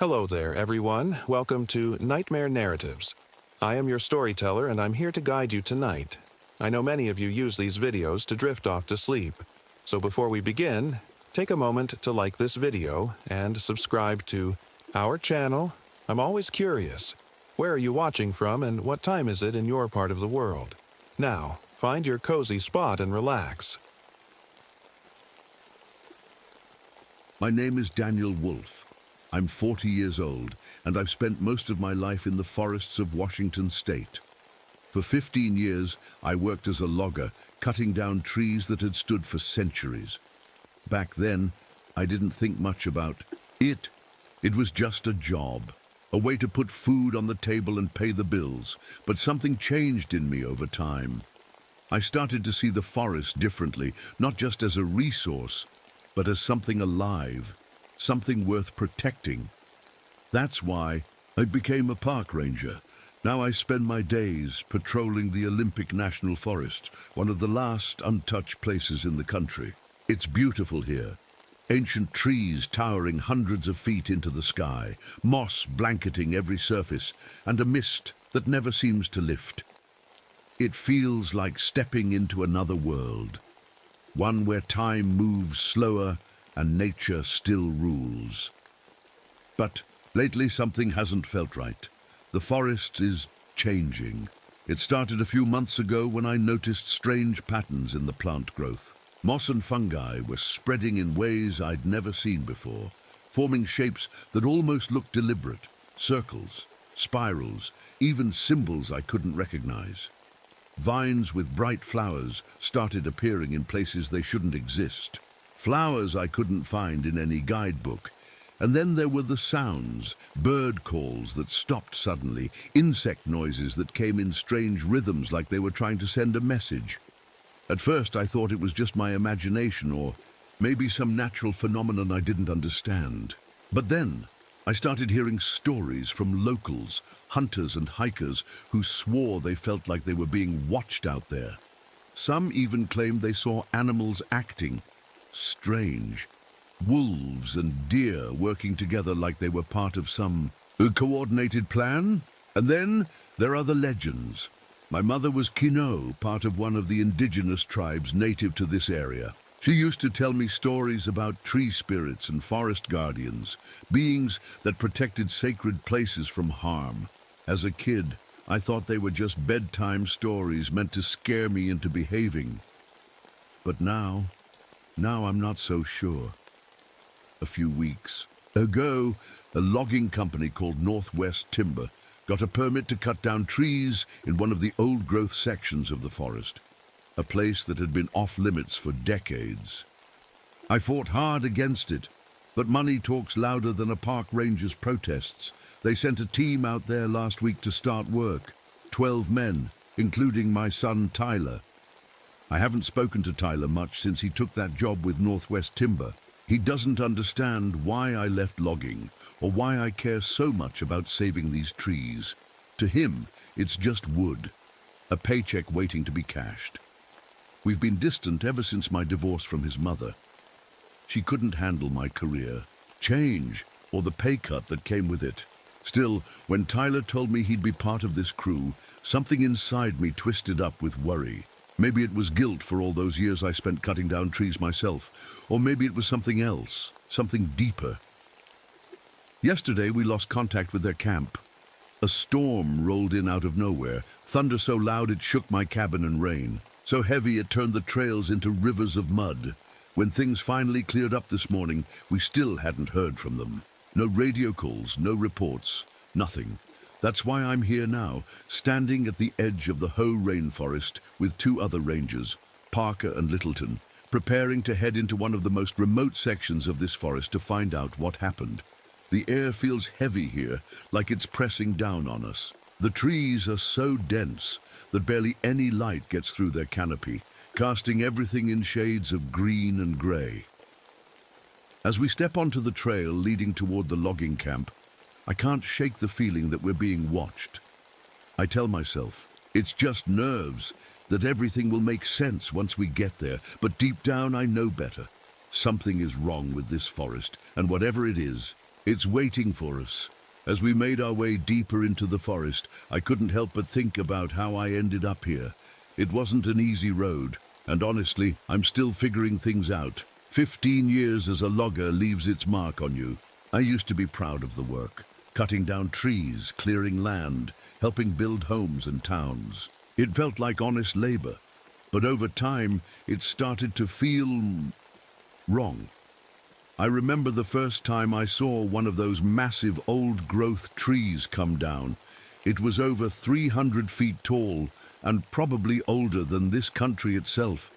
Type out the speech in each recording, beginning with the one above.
Hello there, everyone. Welcome to Nightmare Narratives. I am your storyteller, and I'm here to guide you tonight. I know many of you use these videos to drift off to sleep. So before we begin, take a moment to like this video and subscribe to our channel. I'm always curious. Where are you watching from, and what time is it in your part of the world? Now, find your cozy spot and relax. My name is Daniel Wolfe. I'm 40 years old, and I've spent most of my life in the forests of Washington State. For 15 years, I worked as a logger, cutting down trees that had stood for centuries. Back then, I didn't think much about it. It was just a job, a way to put food on the table and pay the bills. But something changed in me over time. I started to see the forest differently, not just as a resource, but as something alive. Something worth protecting. That's why I became a park ranger. Now I spend my days patrolling the Olympic National Forest, one of the last untouched places in the country. It's beautiful here. Ancient trees towering hundreds of feet into the sky, moss blanketing every surface, and a mist that never seems to lift. It feels like stepping into another world, one where time moves slower and nature still rules. But lately something hasn't felt right. The forest is changing. It started a few months ago when I noticed strange patterns in the plant growth. Moss and fungi were spreading in ways I'd never seen before, forming shapes that almost looked deliberate. Circles, spirals, even symbols I couldn't recognize. Vines with bright flowers started appearing in places they shouldn't exist. Flowers I couldn't find in any guidebook. And then there were the sounds, bird calls that stopped suddenly, insect noises that came in strange rhythms like they were trying to send a message. At first I thought it was just my imagination or maybe some natural phenomenon I didn't understand. But then I started hearing stories from locals, hunters and hikers who swore they felt like they were being watched out there. Some even claimed they saw animals acting strange. Wolves and deer working together like they were part of some coordinated plan. And then there are the legends. My mother was Kino, part of one of the indigenous tribes native to this area. She used to tell me stories about tree spirits and forest guardians, beings that protected sacred places from harm. As a kid, I thought they were just bedtime stories meant to scare me into behaving. But now I'm not so sure. A few weeks ago, a logging company called Northwest Timber got a permit to cut down trees in one of the old-growth sections of the forest, a place that had been off-limits for decades. I fought hard against it, but money talks louder than a park ranger's protests. They sent a team out there last week to start work, 12 men, including my son Tyler. I haven't spoken to Tyler much since he took that job with Northwest Timber. He doesn't understand why I left logging or why I care so much about saving these trees. To him, it's just wood, a paycheck waiting to be cashed. We've been distant ever since my divorce from his mother. She couldn't handle my career, change, or the pay cut that came with it. Still, when Tyler told me he'd be part of this crew, something inside me twisted up with worry. Maybe it was guilt for all those years I spent cutting down trees myself, or maybe it was something else, something deeper. Yesterday we lost contact with their camp. A storm rolled in out of nowhere, thunder so loud it shook my cabin and rain, so heavy it turned the trails into rivers of mud. When things finally cleared up this morning, we still hadn't heard from them. No radio calls, no reports, nothing. That's why I'm here now, standing at the edge of the Hoh rainforest with two other rangers, Parker and Littleton, preparing to head into one of the most remote sections of this forest to find out what happened. The air feels heavy here, like it's pressing down on us. The trees are so dense that barely any light gets through their canopy, casting everything in shades of green and gray. As we step onto the trail leading toward the logging camp, I can't shake the feeling that we're being watched. I tell myself, it's just nerves, that everything will make sense once we get there, but deep down I know better. Something is wrong with this forest, and whatever it is, It's waiting for us. As we made our way deeper into the forest, I couldn't help but think about how I ended up here. It wasn't an easy road, and honestly, I'm still figuring things out. 15 years as a logger leaves its mark on you. I used to be proud of the work, cutting down trees, clearing land, helping build homes and towns. It felt like honest labor, but over time, it started to feel wrong. I remember the first time I saw one of those massive old-growth trees come down. It was over 300 feet tall and probably older than this country itself.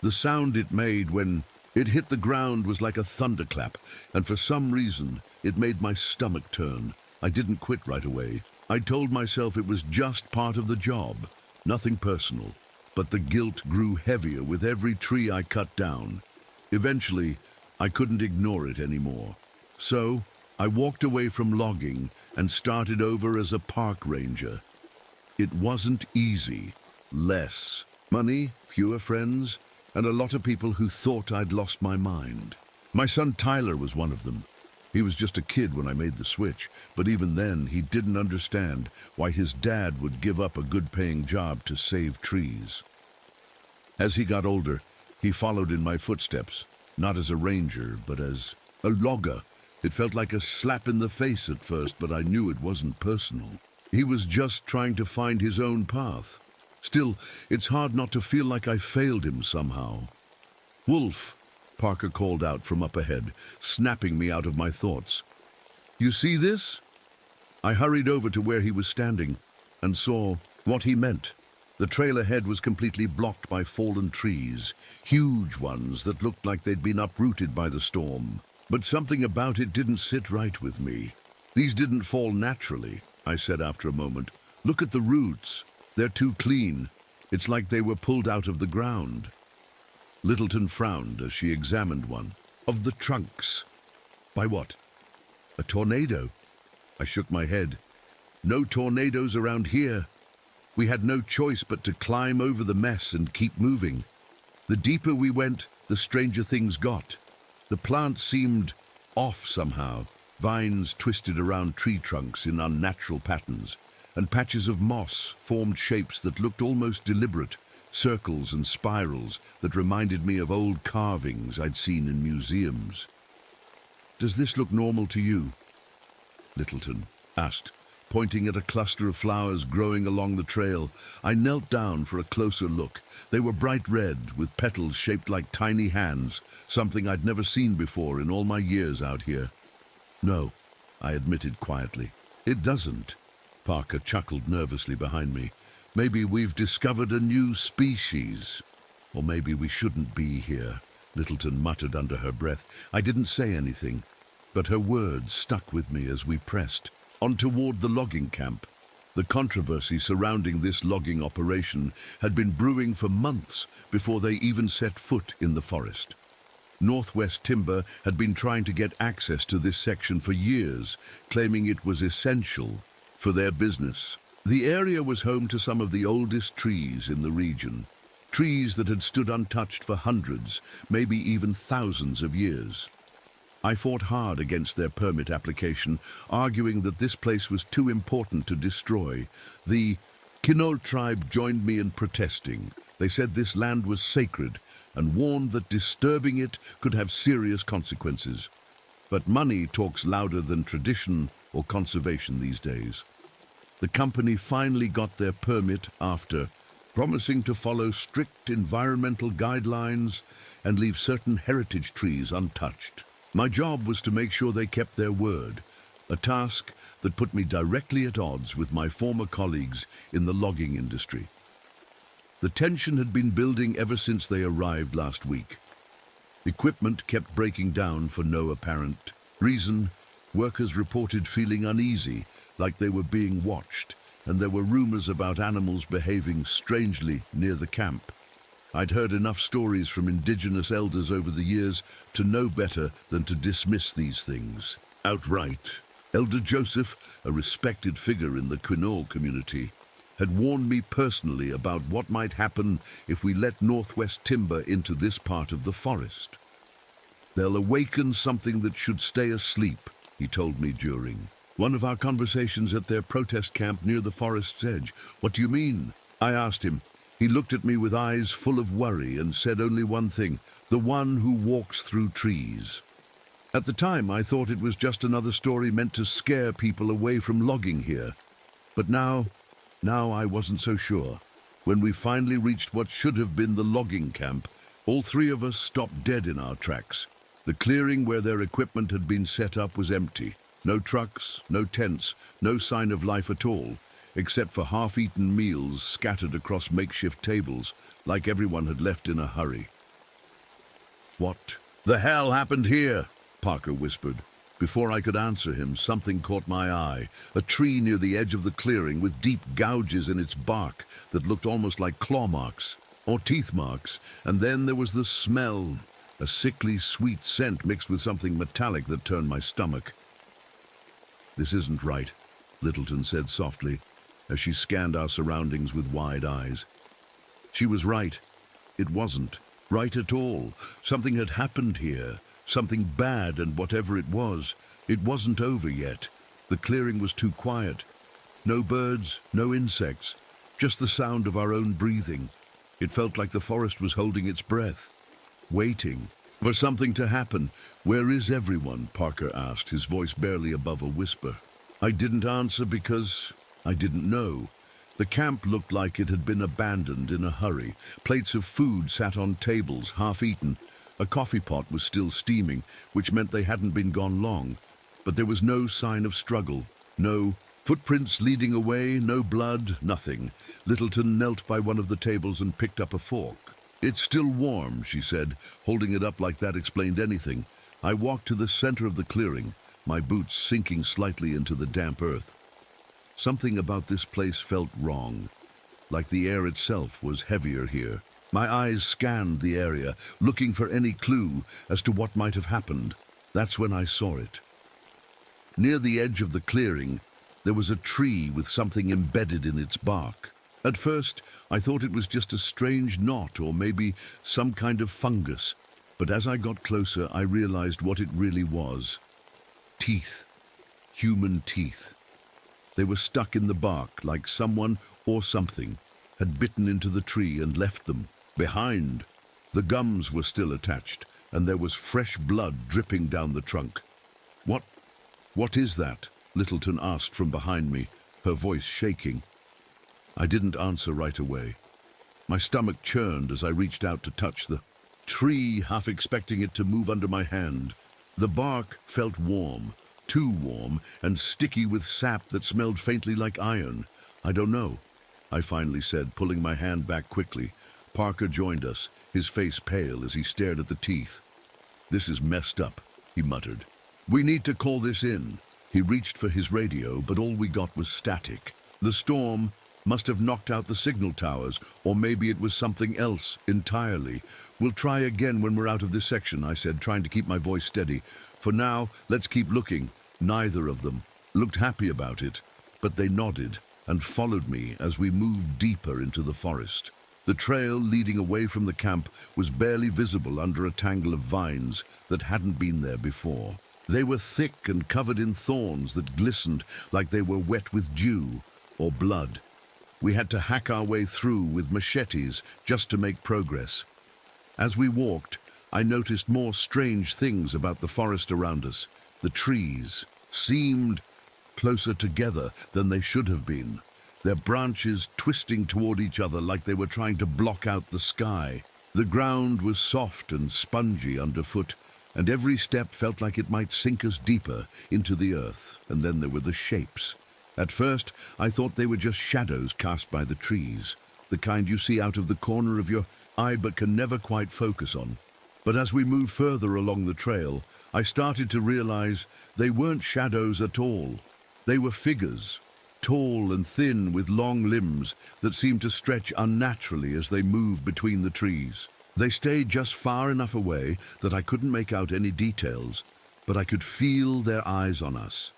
The sound it made when it hit the ground was like a thunderclap, and for some reason, it made my stomach turn. I didn't quit right away. I told myself it was just part of the job, nothing personal. But the guilt grew heavier with every tree I cut down. Eventually, I couldn't ignore it anymore. So, I walked away from logging and started over as a park ranger. It wasn't easy. Less money, fewer friends, and a lot of people who thought I'd lost my mind. My son Tyler was one of them. He was just a kid when I made the switch, but even then he didn't understand why his dad would give up a good-paying job to save trees. As he got older, he followed in my footsteps. Not as a ranger, but as a logger. It felt like a slap in the face at first, but I knew it wasn't personal. He was just trying to find his own path. Still, it's hard not to feel like I failed him somehow. "Wolf," Parker called out from up ahead, snapping me out of my thoughts. "You see this?" I hurried over to where he was standing and saw what he meant. The trail ahead was completely blocked by fallen trees, huge ones that looked like they'd been uprooted by the storm. But something about it didn't sit right with me. "These didn't fall naturally," I said after a moment. "Look at the roots. They're too clean. It's like they were pulled out of the ground." Littleton frowned as she examined one. "Of the trunks." "By what? A tornado?" I shook my head. "No tornadoes around here." We had no choice but to climb over the mess and keep moving. The deeper we went, the stranger things got. The plants seemed off somehow. Vines twisted around tree trunks in unnatural patterns, and patches of moss formed shapes that looked almost deliberate, circles and spirals that reminded me of old carvings I'd seen in museums. "Does this look normal to you?" Littleton asked, pointing at a cluster of flowers growing along the trail. I knelt down for a closer look. They were bright red, with petals shaped like tiny hands, something I'd never seen before in all my years out here. "No," I admitted quietly. "It doesn't." Parker chuckled nervously behind me. "Maybe we've discovered a new species. Or maybe we shouldn't be here," Littleton muttered under her breath. I didn't say anything, but her words stuck with me as we pressed on toward the logging camp. The controversy surrounding this logging operation had been brewing for months before they even set foot in the forest. Northwest Timber had been trying to get access to this section for years, claiming it was essential for their business. The area was home to some of the oldest trees in the region, trees that had stood untouched for hundreds, maybe even thousands of years. I fought hard against their permit application, arguing that this place was too important to destroy. The Kinol tribe joined me in protesting. They said this land was sacred and warned that disturbing it could have serious consequences. But money talks louder than tradition or conservation these days. The company finally got their permit after promising to follow strict environmental guidelines and leave certain heritage trees untouched. My job was to make sure they kept their word, a task that put me directly at odds with my former colleagues in the logging industry. The tension had been building ever since they arrived last week. Equipment kept breaking down for no apparent reason. Workers reported feeling uneasy, like they were being watched, and there were rumors about animals behaving strangely near the camp. I'd heard enough stories from indigenous elders over the years to know better than to dismiss these things outright. Elder Joseph, a respected figure in the Quinault community, had warned me personally about what might happen if we let Northwest Timber into this part of the forest. "They'll awaken something that should stay asleep," he told me during one of our conversations at their protest camp near the forest's edge. What do you mean? I asked him. He looked at me with eyes full of worry and said only one thing: the one who walks through trees. At the time, I thought it was just another story meant to scare people away from logging here. But now I wasn't so sure. When we finally reached what should have been the logging camp, all three of us stopped dead in our tracks. The clearing where their equipment had been set up was empty. No trucks, no tents, no sign of life at all, except for half-eaten meals scattered across makeshift tables, like everyone had left in a hurry. "What the hell happened here?" Parker whispered. Before I could answer him, something caught my eye. A tree near the edge of the clearing with deep gouges in its bark that looked almost like claw marks or teeth marks. And then there was the smell, a sickly sweet scent mixed with something metallic that turned my stomach. "This isn't right," Littleton said softly, as she scanned our surroundings with wide eyes. She was right. It wasn't right at all. Something had happened here. Something bad, and whatever it wasn't over yet. The clearing was too quiet. No birds, no insects, just the sound of our own breathing. It felt like the forest was holding its breath, waiting for something to happen. "Where is everyone?" Parker asked, his voice barely above a whisper. I didn't answer because I didn't know. The camp looked like it had been abandoned in a hurry. Plates of food sat on tables, half-eaten. A coffee pot was still steaming, which meant they hadn't been gone long. But there was no sign of struggle. No footprints leading away, no blood, nothing. Littleton knelt by one of the tables and picked up a fork. "It's still warm," she said. Holding it up like that explained anything. I walked to the center of the clearing, my boots sinking slightly into the damp earth. Something about this place felt wrong, like the air itself was heavier here. My eyes scanned the area, looking for any clue as to what might have happened. That's when I saw it. Near the edge of the clearing, there was a tree with something embedded in its bark. At first, I thought it was just a strange knot or maybe some kind of fungus. But as I got closer, I realized what it really was. Teeth. Human teeth. They were stuck in the bark like someone or something had bitten into the tree and left them behind. The gums were still attached, and there was fresh blood dripping down the trunk. What is that?" Littleton asked from behind me, her voice shaking. I didn't answer right away. My stomach churned as I reached out to touch the tree, half expecting it to move under my hand. The bark felt warm, too warm, and sticky with sap that smelled faintly like iron. "I don't know," I finally said, pulling my hand back quickly. Parker joined us, his face pale as he stared at the teeth. "This is messed up," he muttered. "We need to call this in." He reached for his radio, but all we got was static. The storm must have knocked out the signal towers, or maybe it was something else entirely. "We'll try again when we're out of this section," I said, trying to keep my voice steady. "For now, let's keep looking." Neither of them looked happy about it, but they nodded and followed me as we moved deeper into the forest. The trail leading away from the camp was barely visible under a tangle of vines that hadn't been there before. They were thick and covered in thorns that glistened like they were wet with dew or blood. We had to hack our way through with machetes just to make progress. As we walked, I noticed more strange things about the forest around us. The trees seemed closer together than they should have been, their branches twisting toward each other like they were trying to block out the sky. The ground was soft and spongy underfoot, and every step felt like it might sink us deeper into the earth. And then there were the shapes. At first, I thought they were just shadows cast by the trees, the kind you see out of the corner of your eye but can never quite focus on. But as we moved further along the trail, I started to realize they weren't shadows at all. They were figures, tall and thin with long limbs that seemed to stretch unnaturally as they moved between the trees. They stayed just far enough away that I couldn't make out any details, but I could feel their eyes on us.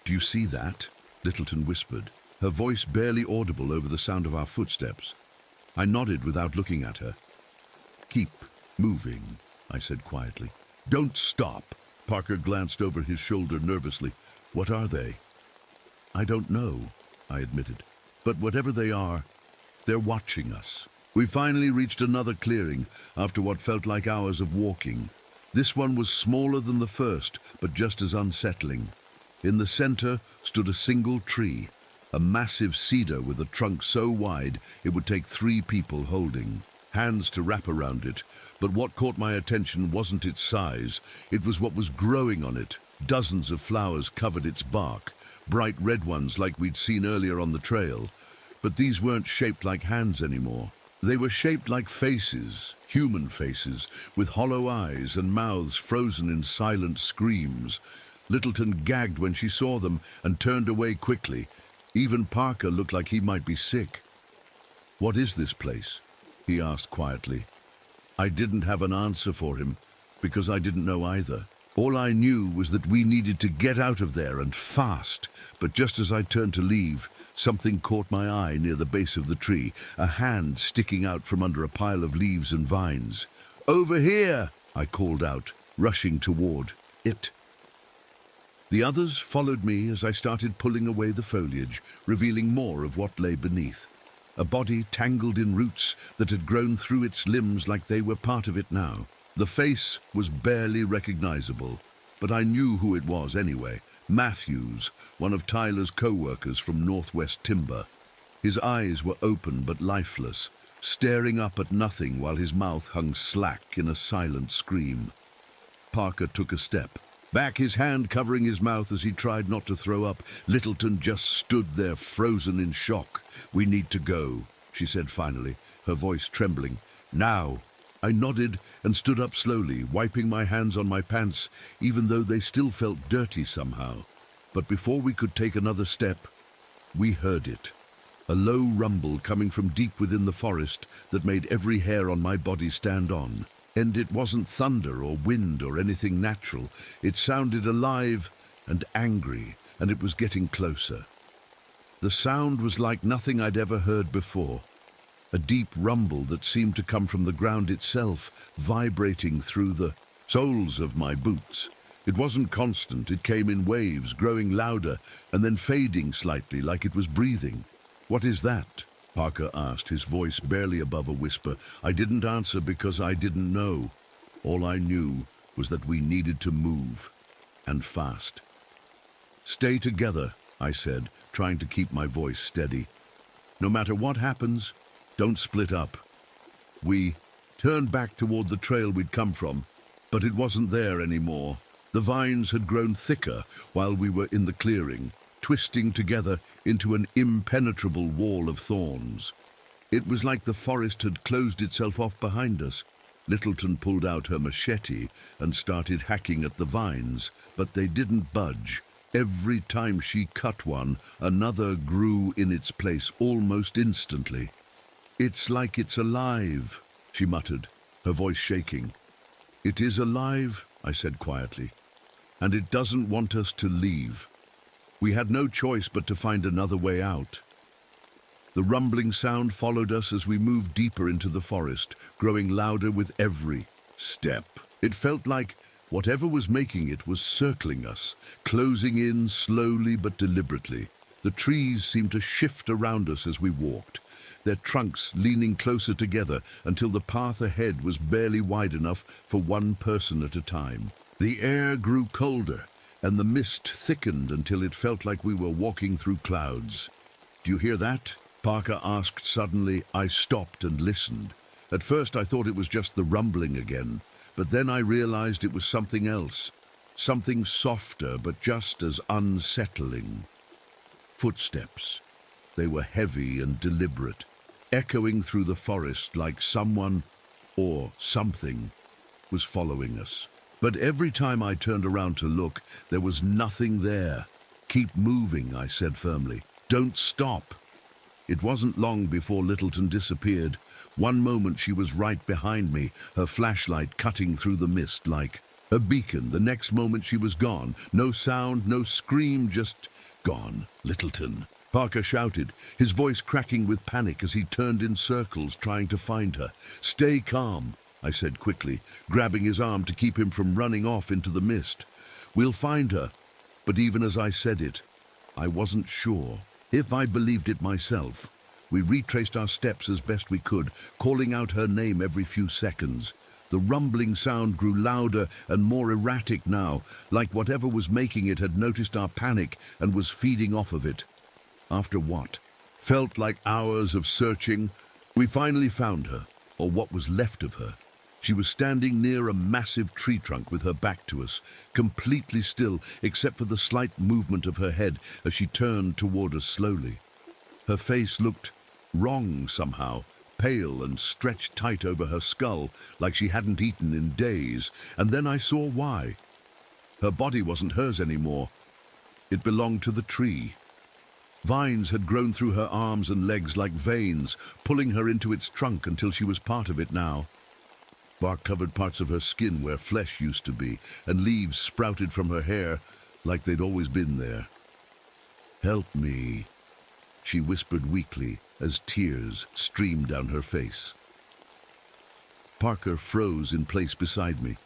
"Do you see that?" Littleton whispered, her voice barely audible over the sound of our footsteps. I nodded without looking at her. "Keep moving," I said quietly. "Don't stop." Parker glanced over his shoulder nervously. What are they? I don't know, I admitted. But whatever they are, they're watching us. We finally reached another clearing after what felt like hours of walking. This one was smaller than the first, but just as unsettling. In the center stood a single tree, a massive cedar with a trunk so wide it would take 3 people holding hands to wrap around it. But what caught my attention wasn't its size, it was what was growing on it. Dozens of flowers covered its bark, bright red ones like we'd seen earlier on the trail. But these weren't shaped like hands anymore. They were shaped like faces, human faces, with hollow eyes and mouths frozen in silent screams. Littleton gagged when she saw them and turned away quickly. Even Parker looked like he might be sick. "What is this place?" he asked quietly. I didn't have an answer for him, because I didn't know either. All I knew was that we needed to get out of there and fast. But just as I turned to leave, something caught my eye near the base of the tree, a hand sticking out from under a pile of leaves and vines. "Over here!" I called out, rushing toward it. The others followed me as I started pulling away the foliage, revealing more of what lay beneath. A body tangled in roots that had grown through its limbs like they were part of it now. The face was barely recognizable, but I knew who it was anyway. Matthews, one of Tyler's co-workers from Northwest Timber. His eyes were open but lifeless, staring up at nothing while his mouth hung slack in a silent scream. Parker took a step, back, his hand covering his mouth as he tried not to throw up. Littleton just stood there, frozen in shock. "We need to go," she said finally, her voice trembling. "Now." I nodded and stood up slowly, wiping my hands on my pants, even though they still felt dirty somehow. But before we could take another step, we heard it. A low rumble coming from deep within the forest that made every hair on my body stand on. And it wasn't thunder or wind or anything natural. It sounded alive and angry, and it was getting closer. The sound was like nothing I'd ever heard before. A deep rumble that seemed to come from the ground itself, vibrating through the soles of my boots. It wasn't constant, it came in waves, growing louder and then fading slightly like it was breathing. "What is that?" Parker asked, his voice barely above a whisper. I didn't answer because I didn't know. All I knew was that we needed to move, and fast. "Stay together," I said, trying to keep my voice steady. "No matter what happens, don't split up." We turned back toward the trail we'd come from, but it wasn't there anymore. The vines had grown thicker while we were in the clearing, twisting together into an impenetrable wall of thorns. It was like the forest had closed itself off behind us. Littleton pulled out her machete and started hacking at the vines, but they didn't budge. Every time she cut one, another grew in its place almost instantly. "It's like it's alive," she muttered, her voice shaking. "It is alive," I said quietly, "and it doesn't want us to leave." We had no choice but to find another way out. The rumbling sound followed us as we moved deeper into the forest, growing louder with every step. It felt like whatever was making it was circling us, closing in slowly but deliberately. The trees seemed to shift around us as we walked, their trunks leaning closer together until the path ahead was barely wide enough for one person at a time. The air grew colder, and the mist thickened until it felt like we were walking through clouds. "Do you hear that?" Parker asked suddenly. I stopped and listened. At first I thought it was just the rumbling again, but then I realized it was something else, something softer but just as unsettling. Footsteps. They were heavy and deliberate, echoing through the forest like someone or something was following us. But every time I turned around to look, there was nothing there. "Keep moving," I said firmly. "Don't stop." It wasn't long before Littleton disappeared. One moment she was right behind me, her flashlight cutting through the mist like a beacon. The next moment she was gone. No sound, no scream, just gone. "Littleton!" Parker shouted, his voice cracking with panic as he turned in circles trying to find her. "Stay calm," I said quickly, grabbing his arm to keep him from running off into the mist. We'll find her. But even as I said it, I wasn't sure. If I believed it myself, we retraced our steps as best we could, calling out her name every few seconds. The rumbling sound grew louder and more erratic now, like whatever was making it had noticed our panic and was feeding off of it. After what felt like hours of searching, we finally found her, or what was left of her. She was standing near a massive tree trunk with her back to us, completely still except for the slight movement of her head as she turned toward us slowly. Her face looked wrong somehow, pale and stretched tight over her skull like she hadn't eaten in days, and then I saw why. Her body wasn't hers anymore. It belonged to the tree. Vines had grown through her arms and legs like veins, pulling her into its trunk until she was part of it now. Bark covered parts of her skin where flesh used to be, and leaves sprouted from her hair like they'd always been there. "Help me," she whispered weakly as tears streamed down her face. Parker froze in place beside me,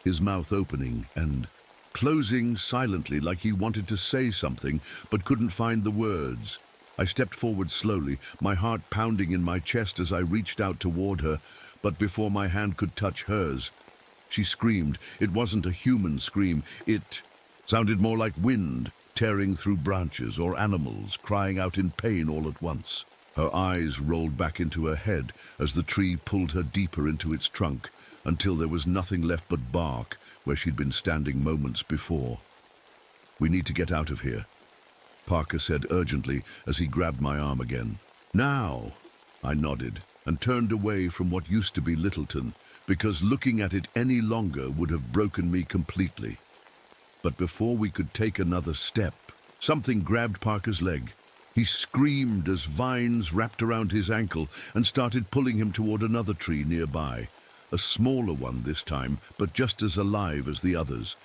his mouth opening and closing silently like he wanted to say something but couldn't find the words. I stepped forward slowly, my heart pounding in my chest as I reached out toward her, but before my hand could touch hers, she screamed. It wasn't a human scream. It sounded more like wind tearing through branches or animals crying out in pain all at once. Her eyes rolled back into her head as the tree pulled her deeper into its trunk until there was nothing left but bark where she'd been standing moments before. "We need to get out of here," Parker said urgently as he grabbed my arm again. "Now," I nodded and turned away from what used to be Littleton, because looking at it any longer would have broken me completely. But before we could take another step, something grabbed Parker's leg. He screamed as vines wrapped around his ankle and started pulling him toward another tree nearby, a smaller one this time, but just as alive as the others.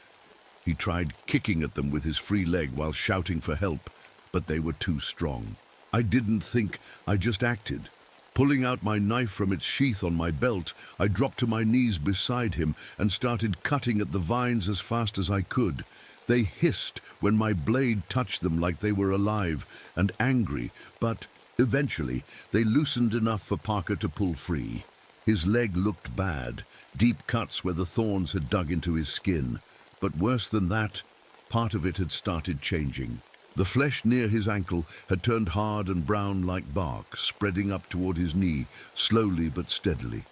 He tried kicking at them with his free leg while shouting for help, but they were too strong. I didn't think, I just acted. Pulling out my knife from its sheath on my belt, I dropped to my knees beside him and started cutting at the vines as fast as I could. They hissed when my blade touched them like they were alive and angry, but eventually they loosened enough for Parker to pull free. His leg looked bad, deep cuts where the thorns had dug into his skin. But worse than that, part of it had started changing. The flesh near his ankle had turned hard and brown like bark, spreading up toward his knee, slowly but steadily.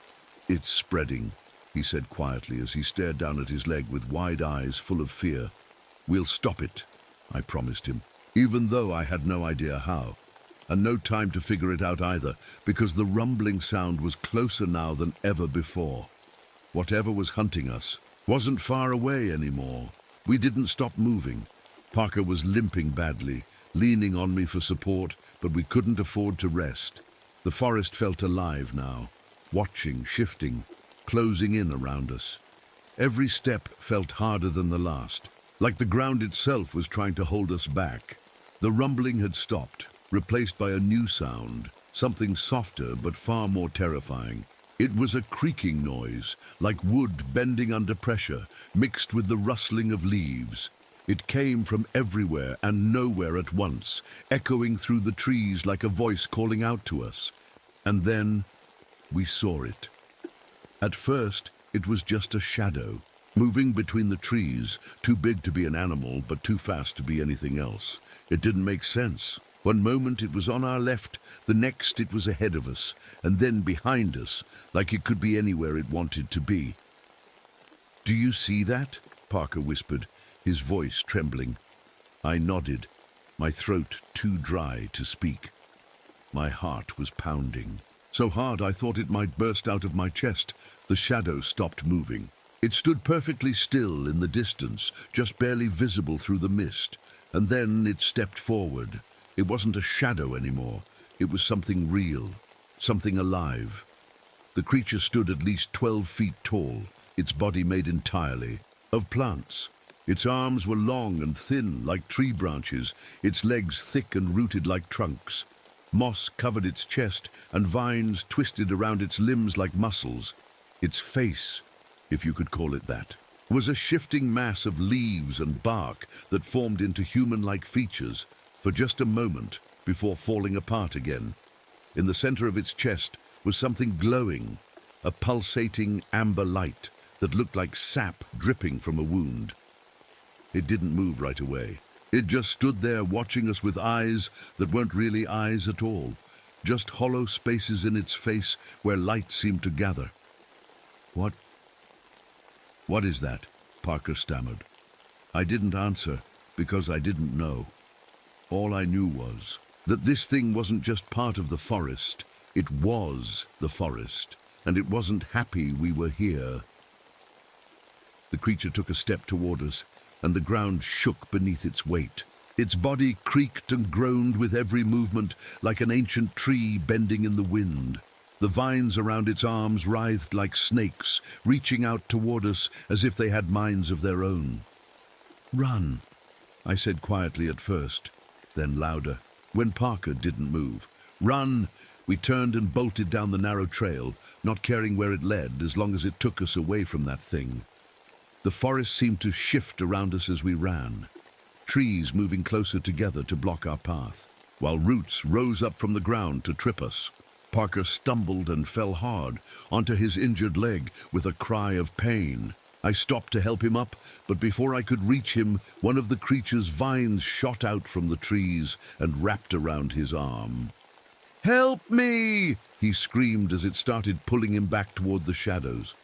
"It's spreading," he said quietly as he stared down at his leg with wide eyes full of fear. "We'll stop it," I promised him, even though I had no idea how. And no time to figure it out either, because the rumbling sound was closer now than ever before. Whatever was hunting us wasn't far away anymore. We didn't stop moving. Parker was limping badly, leaning on me for support, but we couldn't afford to rest. The forest felt alive now, watching, shifting, closing in around us. Every step felt harder than the last, like the ground itself was trying to hold us back. The rumbling had stopped, replaced by a new sound, something softer but far more terrifying. It was a creaking noise, like wood bending under pressure, mixed with the rustling of leaves. It came from everywhere and nowhere at once, echoing through the trees like a voice calling out to us. And then we saw it. At first, it was just a shadow, moving between the trees, too big to be an animal, but too fast to be anything else. It didn't make sense. One moment it was on our left, the next it was ahead of us, and then behind us, like it could be anywhere it wanted to be. "Do you see that?" Parker whispered, his voice trembling. I nodded, my throat too dry to speak. My heart was pounding, so hard I thought it might burst out of my chest. The shadow stopped moving. It stood perfectly still in the distance, just barely visible through the mist, and then it stepped forward. It wasn't a shadow anymore. It was something real, something alive. The creature stood at least 12 feet tall, its body made entirely of plants. Its arms were long and thin like tree branches, its legs thick and rooted like trunks. Moss covered its chest, and vines twisted around its limbs like muscles. Its face, if you could call it that, was a shifting mass of leaves and bark that formed into human-like features for just a moment before falling apart again. In the center of its chest was something glowing, a pulsating amber light that looked like sap dripping from a wound. It didn't move right away. It just stood there watching us with eyes that weren't really eyes at all, just hollow spaces in its face where light seemed to gather. What is that?" Parker stammered. I didn't answer because I didn't know. All I knew was that this thing wasn't just part of the forest. It was the forest, and it wasn't happy we were here. The creature took a step toward us, and the ground shook beneath its weight. Its body creaked and groaned with every movement, like an ancient tree bending in the wind. The vines around its arms writhed like snakes, reaching out toward us as if they had minds of their own. "Run," I said quietly at first, then louder, when Parker didn't move. "Run!" We turned and bolted down the narrow trail, not caring where it led as long as it took us away from that thing. The forest seemed to shift around us as we ran, trees moving closer together to block our path, while roots rose up from the ground to trip us. Parker stumbled and fell hard onto his injured leg with a cry of pain. I stopped to help him up, but before I could reach him, one of the creature's vines shot out from the trees and wrapped around his arm. "Help me!" he screamed as it started pulling him back toward the shadows.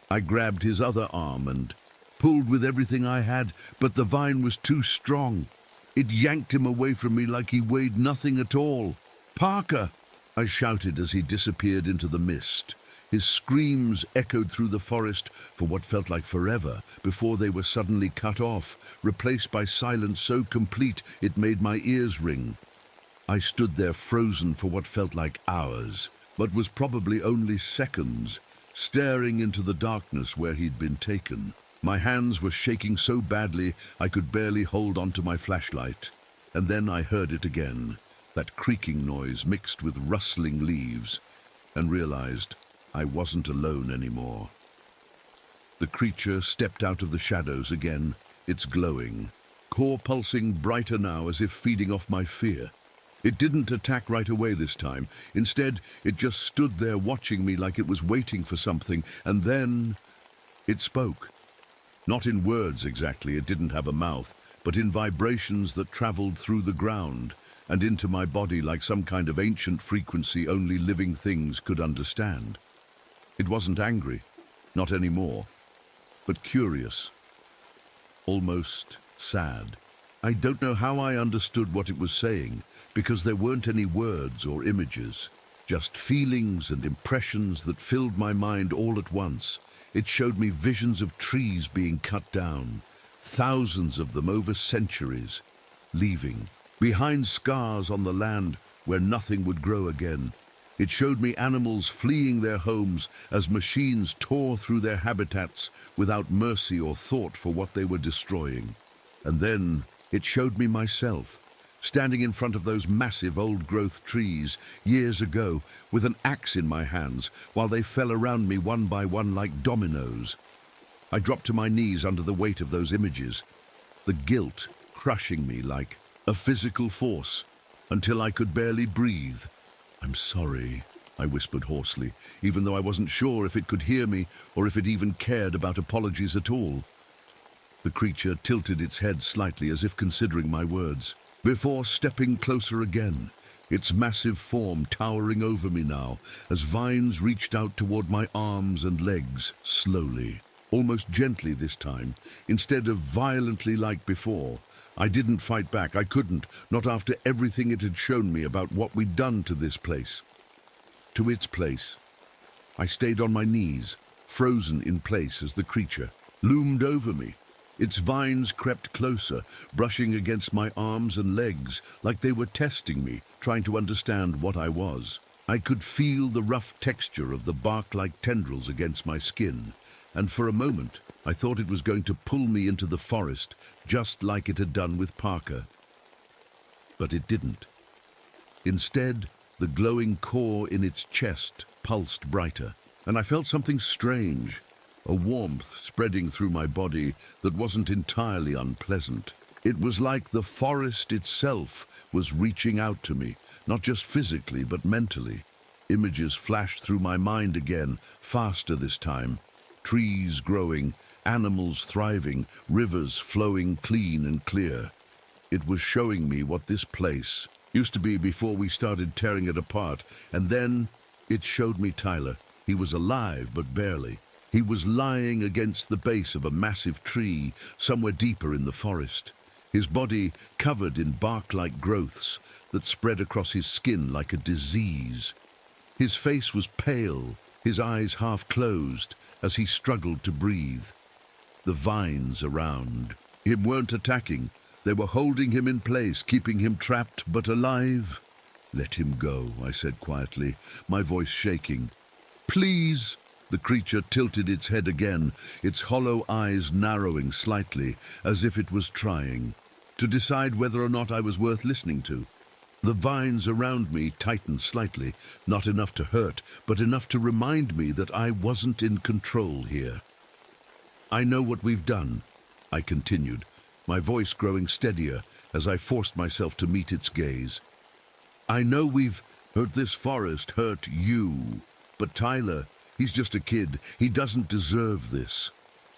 I grabbed his other arm and pulled with everything I had, but the vine was too strong. It yanked him away from me like he weighed nothing at all. "Parker!" I shouted as he disappeared into the mist. His screams echoed through the forest for what felt like forever before they were suddenly cut off, replaced by silence so complete it made my ears ring. I stood there frozen for what felt like hours, but was probably only seconds, staring into the darkness where he'd been taken. My hands were shaking so badly I could barely hold onto my flashlight. And then I heard it again, that creaking noise mixed with rustling leaves, and realized I wasn't alone anymore. The creature stepped out of the shadows again, its glowing, core pulsing brighter now as if feeding off my fear. It didn't attack right away this time. Instead, it just stood there watching me like it was waiting for something, and then it spoke. Not in words exactly, it didn't have a mouth, but in vibrations that traveled through the ground and into my body like some kind of ancient frequency only living things could understand. It wasn't angry, not anymore, but curious, almost sad. I don't know how I understood what it was saying, because there weren't any words or images, just feelings and impressions that filled my mind all at once. It showed me visions of trees being cut down, thousands of them over centuries, leaving behind scars on the land where nothing would grow again. It showed me animals fleeing their homes as machines tore through their habitats without mercy or thought for what they were destroying. And then it showed me myself, standing in front of those massive old-growth trees years ago with an axe in my hands while they fell around me one by one like dominoes. I dropped to my knees under the weight of those images, the guilt crushing me like a physical force, until I could barely breathe. "I'm sorry," I whispered hoarsely, even though I wasn't sure if it could hear me or if it even cared about apologies at all. The creature tilted its head slightly as if considering my words, before stepping closer again, its massive form towering over me now as vines reached out toward my arms and legs slowly, almost gently this time, instead of violently like before. I didn't fight back. I couldn't, not after everything it had shown me about what we'd done to this place. To its place. I stayed on my knees, frozen in place as the creature loomed over me. Its vines crept closer, brushing against my arms and legs like they were testing me, trying to understand what I was. I could feel the rough texture of the bark-like tendrils against my skin, and for a moment I thought it was going to pull me into the forest, just like it had done with Parker. But it didn't. Instead, the glowing core in its chest pulsed brighter, and I felt something strange, a warmth spreading through my body that wasn't entirely unpleasant. It was like the forest itself was reaching out to me, not just physically, but mentally. Images flashed through my mind again, faster this time. Trees growing, animals thriving, rivers flowing clean and clear. It was showing me what this place used to be before we started tearing it apart. And then it showed me Tyler. He was alive, but barely. He was lying against the base of a massive tree, somewhere deeper in the forest. His body covered in bark-like growths that spread across his skin like a disease. His face was pale, his eyes half closed as he struggled to breathe. The vines around him weren't attacking. They were holding him in place, keeping him trapped but alive. "Let him go," I said quietly, my voice shaking. "Please." The creature tilted its head again, its hollow eyes narrowing slightly, as if it was trying to decide whether or not I was worth listening to. The vines around me tightened slightly, not enough to hurt, but enough to remind me that I wasn't in control here. "I know what we've done," I continued, my voice growing steadier as I forced myself to meet its gaze. "I know we've hurt this forest, hurt you. But Tyler, he's just a kid. He doesn't deserve this."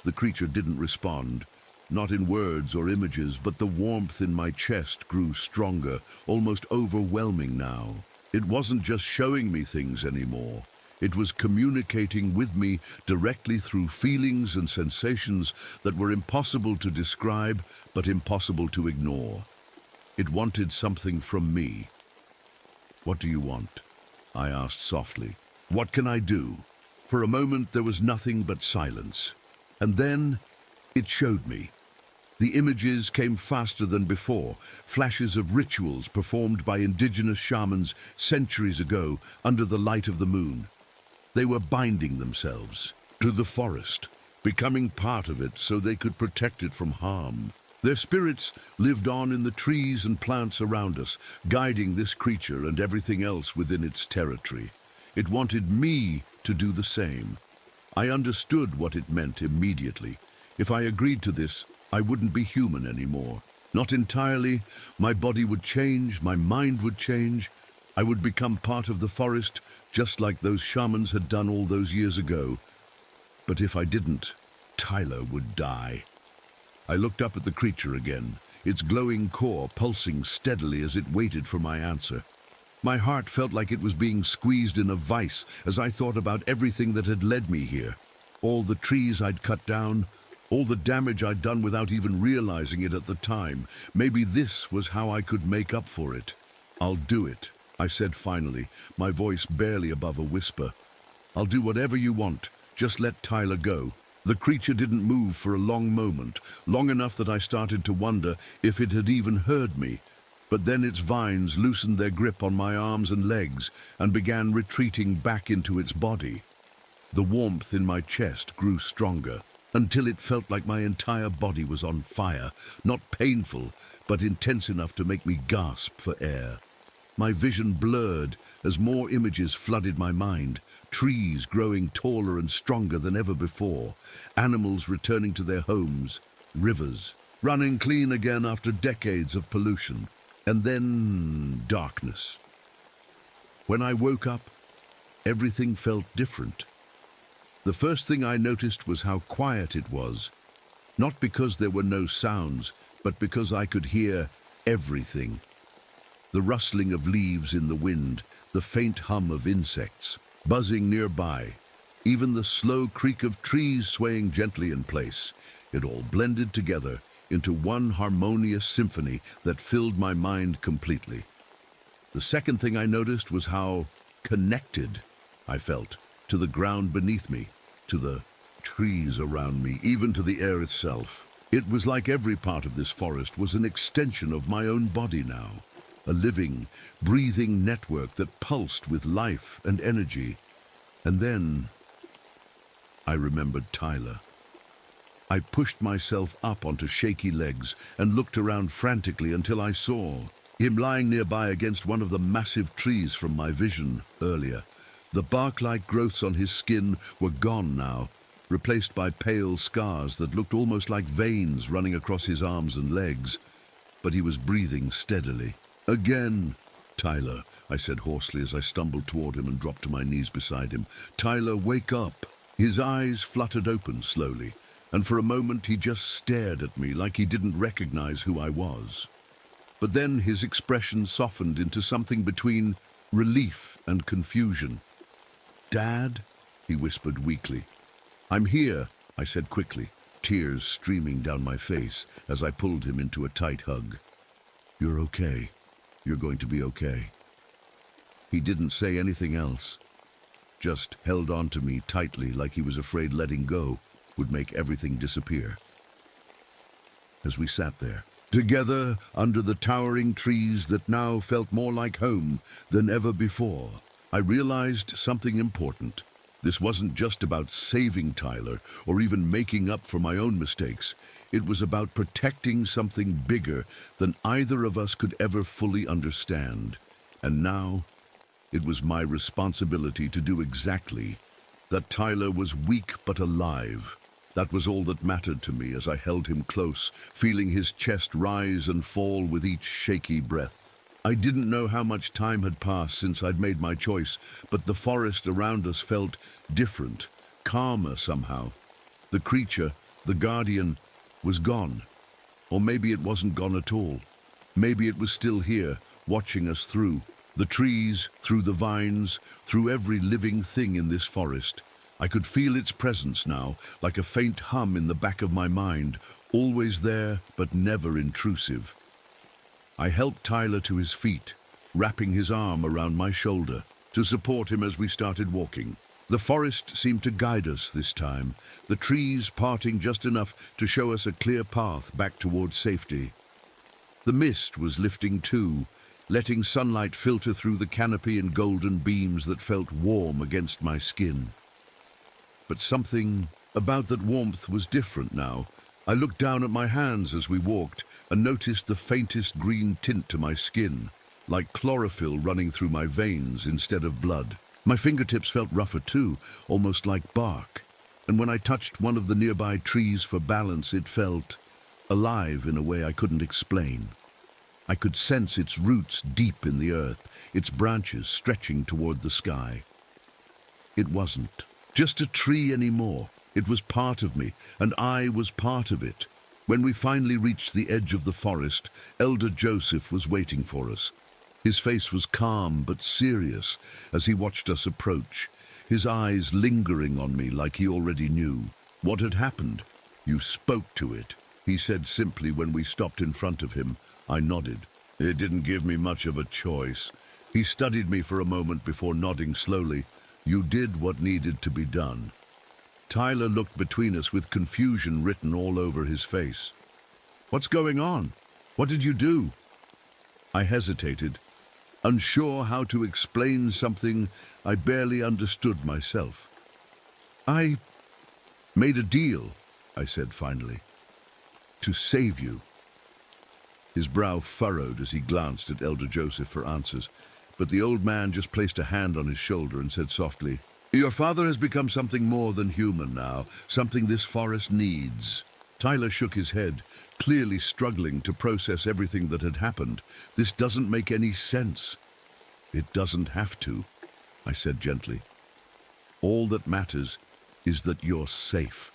The creature didn't respond, not in words or images, but the warmth in my chest grew stronger, almost overwhelming now. It wasn't just showing me things anymore. It was communicating with me directly through feelings and sensations that were impossible to describe, but impossible to ignore. It wanted something from me. "What do you want?" I asked softly. "What can I do?" For a moment there was nothing but silence. And then it showed me. The images came faster than before, flashes of rituals performed by indigenous shamans centuries ago under the light of the moon. They were binding themselves to the forest, becoming part of it so they could protect it from harm. Their spirits lived on in the trees and plants around us, guiding this creature and everything else within its territory. It wanted me to do the same. I understood what it meant immediately. If I agreed to this, I wouldn't be human anymore. Not entirely. My body would change, my mind would change. I would become part of the forest, just like those shamans had done all those years ago. But if I didn't, Tyler would die. I looked up at the creature again, its glowing core pulsing steadily as it waited for my answer. My heart felt like it was being squeezed in a vice as I thought about everything that had led me here. All the trees I'd cut down, all the damage I'd done without even realizing it at the time. Maybe this was how I could make up for it. "I'll do it," I said finally, my voice barely above a whisper. "I'll do whatever you want. Just let Tyler go." The creature didn't move for a long moment, long enough that I started to wonder if it had even heard me. But then its vines loosened their grip on my arms and legs and began retreating back into its body. The warmth in my chest grew stronger, until it felt like my entire body was on fire, not painful, but intense enough to make me gasp for air. My vision blurred as more images flooded my mind, trees growing taller and stronger than ever before, animals returning to their homes, rivers running clean again after decades of pollution, and then darkness. When I woke up, everything felt different. The first thing I noticed was how quiet it was, not because there were no sounds, but because I could hear everything. The rustling of leaves in the wind, the faint hum of insects buzzing nearby, even the slow creak of trees swaying gently in place. It all blended together into one harmonious symphony that filled my mind completely. The second thing I noticed was how connected I felt to the ground beneath me, to the trees around me, even to the air itself. It was like every part of this forest was an extension of my own body now. A living, breathing network that pulsed with life and energy. And then I remembered Tyler. I pushed myself up onto shaky legs and looked around frantically until I saw him lying nearby against one of the massive trees from my vision earlier. The bark-like growths on his skin were gone now, replaced by pale scars that looked almost like veins running across his arms and legs. But he was breathing steadily. "Again, Tyler," I said hoarsely as I stumbled toward him and dropped to my knees beside him. "Tyler, wake up." His eyes fluttered open slowly, and for a moment he just stared at me like he didn't recognize who I was. But then his expression softened into something between relief and confusion. "Dad?" he whispered weakly. "I'm here," I said quickly, tears streaming down my face as I pulled him into a tight hug. "You're okay. You're going to be okay." He didn't say anything else, just held on to me tightly like he was afraid letting go would make everything disappear. As we sat there, together under the towering trees that now felt more like home than ever before, I realized something important. This wasn't just about saving Tyler or even making up for my own mistakes. It was about protecting something bigger than either of us could ever fully understand. And now, it was my responsibility to do exactly that. Tyler was weak but alive. That was all that mattered to me as I held him close, feeling his chest rise and fall with each shaky breath. I didn't know how much time had passed since I'd made my choice, but the forest around us felt different, calmer somehow. The creature, the guardian, was gone. Or maybe it wasn't gone at all. Maybe it was still here, watching us through the trees, through the vines, through every living thing in this forest. I could feel its presence now, like a faint hum in the back of my mind, always there but never intrusive. I helped Tyler to his feet, wrapping his arm around my shoulder to support him as we started walking. The forest seemed to guide us this time, the trees parting just enough to show us a clear path back towards safety. The mist was lifting too, letting sunlight filter through the canopy in golden beams that felt warm against my skin. But something about that warmth was different now. I looked down at my hands as we walked and noticed the faintest green tint to my skin, like chlorophyll running through my veins instead of blood. My fingertips felt rougher too, almost like bark, and when I touched one of the nearby trees for balance, it felt alive in a way I couldn't explain. I could sense its roots deep in the earth, its branches stretching toward the sky. It wasn't just a tree anymore. It was part of me, and I was part of it. When we finally reached the edge of the forest, Elder Joseph was waiting for us. His face was calm but serious as he watched us approach, his eyes lingering on me like he already knew. "What had happened?" "You spoke to it," he said simply when we stopped in front of him. I nodded. "It didn't give me much of a choice." He studied me for a moment before nodding slowly. "You did what needed to be done." Tyler looked between us with confusion written all over his face. "What's going on? What did you do?" I hesitated, unsure how to explain something I barely understood myself. "I made a deal," I said finally, "to save you." His brow furrowed as he glanced at Elder Joseph for answers, but the old man just placed a hand on his shoulder and said softly, "Your father has become something more than human now, something this forest needs." Tyler shook his head, clearly struggling to process everything that had happened. "This doesn't make any sense." "It doesn't have to," I said gently. "All that matters is that you're safe."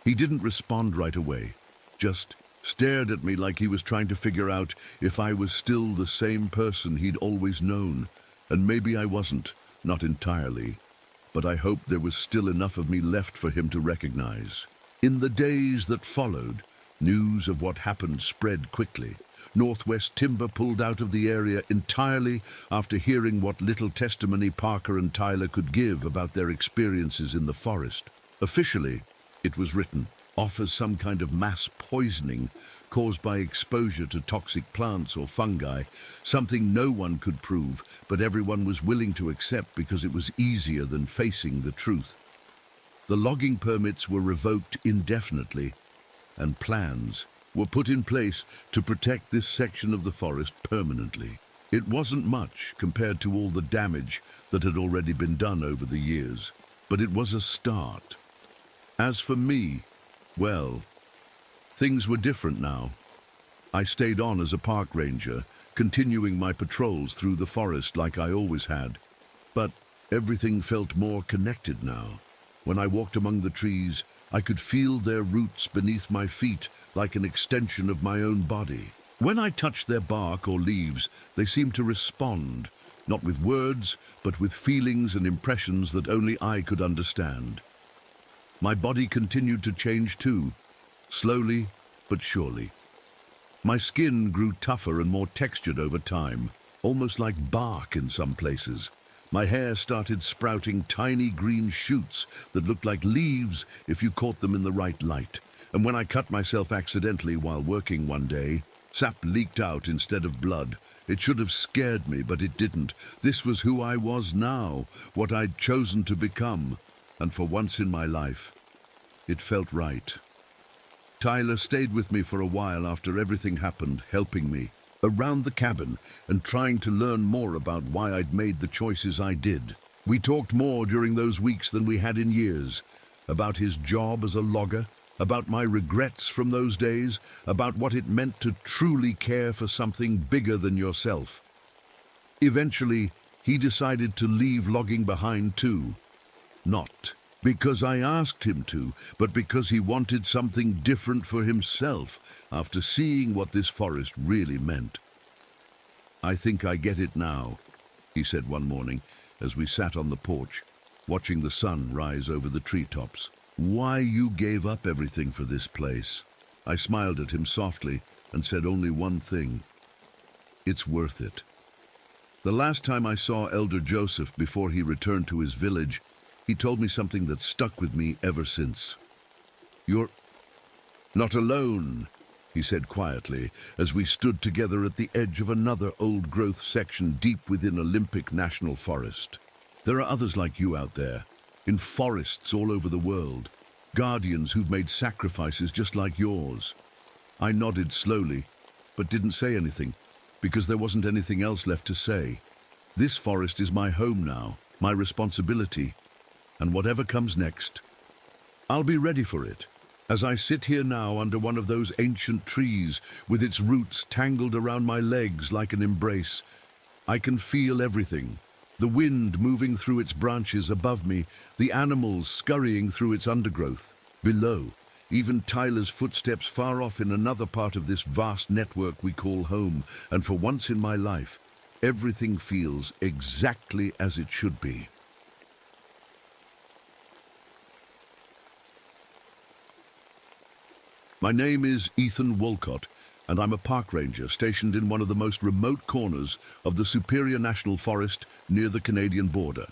He didn't respond right away, just stared at me like he was trying to figure out if I was still the same person he'd always known. And maybe I wasn't. Not entirely, but I hoped there was still enough of me left for him to recognize. In the days that followed, news of what happened spread quickly. Northwest Timber pulled out of the area entirely after hearing what little testimony Parker and Tyler could give about their experiences in the forest. Officially, it was written off as some kind of mass poisoning caused by exposure to toxic plants or fungi, something no one could prove, but everyone was willing to accept because it was easier than facing the truth. The logging permits were revoked indefinitely, and plans were put in place to protect this section of the forest permanently. It wasn't much compared to all the damage that had already been done over the years, but it was a start. As for me, well, things were different now. I stayed on as a park ranger, continuing my patrols through the forest like I always had. But everything felt more connected now. When I walked among the trees, I could feel their roots beneath my feet like an extension of my own body. When I touched their bark or leaves, they seemed to respond, not with words, but with feelings and impressions that only I could understand. My body continued to change too, slowly but surely. My skin grew tougher and more textured over time, almost like bark in some places. My hair started sprouting tiny green shoots that looked like leaves if you caught them in the right light. And when I cut myself accidentally while working one day, sap leaked out instead of blood. It should have scared me, but it didn't. This was who I was now, what I'd chosen to become. And for once in my life, it felt right. Tyler stayed with me for a while after everything happened, helping me around the cabin and trying to learn more about why I'd made the choices I did. We talked more during those weeks than we had in years, about his job as a logger, about my regrets from those days, about what it meant to truly care for something bigger than yourself. Eventually, he decided to leave logging behind too. Not because I asked him to, but because he wanted something different for himself after seeing what this forest really meant. "I think I get it now," he said one morning as we sat on the porch, watching the sun rise over the treetops. "Why you gave up everything for this place." I smiled at him softly and said only one thing: "It's worth it." The last time I saw Elder Joseph before he returned to his village, he told me something that stuck with me ever since. "You're not alone," he said quietly, as we stood together at the edge of another old-growth section deep within Olympic National Forest. "There are others like you out there, in forests all over the world, guardians who've made sacrifices just like yours." I nodded slowly, but didn't say anything, because there wasn't anything else left to say. This forest is my home now, my responsibility, and whatever comes next, I'll be ready for it. As I sit here now under one of those ancient trees, with its roots tangled around my legs like an embrace, I can feel everything. The wind moving through its branches above me, the animals scurrying through its undergrowth. Below, even Tyler's footsteps far off in another part of this vast network we call home. And for once in my life, everything feels exactly as it should be. My name is Ethan Wolcott, and I'm a park ranger stationed in one of the most remote corners of the Superior National Forest near the Canadian border.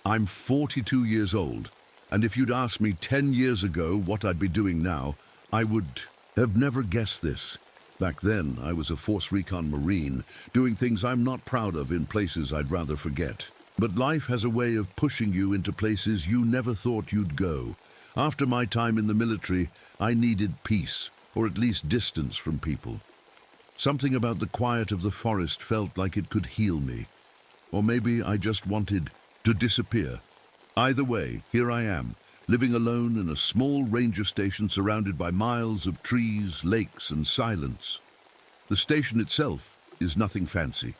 I'm 42 years old, and if you'd asked me 10 years ago what I'd be doing now, I would have never guessed this. Back then, I was a Force Recon Marine, doing things I'm not proud of in places I'd rather forget. But life has a way of pushing you into places you never thought you'd go. After my time in the military, I needed peace, or at least distance from people. Something about the quiet of the forest felt like it could heal me. Or maybe I just wanted to disappear. Either way, here I am, living alone in a small ranger station surrounded by miles of trees, lakes, and silence. The station itself is nothing fancy.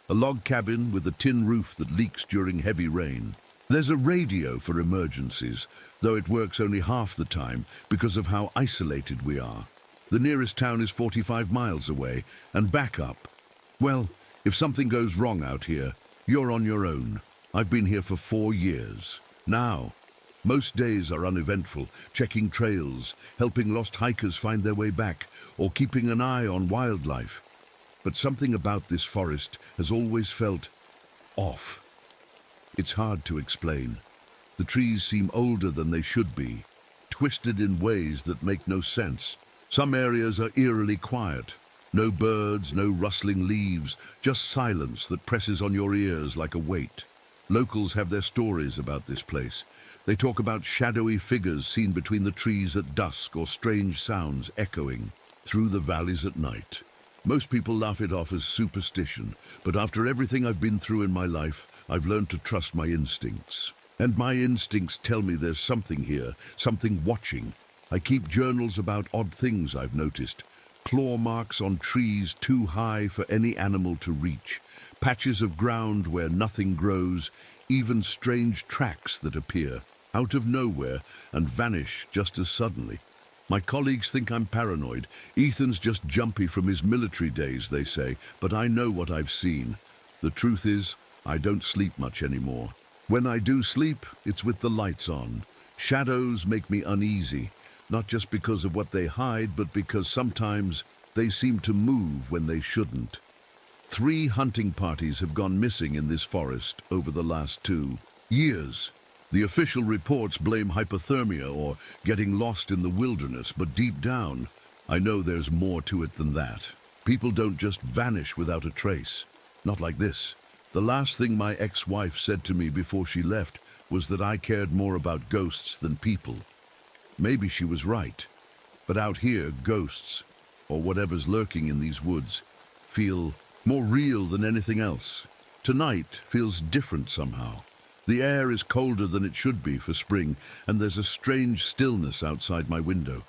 A log cabin with a tin roof that leaks during heavy rain. There's a radio for emergencies, though it works only half the time because of how isolated we are. The nearest town is 45 miles away, and backup. Well, if something goes wrong out here, you're on your own. I've been here for 4 years. Now, most days are uneventful, checking trails, helping lost hikers find their way back, or keeping an eye on wildlife. But something about this forest has always felt off. It's hard to explain. The trees seem older than they should be, twisted in ways that make no sense. Some areas are eerily quiet. No birds, no rustling leaves, just silence that presses on your ears like a weight. Locals have their stories about this place. They talk about shadowy figures seen between the trees at dusk or strange sounds echoing through the valleys at night. Most people laugh it off as superstition, but after everything I've been through in my life, I've learned to trust my instincts. And my instincts tell me there's something here, something watching. I keep journals about odd things I've noticed. Claw marks on trees too high for any animal to reach, patches of ground where nothing grows, even strange tracks that appear out of nowhere and vanish just as suddenly. My colleagues think I'm paranoid. Ethan's just jumpy from his military days, they say, but I know what I've seen. The truth is, I don't sleep much anymore. When I do sleep, it's with the lights on. Shadows make me uneasy, not just because of what they hide, but because sometimes they seem to move when they shouldn't. 3 hunting parties have gone missing in this forest over the last 2 years. The official reports blame hypothermia or getting lost in the wilderness, but deep down, I know there's more to it than that. People don't just vanish without a trace. Not like this. The last thing my ex-wife said to me before she left was that I cared more about ghosts than people. Maybe she was right. But out here, ghosts, or whatever's lurking in these woods, feel more real than anything else. Tonight feels different somehow. The air is colder than it should be for spring, and there's a strange stillness outside my window.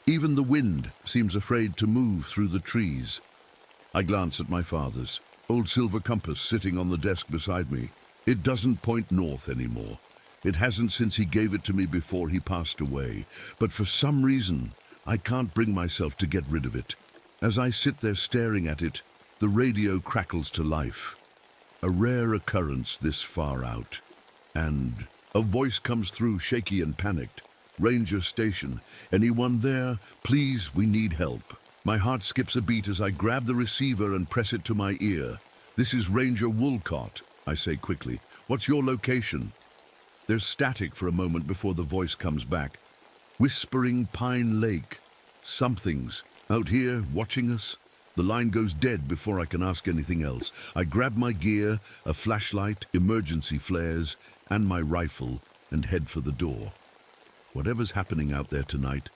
Even the wind seems afraid to move through the trees. I glance at my father's old silver compass sitting on the desk beside me. It doesn't point north anymore. It hasn't since he gave it to me before he passed away. But for some reason, I can't bring myself to get rid of it. As I sit there staring at it, the radio crackles to life. A rare occurrence this far out. And a voice comes through, shaky and panicked. "Ranger Station. Anyone there? Please, we need help." My heart skips a beat as I grab the receiver and press it to my ear. "This is Ranger Woolcott," I say quickly. "What's your location?" There's static for a moment before the voice comes back. "Whispering Pine Lake. Something's out here watching us." The line goes dead before I can ask anything else. I grab my gear, a flashlight, emergency flares, and my rifle, and head for the door. Whatever's happening out there tonight,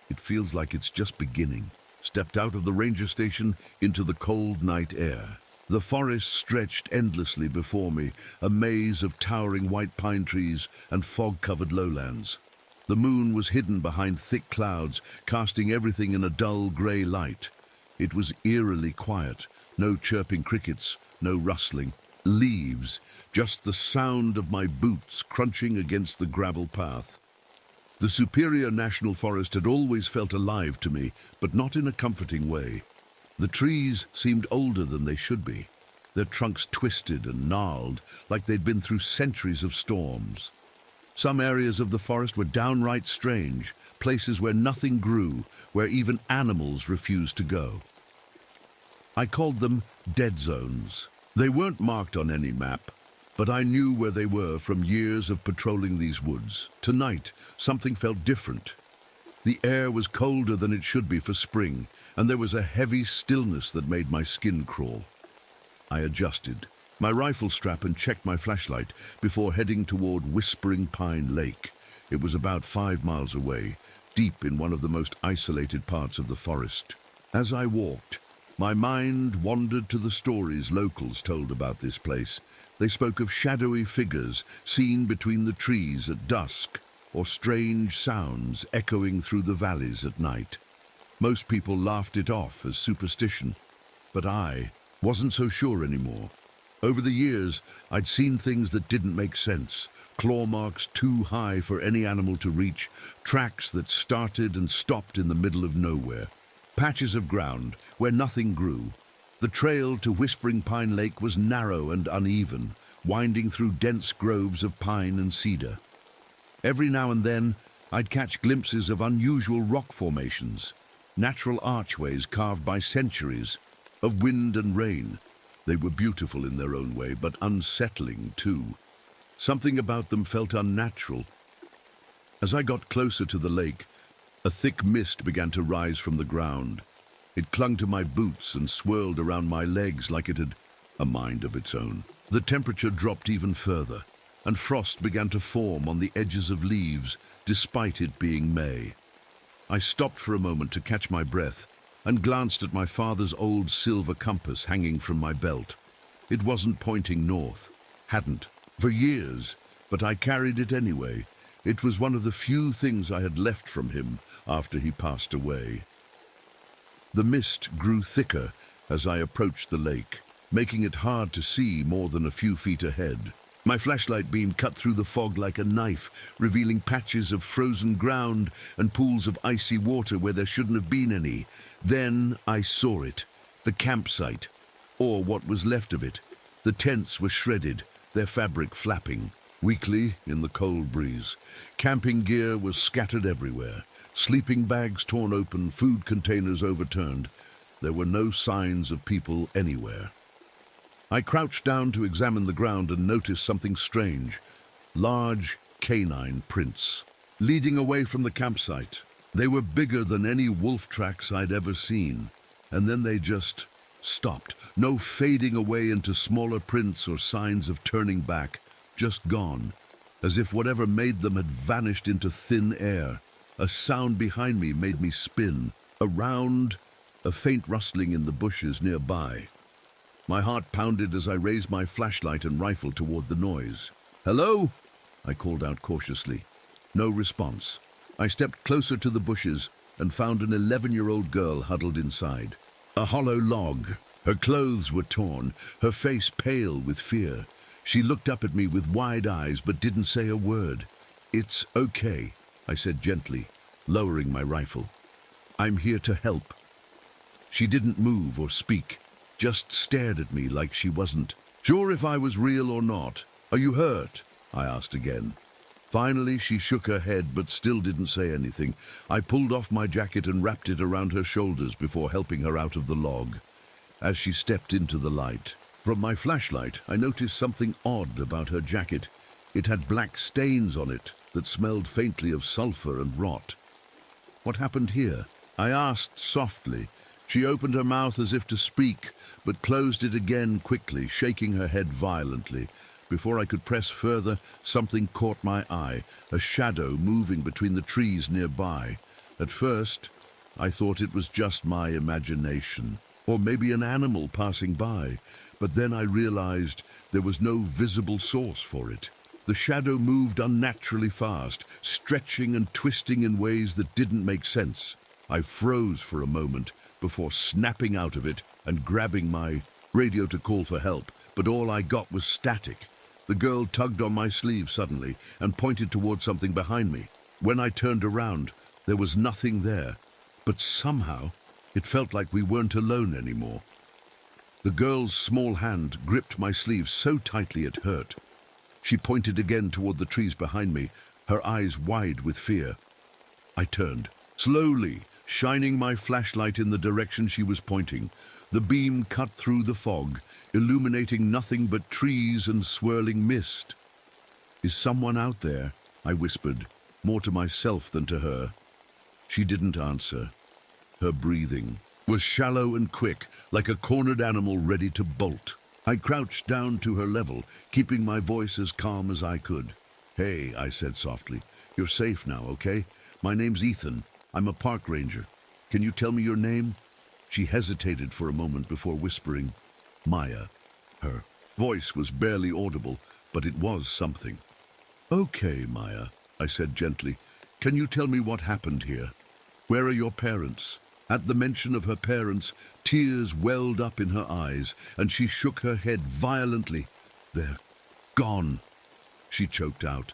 it feels like it's just beginning. Stepped out of the ranger station into the cold night air. The forest stretched endlessly before me, a maze of towering white pine trees and fog-covered lowlands. The moon was hidden behind thick clouds, casting everything in a dull grey light. It was eerily quiet, no chirping crickets, no rustling leaves, just the sound of my boots crunching against the gravel path. The Superior National Forest had always felt alive to me, but not in a comforting way. The trees seemed older than they should be, their trunks twisted and gnarled, like they'd been through centuries of storms. Some areas of the forest were downright strange, places where nothing grew, where even animals refused to go. I called them dead zones. They weren't marked on any map, but I knew where they were from years of patrolling these woods. Tonight, something felt different. The air was colder than it should be for spring, and there was a heavy stillness that made my skin crawl. I adjusted my rifle strap and checked my flashlight before heading toward Whispering Pine Lake. It was about 5 miles away, deep in one of the most isolated parts of the forest. As I walked, my mind wandered to the stories locals told about this place. They spoke of shadowy figures seen between the trees at dusk, or strange sounds echoing through the valleys at night. Most people laughed it off as superstition, but I wasn't so sure anymore. Over the years, I'd seen things that didn't make sense. Claw marks too high for any animal to reach, tracks that started and stopped in the middle of nowhere, patches of ground where nothing grew. The trail to Whispering Pine Lake was narrow and uneven, winding through dense groves of pine and cedar. Every now and then, I'd catch glimpses of unusual rock formations, natural archways carved by centuries of wind and rain. They were beautiful in their own way, but unsettling too. Something about them felt unnatural. As I got closer to the lake, a thick mist began to rise from the ground. It clung to my boots and swirled around my legs like it had a mind of its own. The temperature dropped even further, and frost began to form on the edges of leaves, despite it being May. I stopped for a moment to catch my breath and glanced at my father's old silver compass hanging from my belt. It wasn't pointing north, hadn't for years. but I carried it anyway. It was one of the few things I had left from him after he passed away. The mist grew thicker as I approached the lake, making it hard to see more than a few feet ahead. My flashlight beam cut through the fog like a knife, revealing patches of frozen ground and pools of icy water where there shouldn't have been any. Then I saw it, the campsite, or what was left of it. The tents were shredded, their fabric flapping weakly in the cold breeze. Camping gear was scattered everywhere, sleeping bags torn open, food containers overturned. There were no signs of people anywhere. I crouched down to examine the ground and noticed something strange. Large canine prints, leading away from the campsite. They were bigger than any wolf tracks I'd ever seen. And then they just stopped. No fading away into smaller prints or signs of turning back. Just gone, as if whatever made them had vanished into thin air. A sound behind me made me spin. Around, a faint rustling in the bushes nearby. My heart pounded as I raised my flashlight and rifle toward the noise. "Hello?" I called out cautiously. No response. I stepped closer to the bushes and found an 11-year-old girl huddled inside. A hollow log. Her clothes were torn, her face pale with fear. She looked up at me with wide eyes but didn't say a word. "It's okay," I said gently, lowering my rifle. "I'm here to help." She didn't move or speak, just stared at me like she wasn't sure if I was real or not. "Are you hurt?" I asked again. Finally, she shook her head but still didn't say anything. I pulled off my jacket and wrapped it around her shoulders before helping her out of the log. As she stepped into the light, from my flashlight, I noticed something odd about her jacket. It had black stains on it that smelled faintly of sulfur and rot. "What happened here?" I asked softly. She opened her mouth as if to speak, but closed it again quickly, shaking her head violently. Before I could press further, something caught my eye, a shadow moving between the trees nearby. At first, I thought it was just my imagination, or maybe an animal passing by, but then I realized there was no visible source for it. The shadow moved unnaturally fast, stretching and twisting in ways that didn't make sense. I froze for a moment before snapping out of it and grabbing my radio to call for help, but all I got was static. The girl tugged on my sleeve suddenly and pointed towards something behind me. When I turned around, there was nothing there, but somehow it felt like we weren't alone anymore. The girl's small hand gripped my sleeve so tightly it hurt. She pointed again toward the trees behind me, her eyes wide with fear. I turned, slowly, shining my flashlight in the direction she was pointing. The beam cut through the fog, illuminating nothing but trees and swirling mist. "Is someone out there?" I whispered, more to myself than to her. She didn't answer. Her breathing was shallow and quick, like a cornered animal ready to bolt. I crouched down to her level, keeping my voice as calm as I could. "Hey," I said softly, "you're safe now, okay? My name's Ethan. I'm a park ranger. Can you tell me your name?" She hesitated for a moment before whispering, "Maya." Her voice was barely audible, but it was something. "Okay, Maya," I said gently. "Can you tell me what happened here? Where are your parents?" At the mention of her parents, tears welled up in her eyes, and she shook her head violently. "They're gone," she choked out.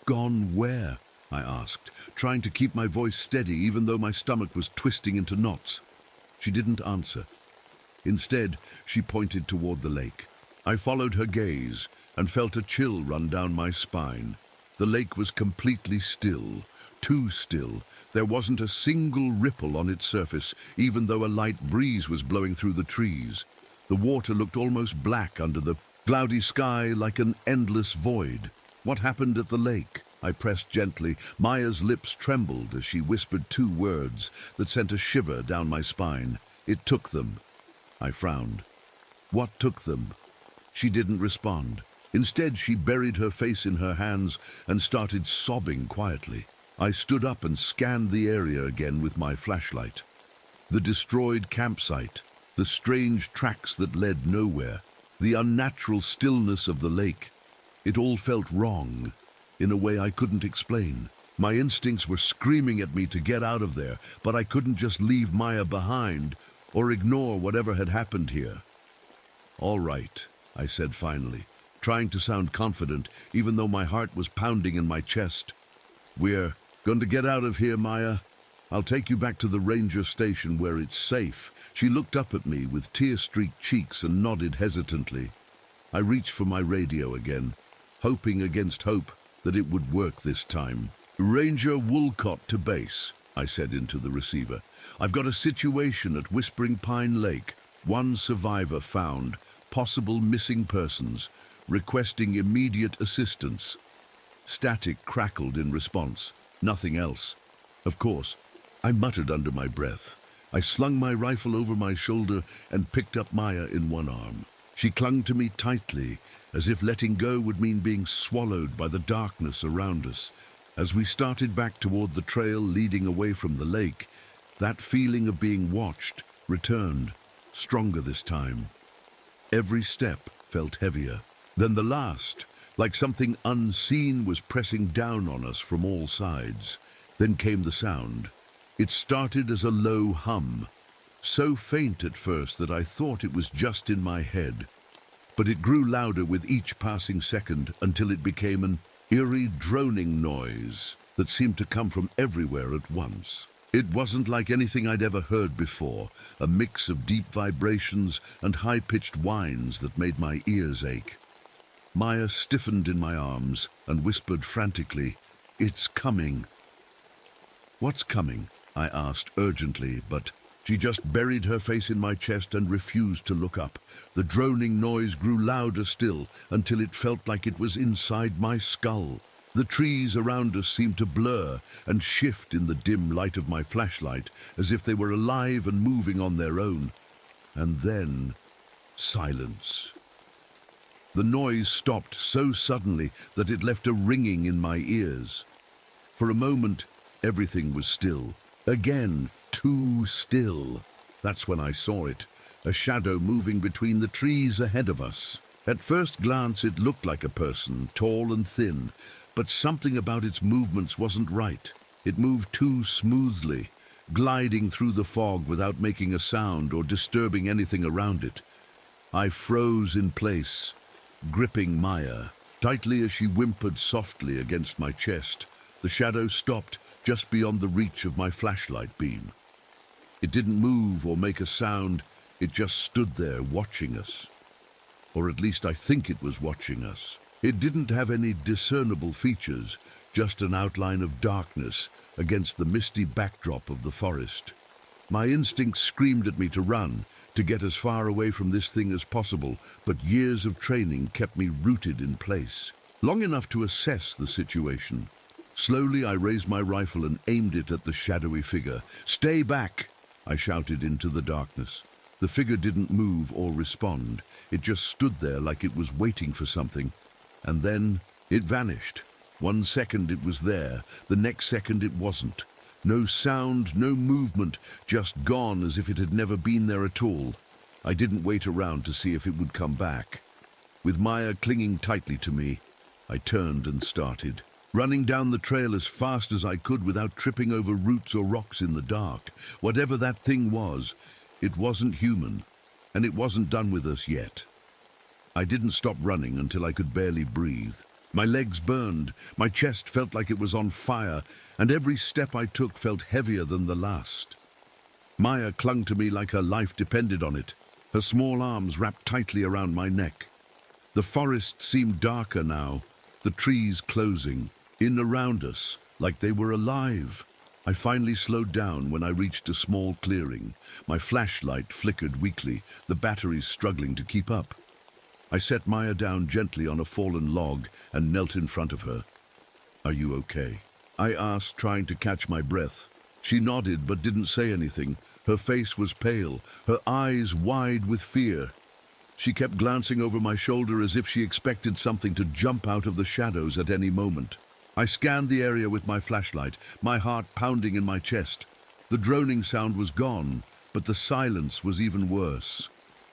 "Gone where?" I asked, trying to keep my voice steady even though my stomach was twisting into knots. She didn't answer. Instead, she pointed toward the lake. I followed her gaze and felt a chill run down my spine. The lake was completely still, too still. There wasn't a single ripple on its surface, even though a light breeze was blowing through the trees. The water looked almost black under the cloudy sky, like an endless void. "What happened at the lake?" I pressed gently. Maya's lips trembled as she whispered two words that sent a shiver down my spine. "It took them." I frowned. "What took them?" She didn't respond. Instead, she buried her face in her hands and started sobbing quietly. I stood up and scanned the area again with my flashlight. The destroyed campsite, the strange tracks that led nowhere, the unnatural stillness of the lake. It all felt wrong, in a way I couldn't explain. My instincts were screaming at me to get out of there, but I couldn't just leave Maya behind or ignore whatever had happened here. "All right," I said finally, trying to sound confident, even though my heart was pounding in my chest. "We're going to get out of here, Maya. I'll take you back to the ranger station where it's safe." She looked up at me with tear-streaked cheeks and nodded hesitantly. I reached for my radio again, hoping against hope that it would work this time. "Ranger Woolcott to base," I said into the receiver. "I've got a situation at Whispering Pine Lake. One survivor found, possible missing persons, requesting immediate assistance." Static crackled in response, nothing else. Of course, I muttered under my breath. I slung my rifle over my shoulder and picked up Maya in one arm. She clung to me tightly, as if letting go would mean being swallowed by the darkness around us. As we started back toward the trail leading away from the lake, that feeling of being watched returned, stronger this time. Every step felt heavier than the last, like something unseen was pressing down on us from all sides. Then came the sound. It started as a low hum, so faint at first that I thought it was just in my head. But it grew louder with each passing second until it became an eerie droning noise that seemed to come from everywhere at once. It wasn't like anything I'd ever heard before, a mix of deep vibrations and high-pitched whines that made my ears ache. Maya stiffened in my arms and whispered frantically, "It's coming." "What's coming?" I asked urgently, but she just buried her face in my chest and refused to look up. The droning noise grew louder still until it felt like it was inside my skull. The trees around us seemed to blur and shift in the dim light of my flashlight, as if they were alive and moving on their own. And then, silence. The noise stopped so suddenly that it left a ringing in my ears. For a moment, everything was still. Again, too still. That's when I saw it, a shadow moving between the trees ahead of us. At first glance, it looked like a person, tall and thin, but something about its movements wasn't right. It moved too smoothly, gliding through the fog without making a sound or disturbing anything around it. I froze in place, gripping Maya tightly as she whimpered softly against my chest. The shadow stopped just beyond the reach of my flashlight beam. It didn't move or make a sound. It just stood there watching us. Or at least I think it was watching us. It didn't have any discernible features, just an outline of darkness against the misty backdrop of the forest. My instincts screamed at me to run, to get as far away from this thing as possible, but years of training kept me rooted in place. Long enough to assess the situation. Slowly I raised my rifle and aimed it at the shadowy figure. "Stay back!" I shouted into the darkness. The figure didn't move or respond. It just stood there like it was waiting for something. And then it vanished. 1 second it was there, the next second it wasn't. No sound, no movement, just gone as if it had never been there at all. I didn't wait around to see if it would come back. With Maya clinging tightly to me, I turned and started, running down the trail as fast as I could without tripping over roots or rocks in the dark. Whatever that thing was, it wasn't human, and it wasn't done with us yet. I didn't stop running until I could barely breathe. My legs burned, my chest felt like it was on fire, and every step I took felt heavier than the last. Maya clung to me like her life depended on it, her small arms wrapped tightly around my neck. The forest seemed darker now, the trees closing in around us, like they were alive. I finally slowed down when I reached a small clearing. My flashlight flickered weakly, the batteries struggling to keep up. I set Maya down gently on a fallen log and knelt in front of her. "Are you okay?" I asked, trying to catch my breath. She nodded but didn't say anything. Her face was pale, her eyes wide with fear. She kept glancing over my shoulder as if she expected something to jump out of the shadows at any moment. I scanned the area with my flashlight, my heart pounding in my chest. The droning sound was gone, but the silence was even worse.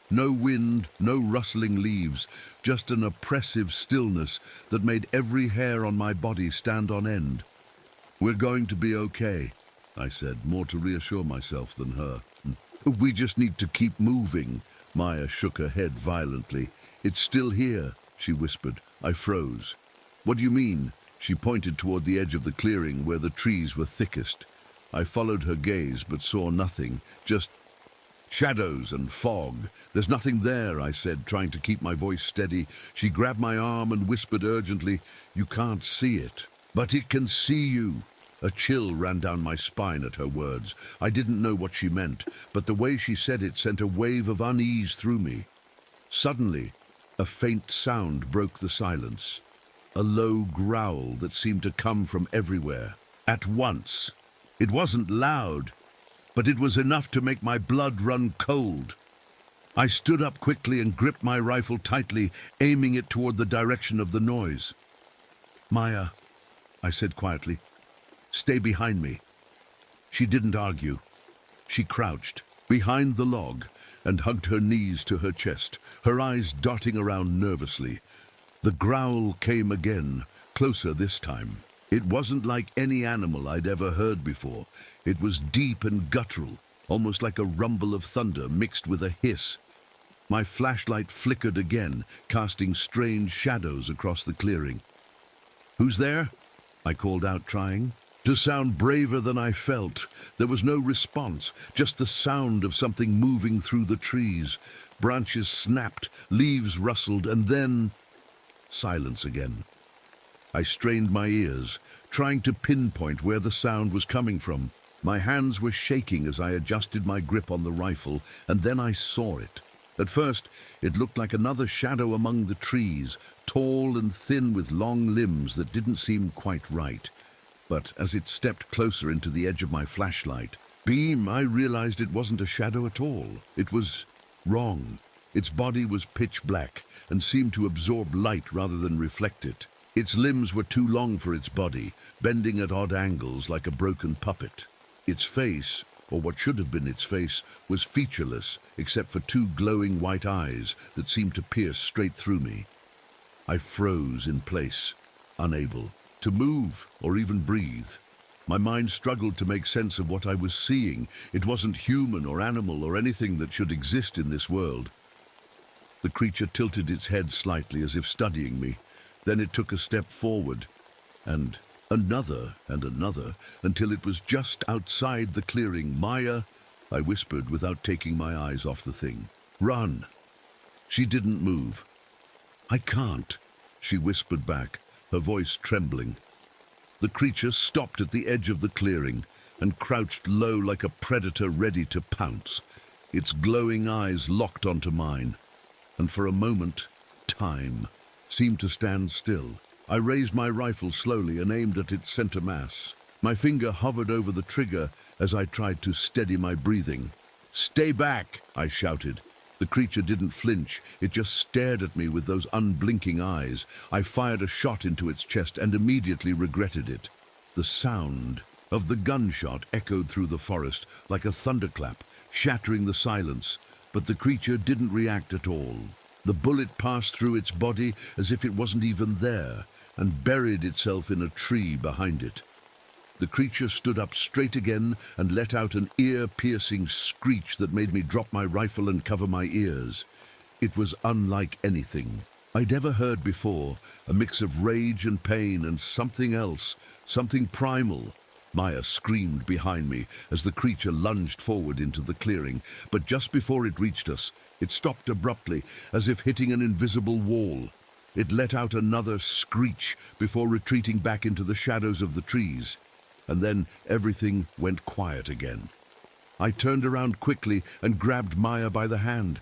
No wind, no rustling leaves, just an oppressive stillness that made every hair on my body stand on end. "We're going to be okay," I said, more to reassure myself than her. "We just need to keep moving." Maya shook her head violently. "It's still here," she whispered. I froze. "What do you mean?" She pointed toward the edge of the clearing where the trees were thickest. I followed her gaze but saw nothing, just shadows and fog. "There's nothing there," I said, trying to keep my voice steady. She grabbed my arm and whispered urgently, "You can't see it, but it can see you." A chill ran down my spine at her words. I didn't know what she meant, but the way she said it sent a wave of unease through me. Suddenly, a faint sound broke the silence. A low growl that seemed to come from everywhere, at once. It wasn't loud, but it was enough to make my blood run cold. I stood up quickly and gripped my rifle tightly, aiming it toward the direction of the noise. "Maya," I said quietly, "stay behind me." She didn't argue. She crouched behind the log and hugged her knees to her chest, her eyes darting around nervously. The growl came again, closer this time. It wasn't like any animal I'd ever heard before. It was deep and guttural, almost like a rumble of thunder mixed with a hiss. My flashlight flickered again, casting strange shadows across the clearing. "Who's there?" I called out, trying to sound braver than I felt. There was no response, just the sound of something moving through the trees. Branches snapped, leaves rustled, and then silence again. I strained my ears, trying to pinpoint where the sound was coming from. My hands were shaking as I adjusted my grip on the rifle, and then I saw it. At first, it looked like another shadow among the trees, tall and thin with long limbs that didn't seem quite right. But as it stepped closer into the edge of my flashlight beam, I realized it wasn't a shadow at all. It was wrong. Its body was pitch black and seemed to absorb light rather than reflect it. Its limbs were too long for its body, bending at odd angles like a broken puppet. Its face, or what should have been its face, was featureless except for two glowing white eyes that seemed to pierce straight through me. I froze in place, unable to move or even breathe. My mind struggled to make sense of what I was seeing. It wasn't human or animal or anything that should exist in this world. The creature tilted its head slightly as if studying me. Then it took a step forward, and another, until it was just outside the clearing. "Maya," I whispered without taking my eyes off the thing. "Run." She didn't move. "I can't," she whispered back, her voice trembling. The creature stopped at the edge of the clearing and crouched low like a predator ready to pounce. Its glowing eyes locked onto mine, and for a moment, time seemed to stand still. I raised my rifle slowly and aimed at its center mass. My finger hovered over the trigger as I tried to steady my breathing. "Stay back," I shouted. The creature didn't flinch. It just stared at me with those unblinking eyes. I fired a shot into its chest and immediately regretted it. The sound of the gunshot echoed through the forest like a thunderclap, shattering the silence, but the creature didn't react at all. The bullet passed through its body as if it wasn't even there, and buried itself in a tree behind it. The creature stood up straight again and let out an ear-piercing screech that made me drop my rifle and cover my ears. It was unlike anything I'd ever heard before, a mix of rage and pain and something else, something primal. Maya screamed behind me as the creature lunged forward into the clearing, but just before it reached us, it stopped abruptly, as if hitting an invisible wall. It let out another screech before retreating back into the shadows of the trees. And then everything went quiet again. I turned around quickly and grabbed Maya by the hand.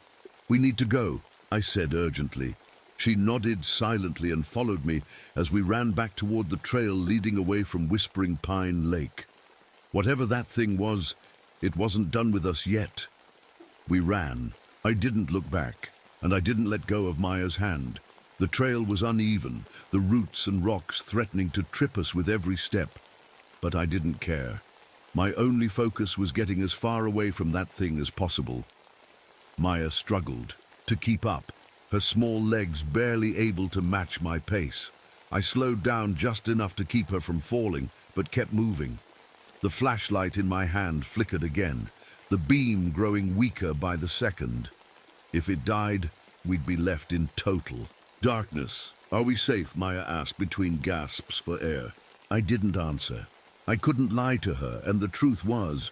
"We need to go," I said urgently. She nodded silently and followed me as we ran back toward the trail leading away from Whispering Pine Lake. Whatever that thing was, it wasn't done with us yet. We ran. I didn't look back, and I didn't let go of Maya's hand. The trail was uneven, the roots and rocks threatening to trip us with every step. But I didn't care. My only focus was getting as far away from that thing as possible. Maya struggled to keep up, her small legs barely able to match my pace. I slowed down just enough to keep her from falling, but kept moving. The flashlight in my hand flickered again, the beam growing weaker by the second. If it died, we'd be left in total darkness. "Are we safe?" Maya asked between gasps for air. I didn't answer. I couldn't lie to her, and the truth was,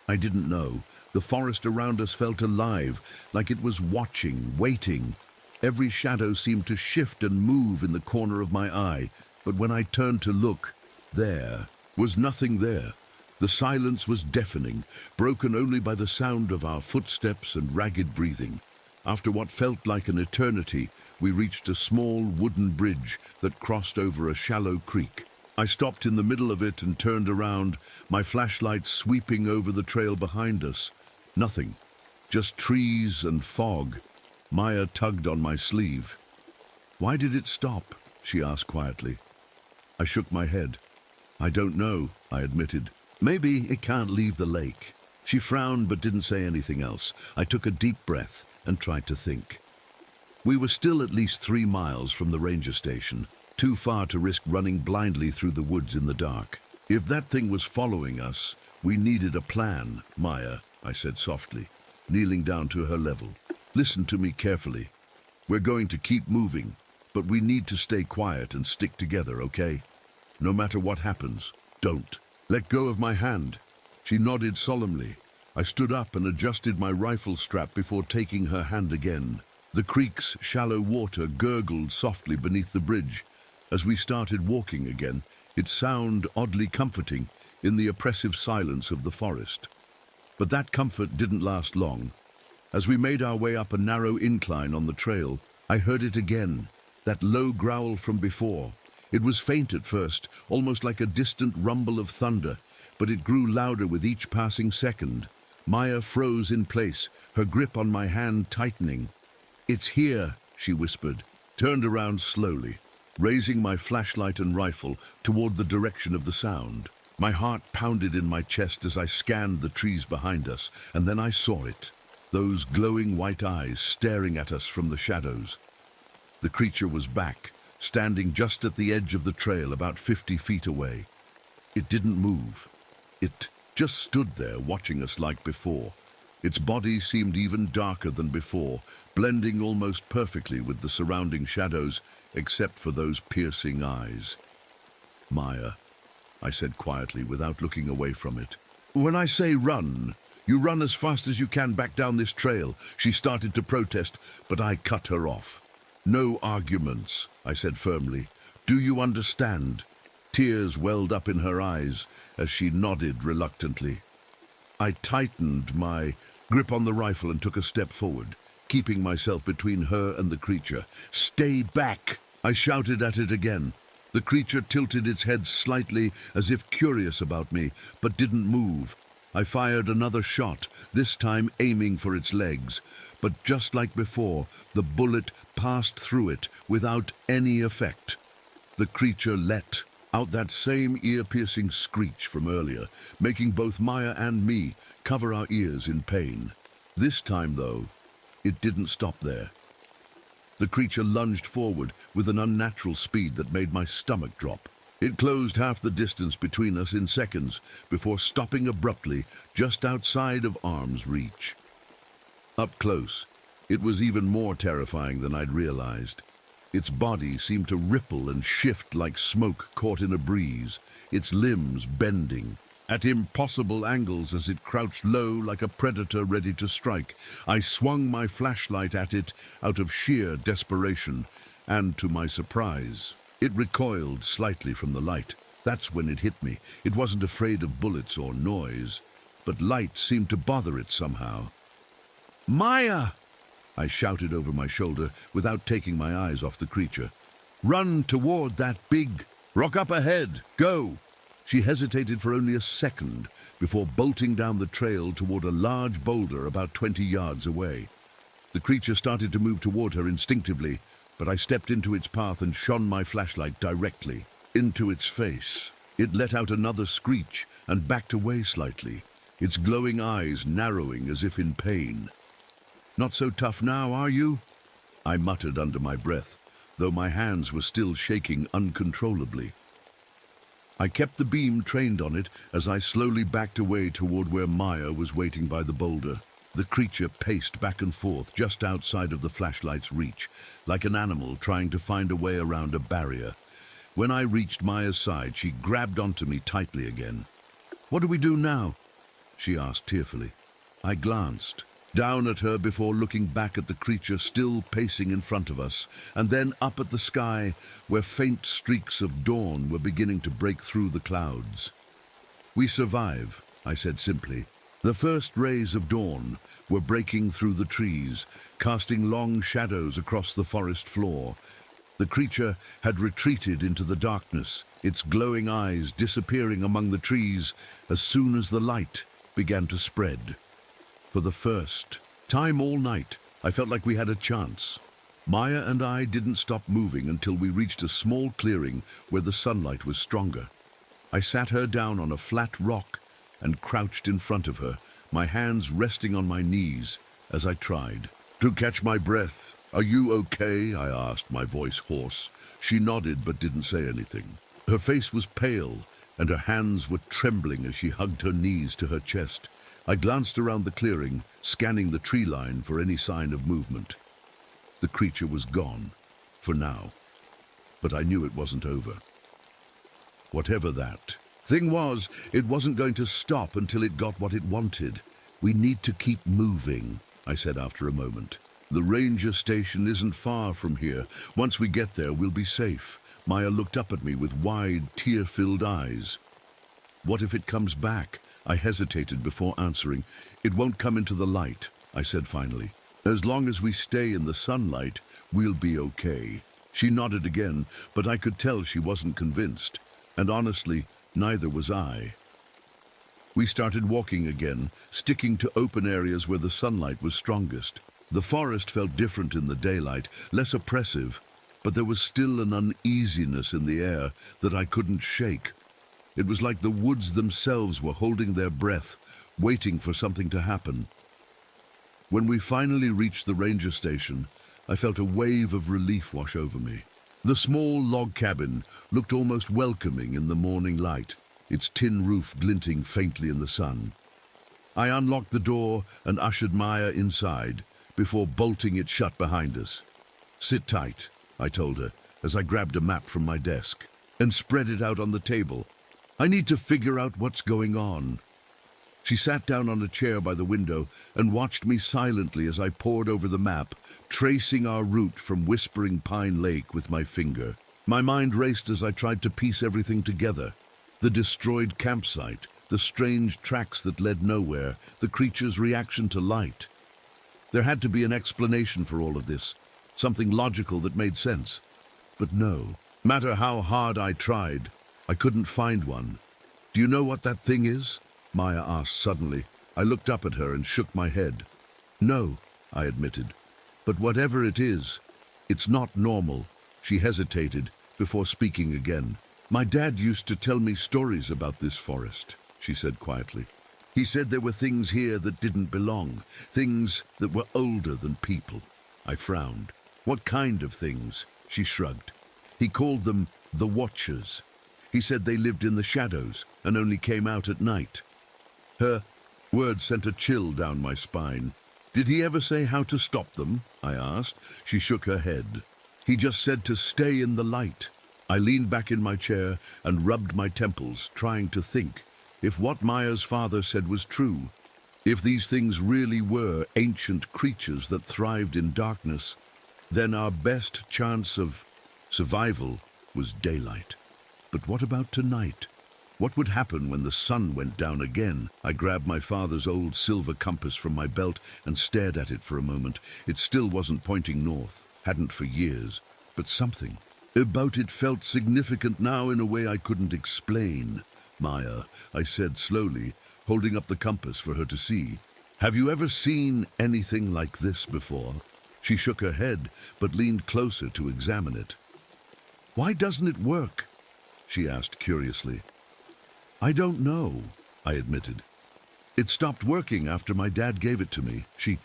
I didn't know. The forest around us felt alive, like it was watching, waiting. Every shadow seemed to shift and move in the corner of my eye, but when I turned to look, there was nothing there. The silence was deafening, broken only by the sound of our footsteps and ragged breathing. After what felt like an eternity, we reached a small wooden bridge that crossed over a shallow creek. I stopped in the middle of it and turned around, my flashlight sweeping over the trail behind us. Nothing, just trees and fog. Maya tugged on my sleeve. "Why did it stop?" she asked quietly. I shook my head. "I don't know," I admitted. "Maybe it can't leave the lake." She frowned but didn't say anything else. I took a deep breath and tried to think. We were still at least 3 miles from the ranger station, too far to risk running blindly through the woods in the dark. "If that thing was following us, we needed a plan, Maya," I said softly, kneeling down to her level. "Listen to me carefully. We're going to keep moving, but we need to stay quiet and stick together, okay? No matter what happens, don't let go of my hand." She nodded solemnly. I stood up and adjusted my rifle strap before taking her hand again. The creek's shallow water gurgled softly beneath the bridge. As we started walking again, it sounded oddly comforting in the oppressive silence of the forest. But that comfort didn't last long. As we made our way up a narrow incline on the trail, I heard it again, that low growl from before. It was faint at first, almost like a distant rumble of thunder, but it grew louder with each passing second. Maya froze in place, her grip on my hand tightening. "It's here," she whispered, turned around slowly, raising my flashlight and rifle toward the direction of the sound. My heart pounded in my chest as I scanned the trees behind us, and then I saw it, those glowing white eyes staring at us from the shadows. The creature was back, standing just at the edge of the trail about 50 feet away. It didn't move. It just stood there watching us like before. Its body seemed even darker than before, blending almost perfectly with the surrounding shadows, except for those piercing eyes. "Maya," I said quietly without looking away from it. "When I say run, you run as fast as you can back down this trail." She started to protest, but I cut her off. "No arguments," I said firmly. "Do you understand?" Tears welled up in her eyes as she nodded reluctantly. I tightened my grip on the rifle and took a step forward, keeping myself between her and the creature. "Stay back!" I shouted at it again. The creature tilted its head slightly as if curious about me, but didn't move. I fired another shot, this time aiming for its legs, but just like before, the bullet passed through it without any effect. The creature let out that same ear-piercing screech from earlier, making both Maya and me cover our ears in pain. This time, though, it didn't stop there. The creature lunged forward with an unnatural speed that made my stomach drop. It closed half the distance between us in seconds before stopping abruptly just outside of arm's reach. Up close, it was even more terrifying than I'd realized. Its body seemed to ripple and shift like smoke caught in a breeze, its limbs bending at impossible angles as it crouched low like a predator ready to strike. I swung my flashlight at it out of sheer desperation, and to my surprise, it recoiled slightly from the light. That's when it hit me. It wasn't afraid of bullets or noise, but light seemed to bother it somehow. "Maya!" I shouted over my shoulder without taking my eyes off the creature. "Run toward that big rock up ahead! Go!" She hesitated for only a second before bolting down the trail toward a large boulder about 20 yards away. The creature started to move toward her instinctively, but I stepped into its path and shone my flashlight directly into its face. It let out another screech and backed away slightly, its glowing eyes narrowing as if in pain. Not so tough now, are you? I muttered under my breath, though my hands were still shaking uncontrollably. I kept the beam trained on it as I slowly backed away toward where Maya was waiting by the boulder. The creature paced back and forth just outside of the flashlight's reach, like an animal trying to find a way around a barrier. When I reached Maya's side, she grabbed onto me tightly again. "What do we do now?" she asked tearfully. I glanced down at her before looking back at the creature still pacing in front of us, and then up at the sky where faint streaks of dawn were beginning to break through the clouds. "We survive," I said simply. The first rays of dawn were breaking through the trees, casting long shadows across the forest floor. The creature had retreated into the darkness, its glowing eyes disappearing among the trees as soon as the light began to spread. For the first time all night, I felt like we had a chance. Maya and I didn't stop moving until we reached a small clearing where the sunlight was stronger. I sat her down on a flat rock and crouched in front of her, my hands resting on my knees as I tried to catch my breath. "Are you okay?" I asked, my voice hoarse. She nodded but didn't say anything. Her face was pale and her hands were trembling as she hugged her knees to her chest. I glanced around the clearing, scanning the tree line for any sign of movement. The creature was gone, for now, but I knew it wasn't over. Whatever that thing was, it wasn't going to stop until it got what it wanted. "We need to keep moving," I said after a moment. "The ranger station isn't far from here. Once we get there, we'll be safe." Maya looked up at me with wide, tear-filled eyes. "What if it comes back?" I hesitated before answering. "It won't come into the light," I said finally. "As long as we stay in the sunlight, we'll be okay." She nodded again, but I could tell she wasn't convinced. And honestly, neither was I. We started walking again, sticking to open areas where the sunlight was strongest. The forest felt different in the daylight, less oppressive, but there was still an uneasiness in the air that I couldn't shake. It was like the woods themselves were holding their breath, waiting for something to happen. When we finally reached the ranger station, I felt a wave of relief wash over me. The small log cabin looked almost welcoming in the morning light, its tin roof glinting faintly in the sun. I unlocked the door and ushered Maya inside before bolting it shut behind us. "Sit tight," I told her as I grabbed a map from my desk and spread it out on the table. "I need to figure out what's going on." She sat down on a chair by the window and watched me silently as I pored over the map, tracing our route from Whispering Pine Lake with my finger. My mind raced as I tried to piece everything together. The destroyed campsite, the strange tracks that led nowhere, the creature's reaction to light. There had to be an explanation for all of this, something logical that made sense. But no matter how hard I tried, I couldn't find one. "Do you know what that thing is?" Maya asked suddenly. I looked up at her and shook my head. "No," I admitted. "But whatever it is, it's not normal." She hesitated before speaking again. "My dad used to tell me stories about this forest," she said quietly. "He said there were things here that didn't belong, things that were older than people." I frowned. "What kind of things?" She shrugged. "He called them the Watchers. He said they lived in the shadows and only came out at night." Her words sent a chill down my spine. "Did he ever say how to stop them?" I asked. She shook her head. "He just said to stay in the light." I leaned back in my chair and rubbed my temples, trying to think. If what Maya's father said was true, if these things really were ancient creatures that thrived in darkness, then our best chance of survival was daylight. But what about tonight? What would happen when the sun went down again? I grabbed my father's old silver compass from my belt and stared at it for a moment. It still wasn't pointing north, hadn't for years, but something about it felt significant now in a way I couldn't explain. "Maya," I said slowly, holding up the compass for her to see. "Have you ever seen anything like this before?" She shook her head, but leaned closer to examine it. "Why doesn't it work?" she asked curiously. "I don't know," I admitted. "It stopped working after my dad gave it to me." She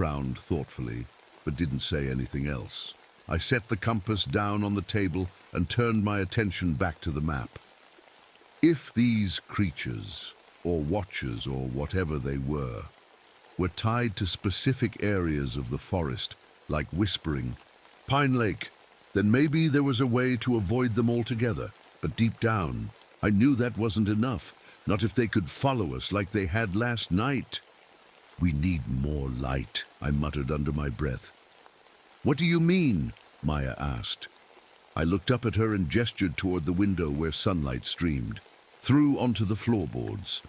frowned thoughtfully, but didn't say anything else. I set the compass down on the table and turned my attention back to the map. If these creatures, or watchers, or whatever they were tied to specific areas of the forest, like Whispering, Pine Lake, then maybe there was a way to avoid them altogether. But deep down, I knew that wasn't enough, not if they could follow us like they had last night. "We need more light," I muttered under my breath. "What do you mean?" Maya asked. I looked up at her and gestured toward the window where sunlight streamed through onto the floorboards.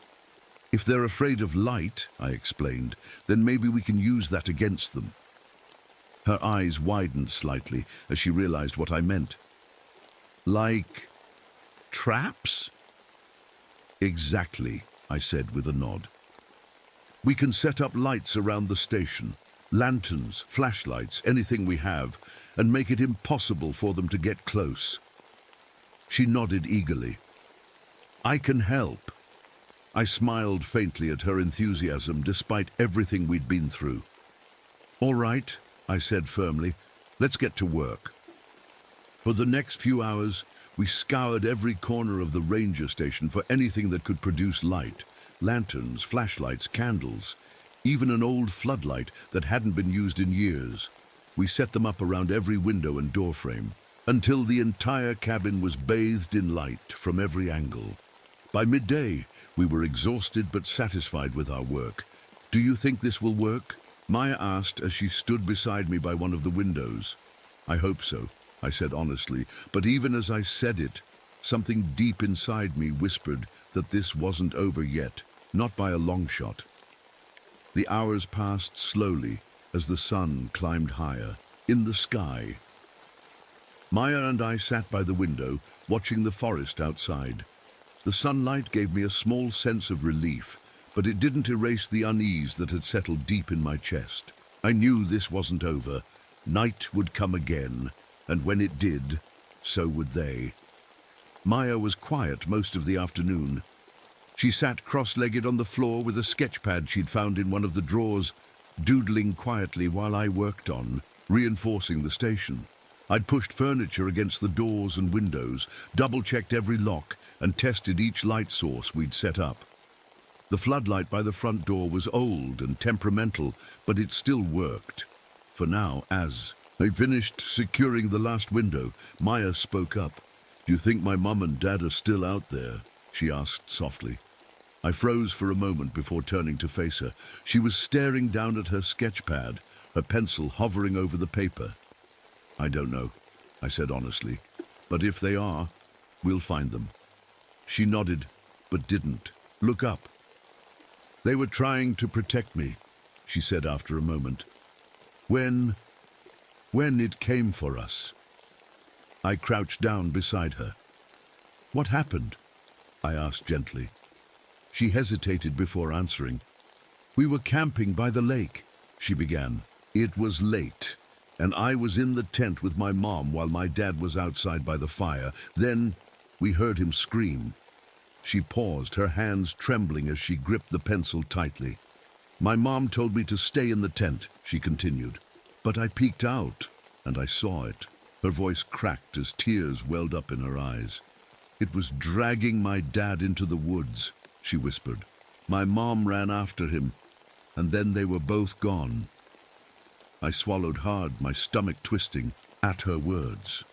"If they're afraid of light," I explained, "then maybe we can use that against them." Her eyes widened slightly as she realized what I meant. "Like traps?" "Exactly," I said with a nod. "We can set up lights around the station, lanterns, flashlights, anything we have, and make it impossible for them to get close." She nodded eagerly. "I can help." I smiled faintly at her enthusiasm despite everything we'd been through. "All right," I said firmly, "let's get to work." For the next few hours, we scoured every corner of the ranger station for anything that could produce light. Lanterns, flashlights, candles, even an old floodlight that hadn't been used in years. We set them up around every window and doorframe, until the entire cabin was bathed in light from every angle. By midday, we were exhausted but satisfied with our work. "Do you think this will work?" Maya asked as she stood beside me by one of the windows. "I hope so," I said honestly, but even as I said it, something deep inside me whispered that this wasn't over yet, not by a long shot. The hours passed slowly as the sun climbed higher in the sky. Maya and I sat by the window, watching the forest outside. The sunlight gave me a small sense of relief, but it didn't erase the unease that had settled deep in my chest. I knew this wasn't over. Night would come again, and when it did, so would they. Maya was quiet most of the afternoon. She sat cross-legged on the floor with a sketch pad she'd found in one of the drawers, doodling quietly while I worked on reinforcing the station. I'd pushed furniture against the doors and windows, double-checked every lock, and tested each light source we'd set up. The floodlight by the front door was old and temperamental, but it still worked. For now, as I finished securing the last window, Maya spoke up. "Do you think my mum and dad are still out there?" she asked softly. I froze for a moment before turning to face her. She was staring down at her sketch pad, her pencil hovering over the paper. "I don't know," I said honestly, "but if they are, we'll find them." She nodded, but didn't look up. "They were trying to protect me," she said after a moment. When it came for us." I crouched down beside her. "What happened?" I asked gently. She hesitated before answering. "We were camping by the lake," she began. "It was late, and I was in the tent with my mom while my dad was outside by the fire. Then we heard him scream." She paused, her hands trembling as she gripped the pencil tightly. "My mom told me to stay in the tent," she continued. "But I peeked out, and I saw it." Her voice cracked as tears welled up in her eyes. "It was dragging my dad into the woods," she whispered. "My mom ran after him, and then they were both gone." I swallowed hard, my stomach twisting at her words.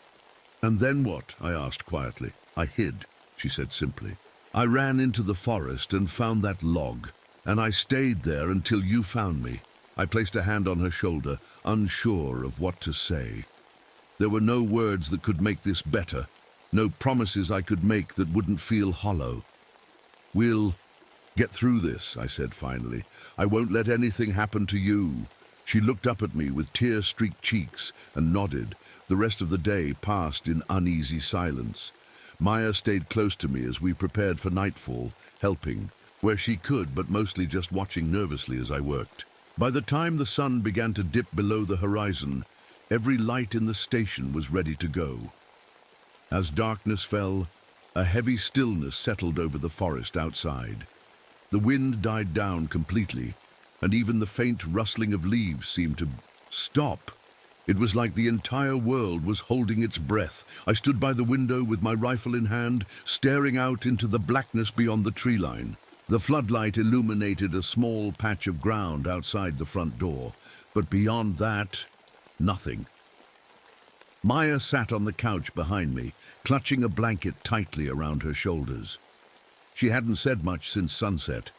"And then what?" I asked quietly. "I hid," she said simply. "I ran into the forest and found that log, and I stayed there until you found me." I placed a hand on her shoulder, unsure of what to say. There were no words that could make this better, no promises I could make that wouldn't feel hollow. "We'll get through this," I said finally. "I won't let anything happen to you." She looked up at me with tear-streaked cheeks and nodded. The rest of the day passed in uneasy silence. Maya stayed close to me as we prepared for nightfall, helping where she could, but mostly just watching nervously as I worked. By the time the sun began to dip below the horizon, every light in the station was ready to go. As darkness fell, a heavy stillness settled over the forest outside. The wind died down completely, and even the faint rustling of leaves seemed to stop. It was like the entire world was holding its breath. I stood by the window with my rifle in hand, staring out into the blackness beyond the tree line. The floodlight illuminated a small patch of ground outside the front door, but beyond that, nothing. Maya sat on the couch behind me, clutching a blanket tightly around her shoulders. She hadn't said much since sunset,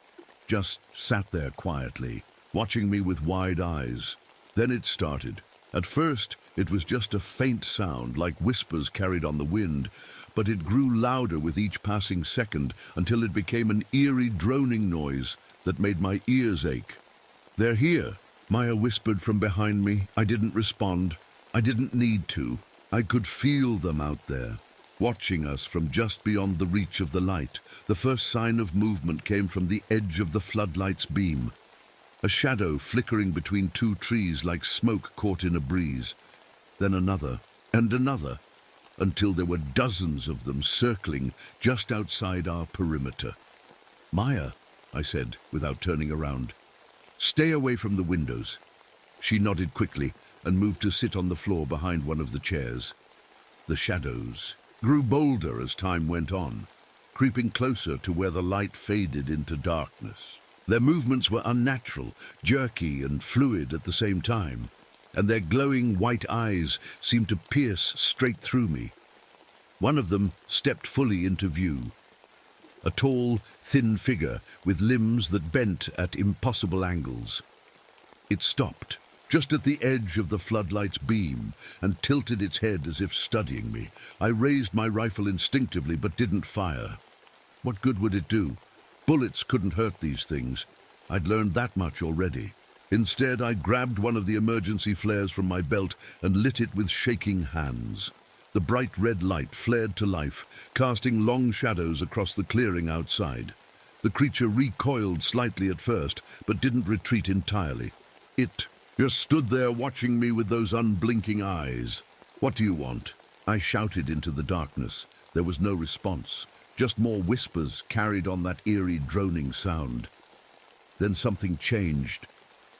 just sat there quietly, watching me with wide eyes. Then it started. At first, it was just a faint sound, like whispers carried on the wind, but it grew louder with each passing second until it became an eerie droning noise that made my ears ache. "They're here," Maya whispered from behind me. I didn't respond. I didn't need to. I could feel them out there, watching us from just beyond the reach of the light. The first sign of movement came from the edge of the floodlight's beam. A shadow flickering between two trees like smoke caught in a breeze. Then another, and another, until there were dozens of them circling just outside our perimeter. "Maya," I said, without turning around, "stay away from the windows." She nodded quickly and moved to sit on the floor behind one of the chairs. The shadows grew bolder as time went on, creeping closer to where the light faded into darkness. Their movements were unnatural, jerky and fluid at the same time, and their glowing white eyes seemed to pierce straight through me. One of them stepped fully into view. A tall, thin figure with limbs that bent at impossible angles. It stopped, just at the edge of the floodlight's beam, and tilted its head as if studying me. I raised my rifle instinctively but didn't fire. What good would it do? Bullets couldn't hurt these things. I'd learned that much already. Instead, I grabbed one of the emergency flares from my belt and lit it with shaking hands. The bright red light flared to life, casting long shadows across the clearing outside. The creature recoiled slightly at first, but didn't retreat entirely. It just stood there watching me with those unblinking eyes. "What do you want?" I shouted into the darkness. There was no response. Just more whispers carried on that eerie droning sound. Then something changed.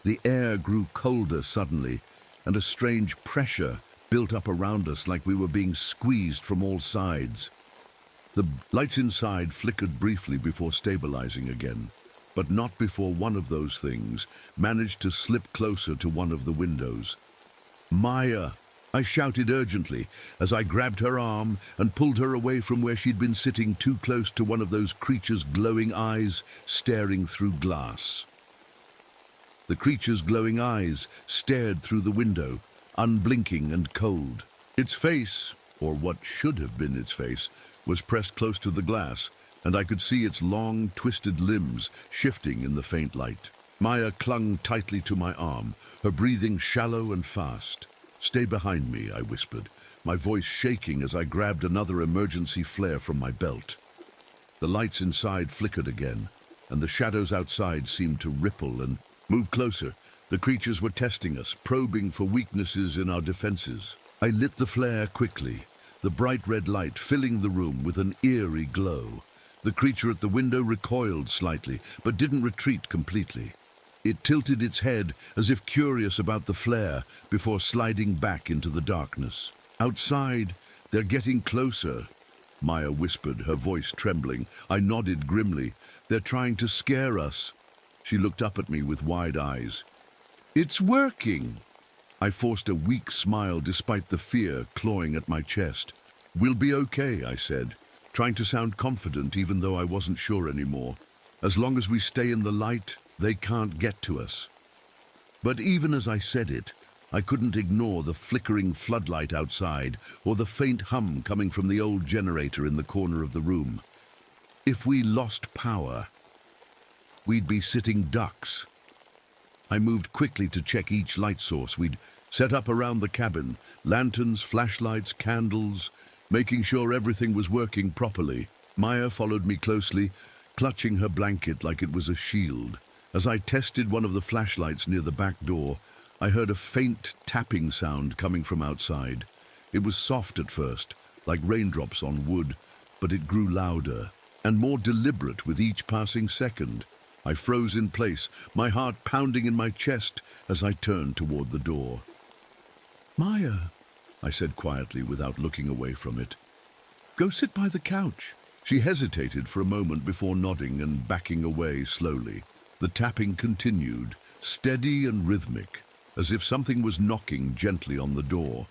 The air grew colder suddenly, and a strange pressure built up around us like we were being squeezed from all sides. The lights inside flickered briefly before stabilizing again, but not before one of those things managed to slip closer to one of the windows. "Maya!" I shouted urgently as I grabbed her arm and pulled her away from where she'd been sitting too close to one of those creatures' glowing eyes staring through glass. The creature's glowing eyes stared through the window, unblinking and cold. Its face, or what should have been its face, was pressed close to the glass, and I could see its long, twisted limbs shifting in the faint light. Maya clung tightly to my arm, her breathing shallow and fast. "Stay behind me," I whispered, my voice shaking as I grabbed another emergency flare from my belt. The lights inside flickered again, and the shadows outside seemed to ripple and move closer. The creatures were testing us, probing for weaknesses in our defenses. I lit the flare quickly, the bright red light filling the room with an eerie glow. The creature at the window recoiled slightly, but didn't retreat completely. It tilted its head as if curious about the flare before sliding back into the darkness. "Outside, they're getting closer," Maya whispered, her voice trembling. I nodded grimly. "They're trying to scare us." She looked up at me with wide eyes. "It's working!" I forced a weak smile despite the fear clawing at my chest. "We'll be okay," I said, trying to sound confident even though I wasn't sure anymore. "As long as we stay in the light, they can't get to us." But even as I said it, I couldn't ignore the flickering floodlight outside or the faint hum coming from the old generator in the corner of the room. If we lost power, we'd be sitting ducks. I moved quickly to check each light source we'd set up around the cabin, lanterns, flashlights, candles, making sure everything was working properly. Maya followed me closely, clutching her blanket like it was a shield. As I tested one of the flashlights near the back door, I heard a faint tapping sound coming from outside. It was soft at first, like raindrops on wood, but it grew louder and more deliberate with each passing second. I froze in place, my heart pounding in my chest as I turned toward the door. "Maya," I said quietly without looking away from it. "Go sit by the couch." She hesitated for a moment before nodding and backing away slowly. The tapping continued, steady and rhythmic, as if something was knocking gently on the door.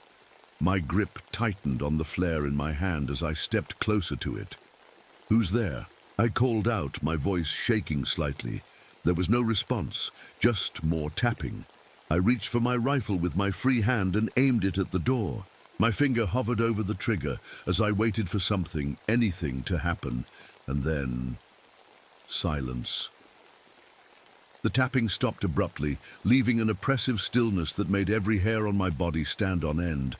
My grip tightened on the flare in my hand as I stepped closer to it. "Who's there?" I called out, my voice shaking slightly. There was no response, just more tapping. I reached for my rifle with my free hand and aimed it at the door. My finger hovered over the trigger as I waited for something, anything, to happen. And then... silence. The tapping stopped abruptly, leaving an oppressive stillness that made every hair on my body stand on end.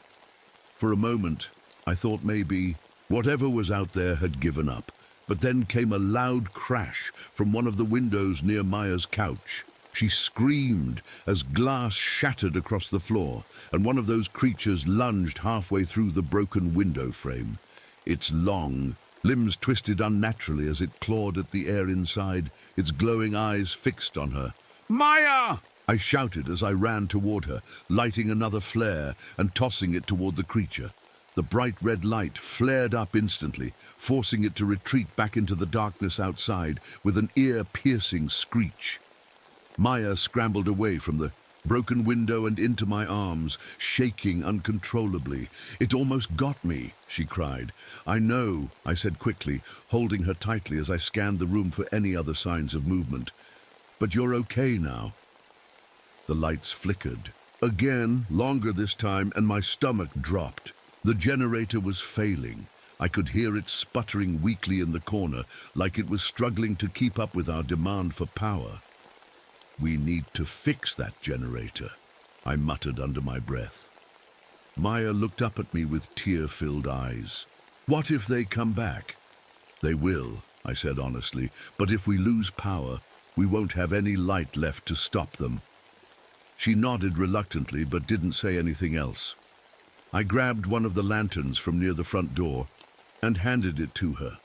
For a moment, I thought maybe whatever was out there had given up. But then came a loud crash from one of the windows near Maya's couch. She screamed as glass shattered across the floor, and one of those creatures lunged halfway through the broken window frame. Its long limbs twisted unnaturally as it clawed at the air inside, its glowing eyes fixed on her. "Maya!" I shouted as I ran toward her, lighting another flare and tossing it toward the creature. The bright red light flared up instantly, forcing it to retreat back into the darkness outside with an ear-piercing screech. Maya scrambled away from the broken window and into my arms, shaking uncontrollably. "It almost got me," she cried. "I know," I said quickly, holding her tightly as I scanned the room for any other signs of movement. "But you're okay now." The lights flickered. Again, longer this time, and my stomach dropped. The generator was failing. I could hear it sputtering weakly in the corner, like it was struggling to keep up with our demand for power. "We need to fix that generator," I muttered under my breath. Maya looked up at me with tear-filled eyes. "What if they come back?" "They will," I said honestly, "but if we lose power, we won't have any light left to stop them." She nodded reluctantly, but didn't say anything else. I grabbed one of the lanterns from near the front door and handed it to her.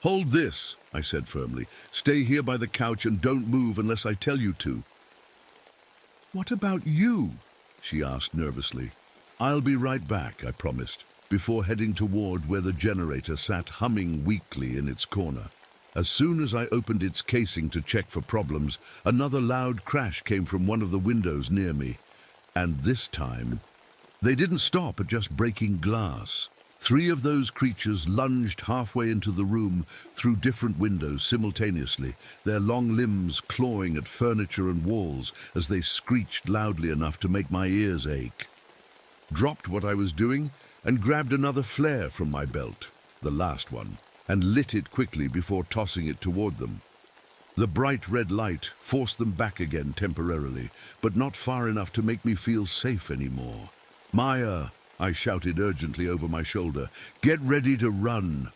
"Hold this," I said firmly. "Stay here by the couch and don't move unless I tell you to." "What about you?" she asked nervously. "I'll be right back," I promised, before heading toward where the generator sat humming weakly in its corner. As soon as I opened its casing to check for problems, another loud crash came from one of the windows near me. And this time, they didn't stop at just breaking glass. 3 of those creatures lunged halfway into the room through different windows simultaneously, their long limbs clawing at furniture and walls as they screeched loudly enough to make my ears ache. Dropped what I was doing and grabbed another flare from my belt, the last one, and lit it quickly before tossing it toward them. The bright red light forced them back again temporarily, but not far enough to make me feel safe anymore. "Maya," I shouted urgently over my shoulder, "get ready to run."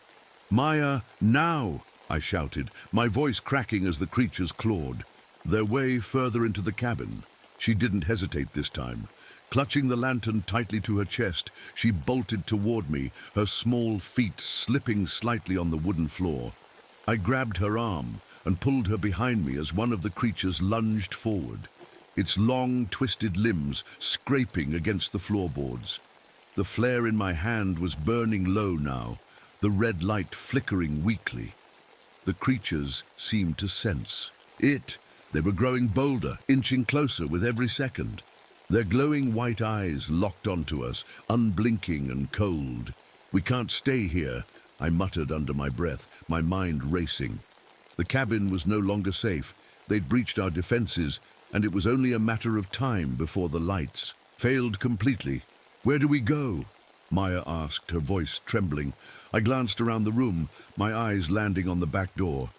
"Maya, now," I shouted, my voice cracking as the creatures clawed their way further into the cabin. She didn't hesitate this time. Clutching the lantern tightly to her chest, she bolted toward me, her small feet slipping slightly on the wooden floor. I grabbed her arm and pulled her behind me as one of the creatures lunged forward, its long, twisted limbs scraping against the floorboards. The flare in my hand was burning low now, the red light flickering weakly. The creatures seemed to sense it. They were growing bolder, inching closer with every second. Their glowing white eyes locked onto us, unblinking and cold. "We can't stay here," I muttered under my breath, my mind racing. The cabin was no longer safe. They'd breached our defenses, and it was only a matter of time before the lights failed completely. "Where do we go?" Maya asked, her voice trembling. I glanced around the room, my eyes landing on the back door.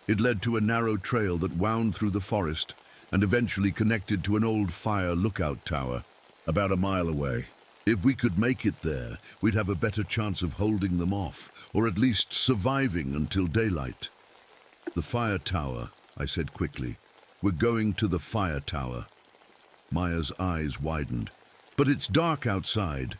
It led to a narrow trail that wound through the forest and eventually connected to an old fire lookout tower, about a mile away. If we could make it there, we'd have a better chance of holding them off, or at least surviving until daylight. "The fire tower," I said quickly. "We're going to the fire tower." Maya's eyes widened. "But it's dark outside."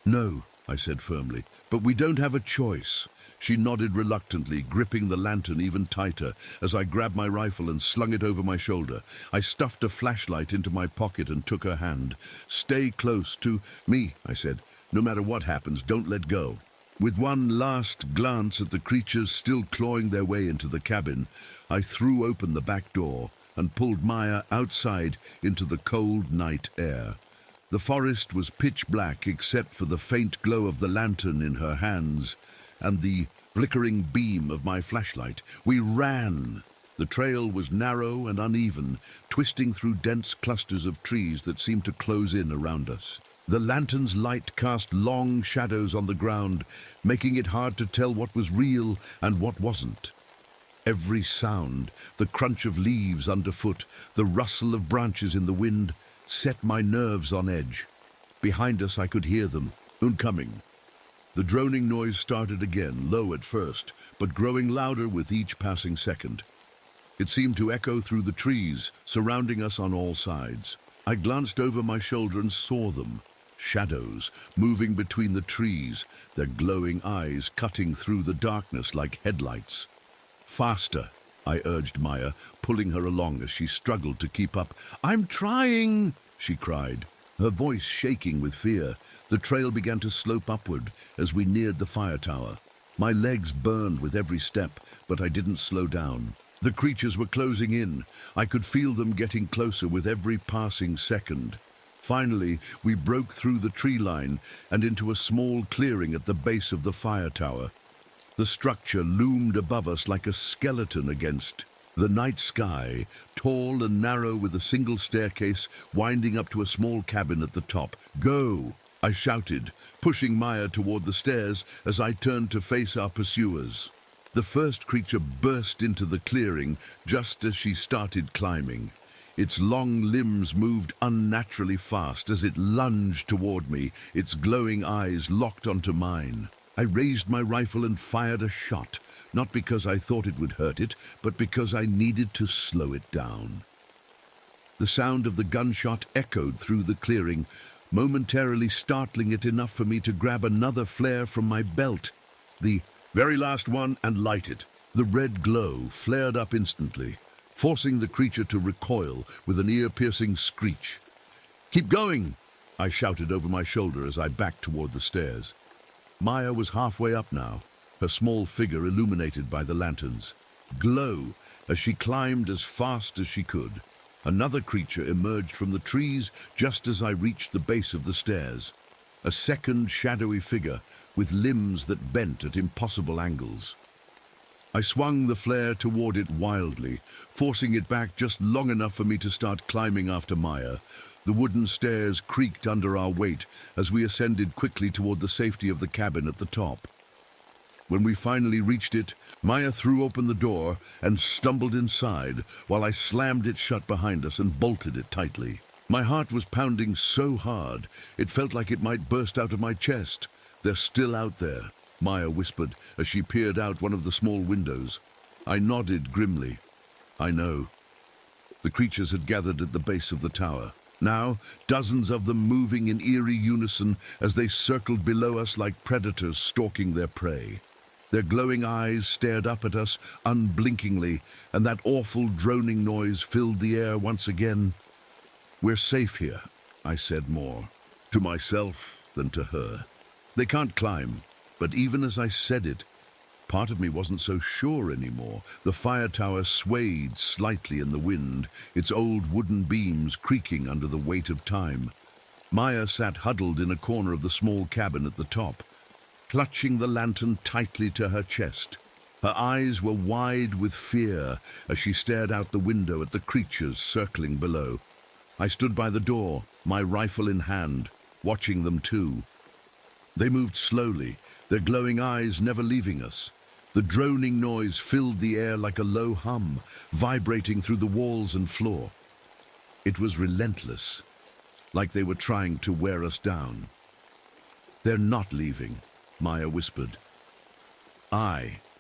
"No," I said firmly, "but we don't have a choice." She nodded reluctantly, gripping the lantern even tighter as I grabbed my rifle and slung it over my shoulder. I stuffed a flashlight into my pocket and took her hand. "Stay close to me," I said. "No matter what happens, don't let go." With one last glance at the creatures still clawing their way into the cabin, I threw open the back door and pulled Maya outside into the cold night air. The forest was pitch black except for the faint glow of the lantern in her hands and the flickering beam of my flashlight. We ran. The trail was narrow and uneven, twisting through dense clusters of trees that seemed to close in around us. The lantern's light cast long shadows on the ground, making it hard to tell what was real and what wasn't. Every sound, the crunch of leaves underfoot, the rustle of branches in the wind, set my nerves on edge. Behind us I could hear them, oncoming. The droning noise started again, low at first, but growing louder with each passing second. It seemed to echo through the trees, surrounding us on all sides. I glanced over my shoulder and saw them. Shadows moving between the trees, their glowing eyes cutting through the darkness like headlights. "Faster," I urged Maya, pulling her along as she struggled to keep up. "I'm trying," she cried, her voice shaking with fear. The trail began to slope upward as we neared the fire tower. My legs burned with every step, but I didn't slow down. The creatures were closing in. I could feel them getting closer with every passing second. Finally, we broke through the tree line and into a small clearing at the base of the fire tower. The structure loomed above us like a skeleton against the night sky, tall and narrow with a single staircase winding up to a small cabin at the top. "Go!" I shouted, pushing Maya toward the stairs as I turned to face our pursuers. The first creature burst into the clearing just as she started climbing. Its long limbs moved unnaturally fast as it lunged toward me, its glowing eyes locked onto mine. I raised my rifle and fired a shot, not because I thought it would hurt it, but because I needed to slow it down. The sound of the gunshot echoed through the clearing, momentarily startling it enough for me to grab another flare from my belt. The very last one, and light it. The red glow flared up instantly, forcing the creature to recoil with an ear-piercing screech. "Keep going!" I shouted over my shoulder as I backed toward the stairs. Maya was halfway up now, her small figure illuminated by the lanterns. Glow as she climbed as fast as she could. Another creature emerged from the trees just as I reached the base of the stairs. A second shadowy figure with limbs that bent at impossible angles. I swung the flare toward it wildly, forcing it back just long enough for me to start climbing after Maya. The wooden stairs creaked under our weight as we ascended quickly toward the safety of the cabin at the top. When we finally reached it, Maya threw open the door and stumbled inside while I slammed it shut behind us and bolted it tightly. My heart was pounding so hard, it felt like it might burst out of my chest. "They're still out there," Maya whispered as she peered out one of the small windows. I nodded grimly. "I know." The creatures had gathered at the base of the tower. Now, dozens of them moving in eerie unison as they circled below us like predators stalking their prey. Their glowing eyes stared up at us unblinkingly, and that awful droning noise filled the air once again. "We're safe here," I said more to myself than to her. "They can't climb." But even as I said it, part of me wasn't so sure anymore. The fire tower swayed slightly in the wind, its old wooden beams creaking under the weight of time. Maya sat huddled in a corner of the small cabin at the top, clutching the lantern tightly to her chest. Her eyes were wide with fear as she stared out the window at the creatures circling below. I stood by the door, my rifle in hand, watching them too. They moved slowly, their glowing eyes never leaving us. The droning noise filled the air like a low hum, vibrating through the walls and floor. It was relentless, like they were trying to wear us down. "They're not leaving," Maya whispered.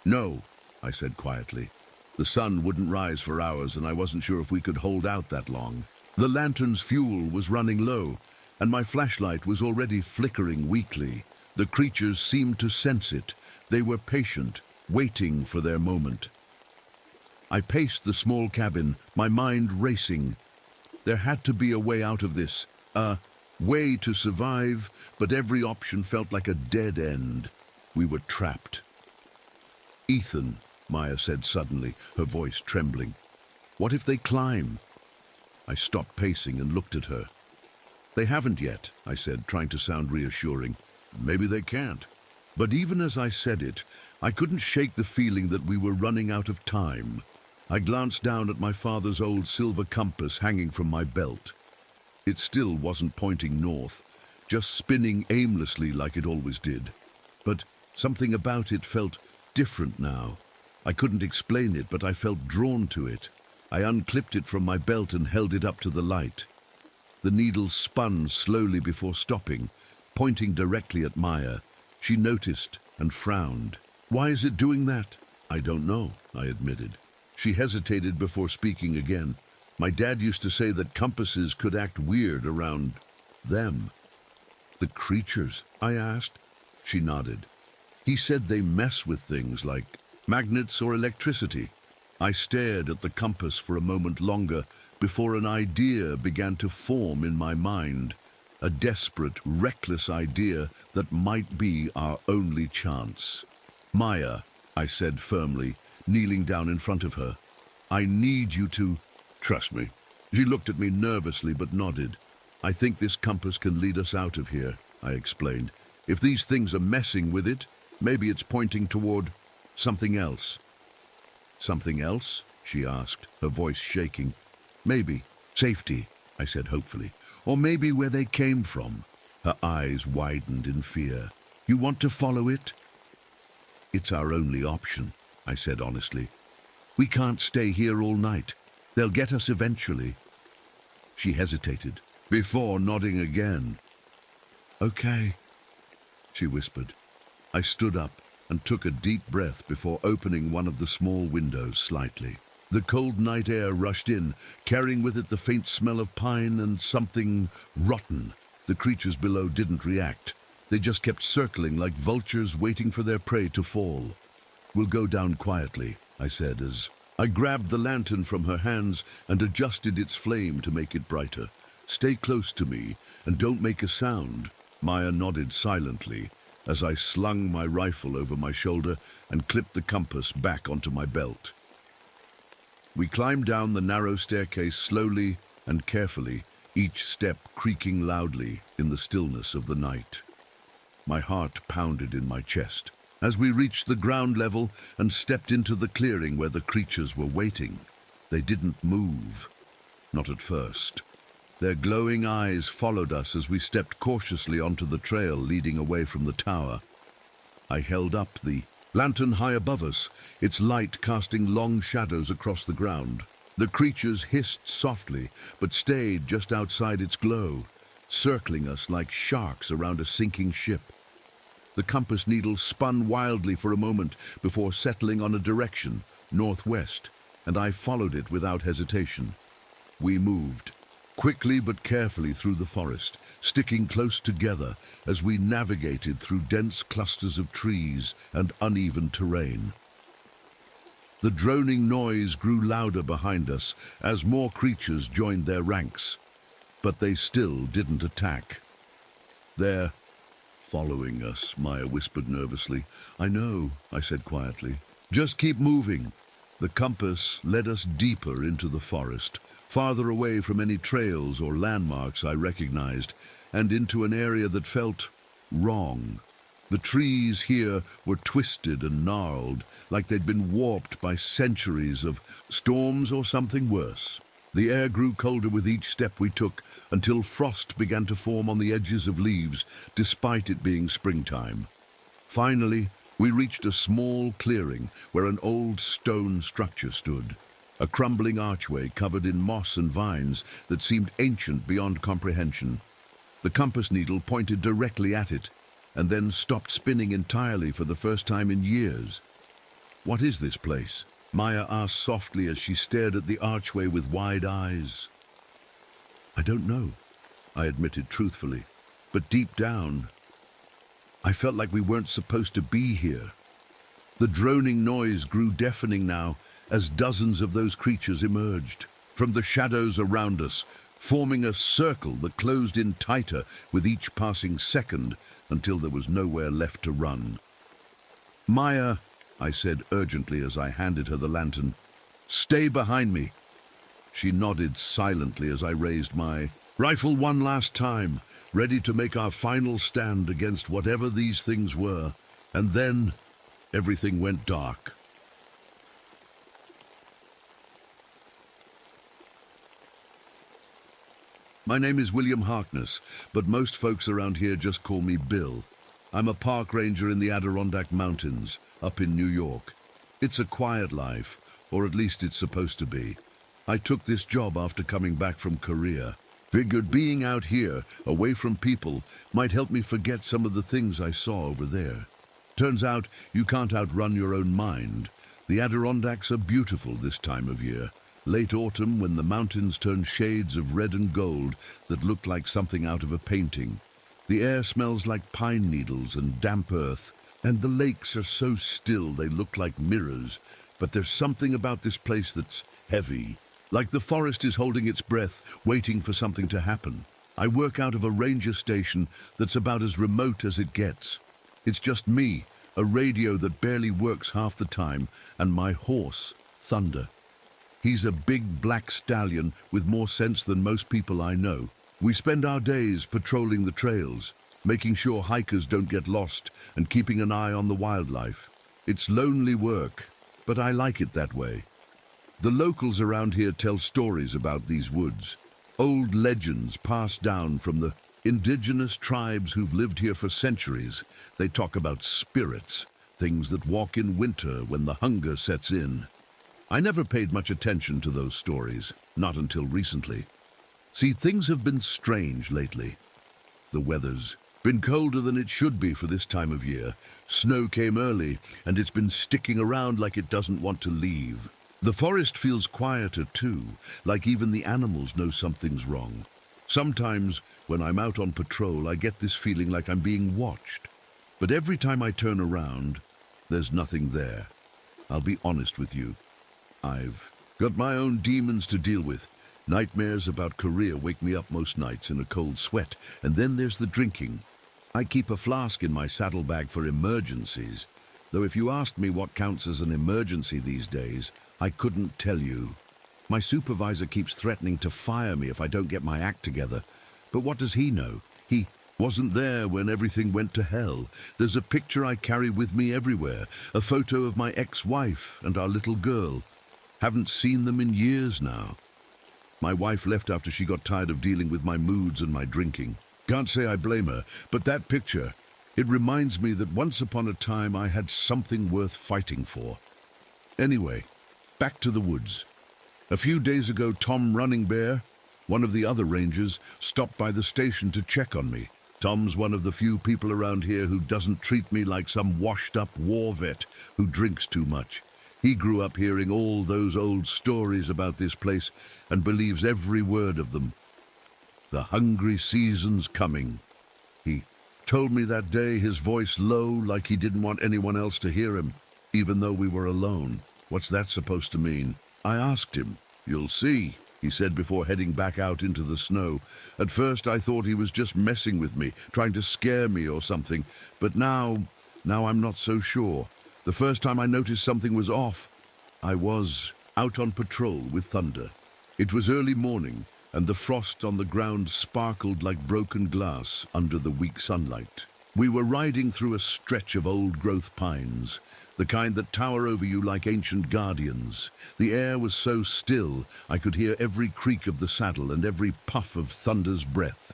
No," I said quietly. The sun wouldn't rise for hours, and I wasn't sure if we could hold out that long. The lantern's fuel was running low, and my flashlight was already flickering weakly. The creatures seemed to sense it, They were patient, waiting for their moment. I paced the small cabin, my mind racing. There had to be a way out of this, a way to survive, but every option felt like a dead end. We were trapped. "Ethan," Maya said suddenly, her voice trembling. "What if they climb?" I stopped pacing and looked at her. "They haven't yet," I said, trying to sound reassuring. "Maybe they can't." But even as I said it, I couldn't shake the feeling that we were running out of time. I glanced down at my father's old silver compass hanging from my belt. It still wasn't pointing north, just spinning aimlessly like it always did. But something about it felt different now. I couldn't explain it, but I felt drawn to it. I unclipped it from my belt and held it up to the light. The needle spun slowly before stopping, pointing directly at Maya. She noticed and frowned. "Why is it doing that?" "I don't know," I admitted. She hesitated before speaking again. "My dad used to say that compasses could act weird around them." "The creatures?" I asked. She nodded. "He said they mess with things like magnets or electricity." I stared at the compass for a moment longer before an idea began to form in my mind. A desperate, reckless idea that might be our only chance. "Maya," I said firmly, kneeling down in front of her, "I need you to trust me." She looked at me nervously but nodded. "I think this compass can lead us out of here," I explained. "If these things are messing with it, maybe it's pointing toward something else." "Something else?" she asked, her voice shaking. "Maybe safety," I said hopefully. "Or maybe where they came from." Her eyes widened in fear. "You want to follow it?" "It's our only option," I said honestly. "We can't stay here all night. They'll get us eventually." She hesitated, before nodding again. "Okay," she whispered. I stood up and took a deep breath before opening one of the small windows slightly. The cold night air rushed in, carrying with it the faint smell of pine and something rotten. The creatures below didn't react. They just kept circling like vultures waiting for their prey to fall. "We'll go down quietly," I said as I grabbed the lantern from her hands and adjusted its flame to make it brighter. "Stay close to me and don't make a sound." Maya nodded silently as I slung my rifle over my shoulder and clipped the compass back onto my belt. We climbed down the narrow staircase slowly and carefully, each step creaking loudly in the stillness of the night. My heart pounded in my chest. As we reached the ground level and stepped into the clearing where the creatures were waiting, they didn't move. Not at first. Their glowing eyes followed us as we stepped cautiously onto the trail leading away from the tower. I held up the lantern high above us, its light casting long shadows across the ground. The creatures hissed softly, but stayed just outside its glow, circling us like sharks around a sinking ship. The compass needle spun wildly for a moment before settling on a direction, northwest, and I followed it without hesitation. We moved, quickly but carefully through the forest, sticking close together as we navigated through dense clusters of trees and uneven terrain. The droning noise grew louder behind us as more creatures joined their ranks, but they still didn't attack. "They're following us," Maya whispered nervously. "I know," I said quietly. "Just keep moving." The compass led us deeper into the forest, farther away from any trails or landmarks I recognized, and into an area that felt wrong. The trees here were twisted and gnarled, like they'd been warped by centuries of storms or something worse. The air grew colder with each step we took, until frost began to form on the edges of leaves, despite it being springtime. Finally, we reached a small clearing where an old stone structure stood, a crumbling archway covered in moss and vines that seemed ancient beyond comprehension. The compass needle pointed directly at it, and then stopped spinning entirely for the first time in years. "What is this place?" Maya asked softly as she stared at the archway with wide eyes. "I don't know," I admitted truthfully, but deep down, I felt like we weren't supposed to be here. The droning noise grew deafening now as dozens of those creatures emerged from the shadows around us, forming a circle that closed in tighter with each passing second until there was nowhere left to run. "Maya," I said urgently as I handed her the lantern, "stay behind me." She nodded silently as I raised my rifle one last time, ready to make our final stand against whatever these things were. And then everything went dark. My name is William Harkness, but most folks around here just call me Bill. I'm a park ranger in the Adirondack Mountains, up in New York. It's a quiet life, or at least it's supposed to be. I took this job after coming back from Korea. Figured being out here, away from people, might help me forget some of the things I saw over there. Turns out you can't outrun your own mind. The Adirondacks are beautiful this time of year. Late autumn, when the mountains turn shades of red and gold that look like something out of a painting. The air smells like pine needles and damp earth, and the lakes are so still they look like mirrors. But there's something about this place that's heavy, like the forest is holding its breath, waiting for something to happen. I work out of a ranger station that's about as remote as it gets. It's just me, a radio that barely works half the time, and my horse, Thunder. He's a big black stallion with more sense than most people I know. We spend our days patrolling the trails, making sure hikers don't get lost and keeping an eye on the wildlife. It's lonely work, but I like it that way. The locals around here tell stories about these woods, old legends passed down from the indigenous tribes who've lived here for centuries. They talk about spirits, things that walk in winter when the hunger sets in. I never paid much attention to those stories, not until recently. See, things have been strange lately. The weather's been colder than it should be for this time of year. Snow came early, and it's been sticking around like it doesn't want to leave. The forest feels quieter too, like even the animals know something's wrong. Sometimes, when I'm out on patrol, I get this feeling like I'm being watched. But every time I turn around, there's nothing there. I'll be honest with you. I've got my own demons to deal with. Nightmares about Korea wake me up most nights in a cold sweat, and then there's the drinking. I keep a flask in my saddlebag for emergencies, though if you asked me what counts as an emergency these days, I couldn't tell you. My supervisor keeps threatening to fire me if I don't get my act together. But what does he know? He wasn't there when everything went to hell. There's a picture I carry with me everywhere, a photo of my ex-wife and our little girl. Haven't seen them in years now. My wife left after she got tired of dealing with my moods and my drinking. Can't say I blame her, but that picture, it reminds me that once upon a time I had something worth fighting for. Anyway, back to the woods. A few days ago, Tom Running Bear, one of the other rangers, stopped by the station to check on me. Tom's one of the few people around here who doesn't treat me like some washed-up war vet who drinks too much. He grew up hearing all those old stories about this place and believes every word of them. The hungry season's coming. He told me that day, his voice low, like he didn't want anyone else to hear him, even though we were alone. What's that supposed to mean? I asked him. "You'll see," he said before heading back out into the snow. At first I thought he was just messing with me, trying to scare me or something, but now I'm not so sure. The first time I noticed something was off, I was out on patrol with Thunder. It was early morning, and the frost on the ground sparkled like broken glass under the weak sunlight. We were riding through a stretch of old-growth pines, the kind that tower over you like ancient guardians. The air was so still, I could hear every creak of the saddle and every puff of Thunder's breath.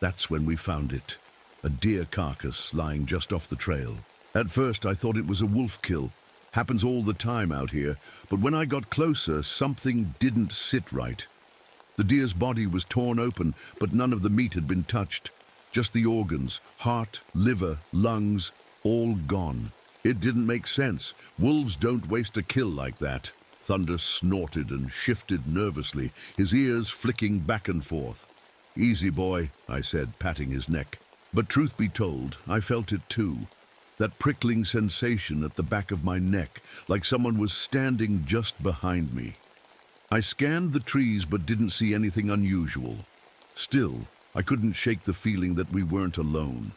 That's when we found it, a deer carcass lying just off the trail. At first I thought it was a wolf kill. Happens all the time out here, but when I got closer, something didn't sit right. The deer's body was torn open, but none of the meat had been touched. Just the organs, heart, liver, lungs, all gone. It didn't make sense. Wolves don't waste a kill like that. Thunder snorted and shifted nervously, his ears flicking back and forth. "Easy, boy," I said, patting his neck. But truth be told, I felt it too. That prickling sensation at the back of my neck, like someone was standing just behind me. I scanned the trees but didn't see anything unusual. Still, I couldn't shake the feeling that we weren't alone.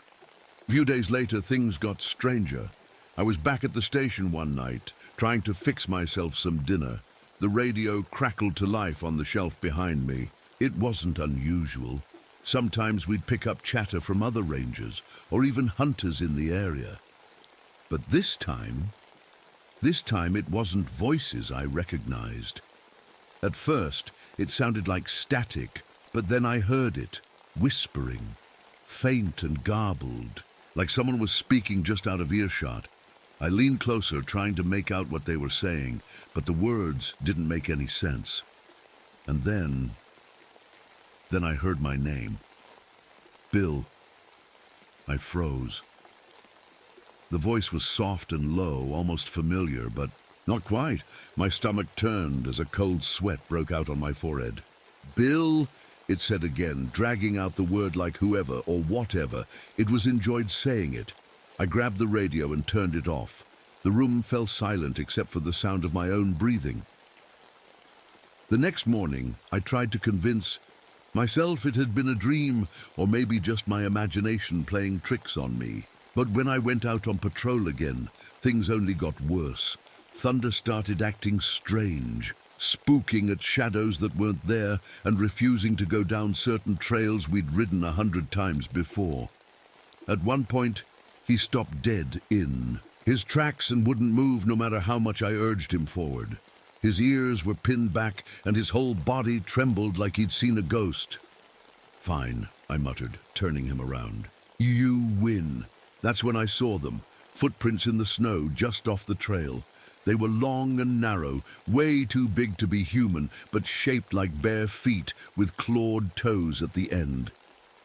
A few days later, things got stranger. I was back at the station one night, trying to fix myself some dinner. The radio crackled to life on the shelf behind me. It wasn't unusual. Sometimes we'd pick up chatter from other rangers, or even hunters in the area. But this time it wasn't voices I recognized. At first, it sounded like static, but then I heard it, whispering, faint and garbled, like someone was speaking just out of earshot. I leaned closer, trying to make out what they were saying, but the words didn't make any sense. And then I heard my name. Bill. I froze. The voice was soft and low, almost familiar, but not quite. My stomach turned as a cold sweat broke out on my forehead. Bill, it said again, dragging out the word like whoever or whatever. It was enjoyed saying it. I grabbed the radio and turned it off. The room fell silent except for the sound of my own breathing. The next morning, I tried to convince myself it had been a dream, or maybe just my imagination playing tricks on me. But when I went out on patrol again, things only got worse. Thunder started acting strange, spooking at shadows that weren't there and refusing to go down certain trails we'd ridden 100 times before. At one point, he stopped dead in his tracks and wouldn't move no matter how much I urged him forward. His ears were pinned back and his whole body trembled like he'd seen a ghost. Fine, I muttered, turning him around. You win. That's when I saw them, footprints in the snow just off the trail. They were long and narrow, way too big to be human, but shaped like bare feet with clawed toes at the end.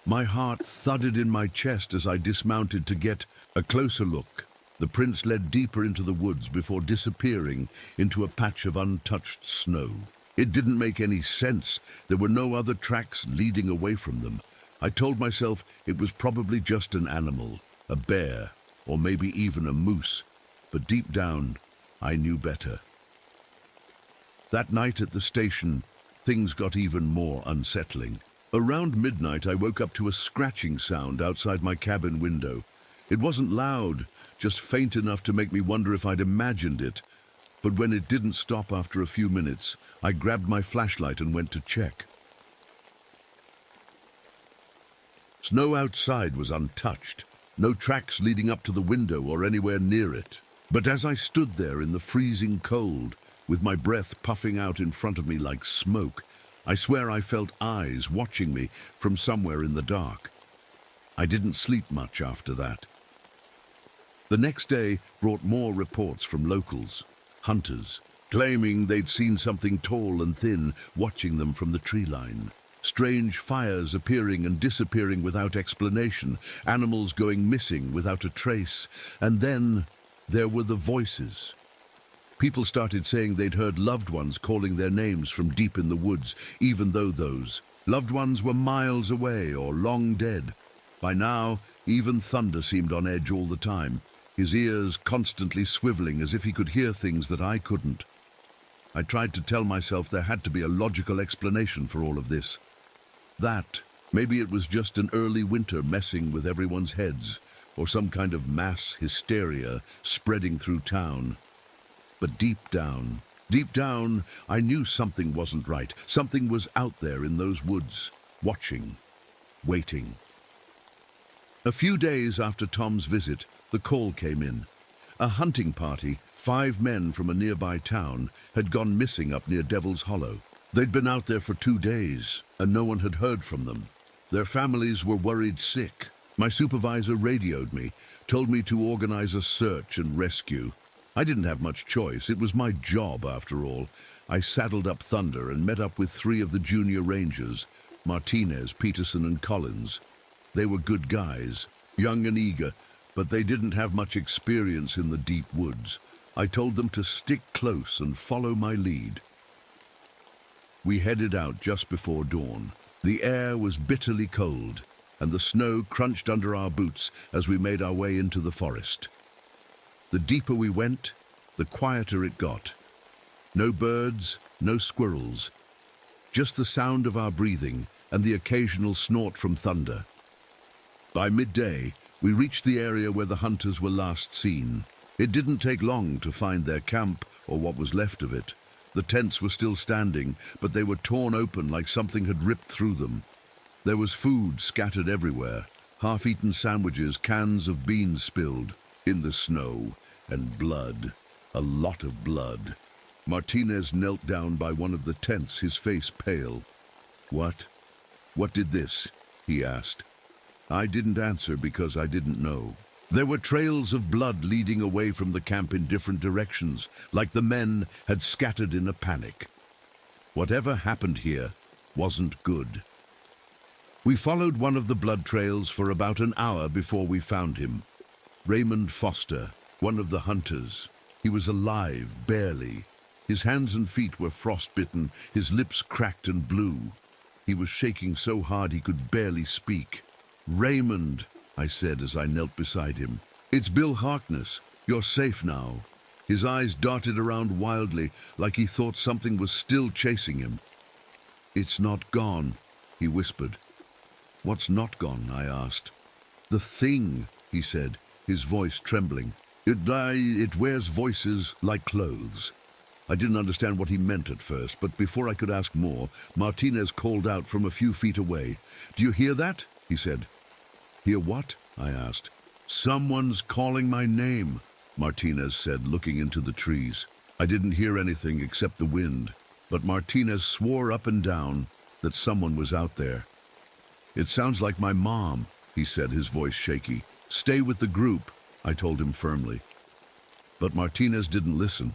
My heart thudded in my chest as I dismounted to get a closer look. The prints led deeper into the woods before disappearing into a patch of untouched snow. It didn't make any sense. There were no other tracks leading away from them. I told myself it was probably just an animal, a bear, or maybe even a moose. But deep down, I knew better. That night at the station, things got even more unsettling. Around midnight, I woke up to a scratching sound outside my cabin window. It wasn't loud, just faint enough to make me wonder if I'd imagined it. But when it didn't stop after a few minutes, I grabbed my flashlight and went to check. Snow outside was untouched, no tracks leading up to the window or anywhere near it. But as I stood there in the freezing cold, with my breath puffing out in front of me like smoke, I swear I felt eyes watching me from somewhere in the dark. I didn't sleep much after that. The next day brought more reports from locals, hunters, claiming they'd seen something tall and thin watching them from the tree line. Strange fires appearing and disappearing without explanation, animals going missing without a trace, and then there were the voices. People started saying they'd heard loved ones calling their names from deep in the woods, even though those loved ones were miles away or long dead. By now, even Thunder seemed on edge all the time, his ears constantly swiveling as if he could hear things that I couldn't. I tried to tell myself there had to be a logical explanation for all of this. That maybe it was just an early winter messing with everyone's heads, or some kind of mass hysteria spreading through town. But deep down, I knew something wasn't right. Something was out there in those woods, watching, waiting. A few days after Tom's visit, the call came in. A hunting party, 5 men from a nearby town, had gone missing up near Devil's Hollow. They'd been out there for 2 days, and no one had heard from them. Their families were worried sick. My supervisor radioed me, told me to organize a search and rescue. I didn't have much choice. It was my job, after all. I saddled up Thunder and met up with 3 of the junior rangers, Martinez, Peterson, and Collins. They were good guys, young and eager, but they didn't have much experience in the deep woods. I told them to stick close and follow my lead. We headed out just before dawn. The air was bitterly cold, and the snow crunched under our boots as we made our way into the forest. The deeper we went, the quieter it got. No birds, no squirrels. Just the sound of our breathing and the occasional snort from thunder. By midday, we reached the area where the hunters were last seen. It didn't take long to find their camp, or what was left of it. The tents were still standing, but they were torn open like something had ripped through them. There was food scattered everywhere, half-eaten sandwiches, cans of beans spilled, in the snow, and blood, a lot of blood. Martinez knelt down by one of the tents, his face pale. "What? What did this?" he asked. I didn't answer because I didn't know. There were trails of blood leading away from the camp in different directions, like the men had scattered in a panic. Whatever happened here wasn't good. We followed one of the blood trails for about an hour before we found him. Raymond Foster, one of the hunters. He was alive, barely. His hands and feet were frostbitten, his lips cracked and blue. He was shaking so hard he could barely speak. "Raymond," I said as I knelt beside him. "It's Bill Harkness. You're safe now." His eyes darted around wildly, like he thought something was still chasing him. "It's not gone," he whispered. "What's not gone?" I asked. "The thing," he said, his voice trembling. It wears voices like clothes." I didn't understand what he meant at first, but before I could ask more, Martinez called out from a few feet away. "Do you hear that?" he said. "Hear what?" I asked. "Someone's calling my name," Martinez said, looking into the trees. I didn't hear anything except the wind, but Martinez swore up and down that someone was out there. "It sounds like my mom," he said, his voice shaky. "Stay with the group," I told him firmly. But Martinez didn't listen.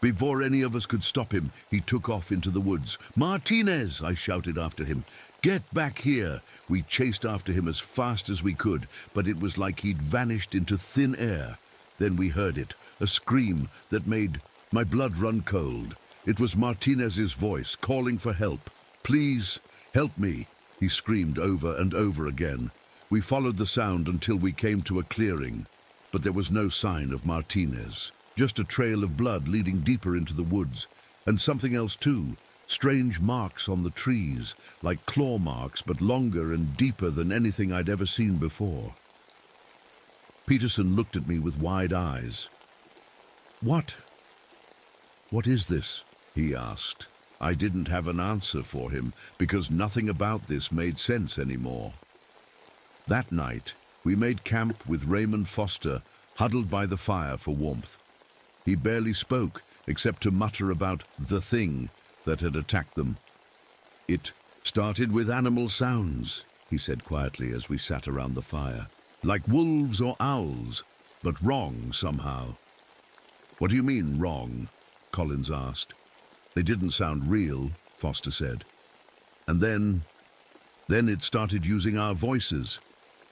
Before any of us could stop him, he took off into the woods. "Martinez!" I shouted after him. "Get back here!" We chased after him as fast as we could, but it was like he'd vanished into thin air. Then we heard it, a scream that made my blood run cold. It was Martinez's voice, calling for help. "Please, help me!" he screamed over and over again. We followed the sound until we came to a clearing, but there was no sign of Martinez. Just a trail of blood leading deeper into the woods, and something else too, strange marks on the trees, like claw marks, but longer and deeper than anything I'd ever seen before. Peterson looked at me with wide eyes. What is this?" he asked. I didn't have an answer for him, because nothing about this made sense anymore. That night, we made camp with Raymond Foster, huddled by the fire for warmth. He barely spoke, except to mutter about the thing that had attacked them. "It started with animal sounds," he said quietly as we sat around the fire. "Like wolves or owls, but wrong somehow." "What do you mean, wrong?" Collins asked. "They didn't sound real," Foster said. "And then it started using our voices."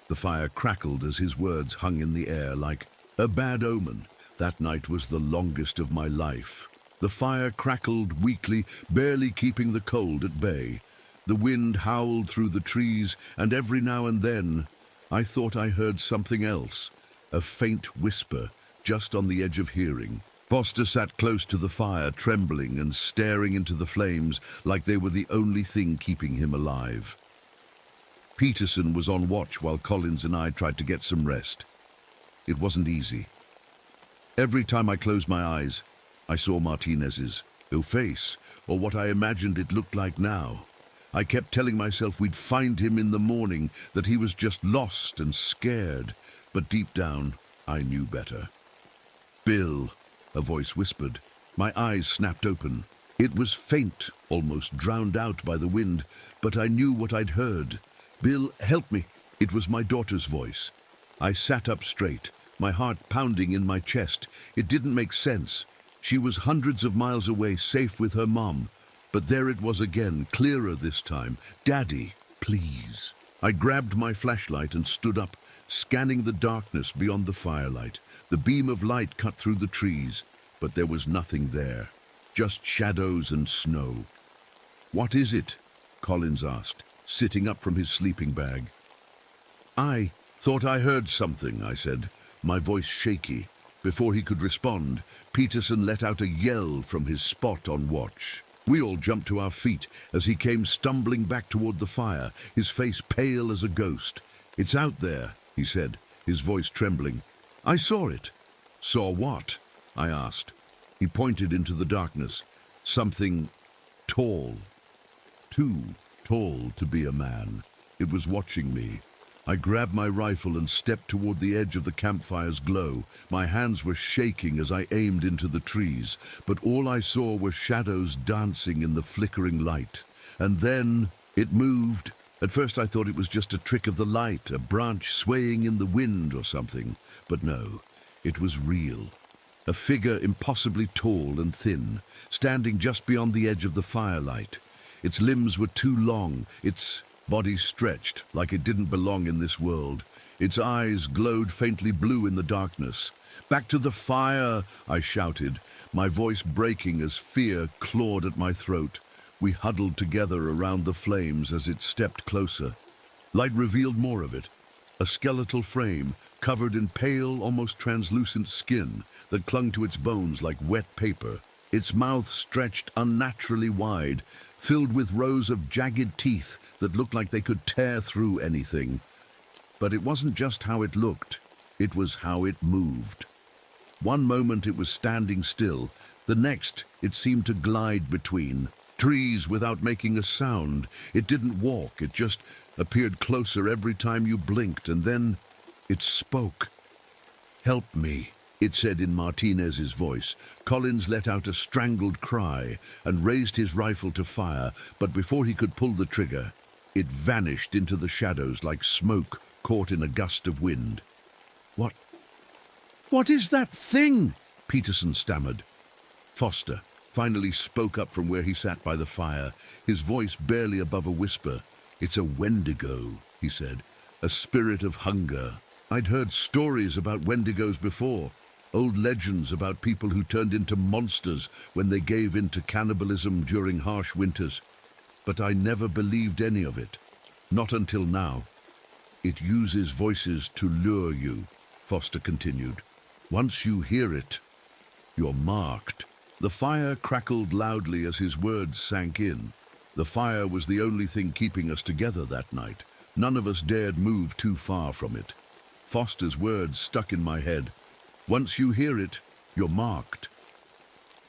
The fire crackled as his words hung in the air like a bad omen. That night was the longest of my life. The fire crackled weakly, barely keeping the cold at bay. The wind howled through the trees, and every now and then I thought I heard something else, a faint whisper just on the edge of hearing. Foster sat close to the fire, trembling and staring into the flames like they were the only thing keeping him alive. Peterson was on watch while Collins and I tried to get some rest. It wasn't easy. Every time I closed my eyes, I saw Martinez's face, or what I imagined it looked like now. I kept telling myself we'd find him in the morning, that he was just lost and scared, but deep down, I knew better. "Bill," a voice whispered. My eyes snapped open. It was faint, almost drowned out by the wind, but I knew what I'd heard. "Bill, help me." It was my daughter's voice. I sat up straight, my heart pounding in my chest. It didn't make sense. She was hundreds of miles away, safe with her mom. But there it was again, clearer this time. "Daddy, please." I grabbed my flashlight and stood up, scanning the darkness beyond the firelight. The beam of light cut through the trees, but there was nothing there. Just shadows and snow. "What is it?" Collins asked, sitting up from his sleeping bag. "I thought I heard something," I said, my voice shaky, Before he could respond, Peterson let out a yell from his spot on watch. We all jumped to our feet as he came stumbling back toward the fire, his face pale as a ghost. "It's out there," he said, his voice trembling. "I saw it." "Saw what?" I asked. He pointed into the darkness. Something tall. Too tall to be a man. It was watching me. I grabbed my rifle and stepped toward the edge of the campfire's glow. My hands were shaking as I aimed into the trees, but all I saw were shadows dancing in the flickering light. And then it moved. At first I thought it was just a trick of the light, a branch swaying in the wind or something. But no, it was real. A figure impossibly tall and thin, standing just beyond the edge of the firelight. Its limbs were too long, its body stretched like it didn't belong in this world. Its eyes glowed faintly blue in the darkness. "Back to the fire!" I shouted, my voice breaking as fear clawed at my throat. We huddled together around the flames as it stepped closer. Light revealed more of it. A skeletal frame, covered in pale, almost translucent skin that clung to its bones like wet paper. Its mouth stretched unnaturally wide, filled with rows of jagged teeth that looked like they could tear through anything. But it wasn't just how it looked, it was how it moved. One moment it was standing still, the next it seemed to glide between trees without making a sound. It didn't walk, it just appeared closer every time you blinked, and then it spoke. "Help me," it said in Martinez's voice. Collins let out a strangled cry and raised his rifle to fire, but before he could pull the trigger, it vanished into the shadows like smoke caught in a gust of wind. What is that thing?" Peterson stammered. Foster finally spoke up from where he sat by the fire, his voice barely above a whisper. "It's a Wendigo," he said, "a spirit of hunger. I'd heard stories about Wendigos before, old legends about people who turned into monsters when they gave in to cannibalism during harsh winters. But I never believed any of it. Not until now. It uses voices to lure you," Foster continued. "Once you hear it, you're marked." The fire crackled loudly as his words sank in. The fire was the only thing keeping us together that night. None of us dared move too far from it. Foster's words stuck in my head. "Once you hear it, you're marked."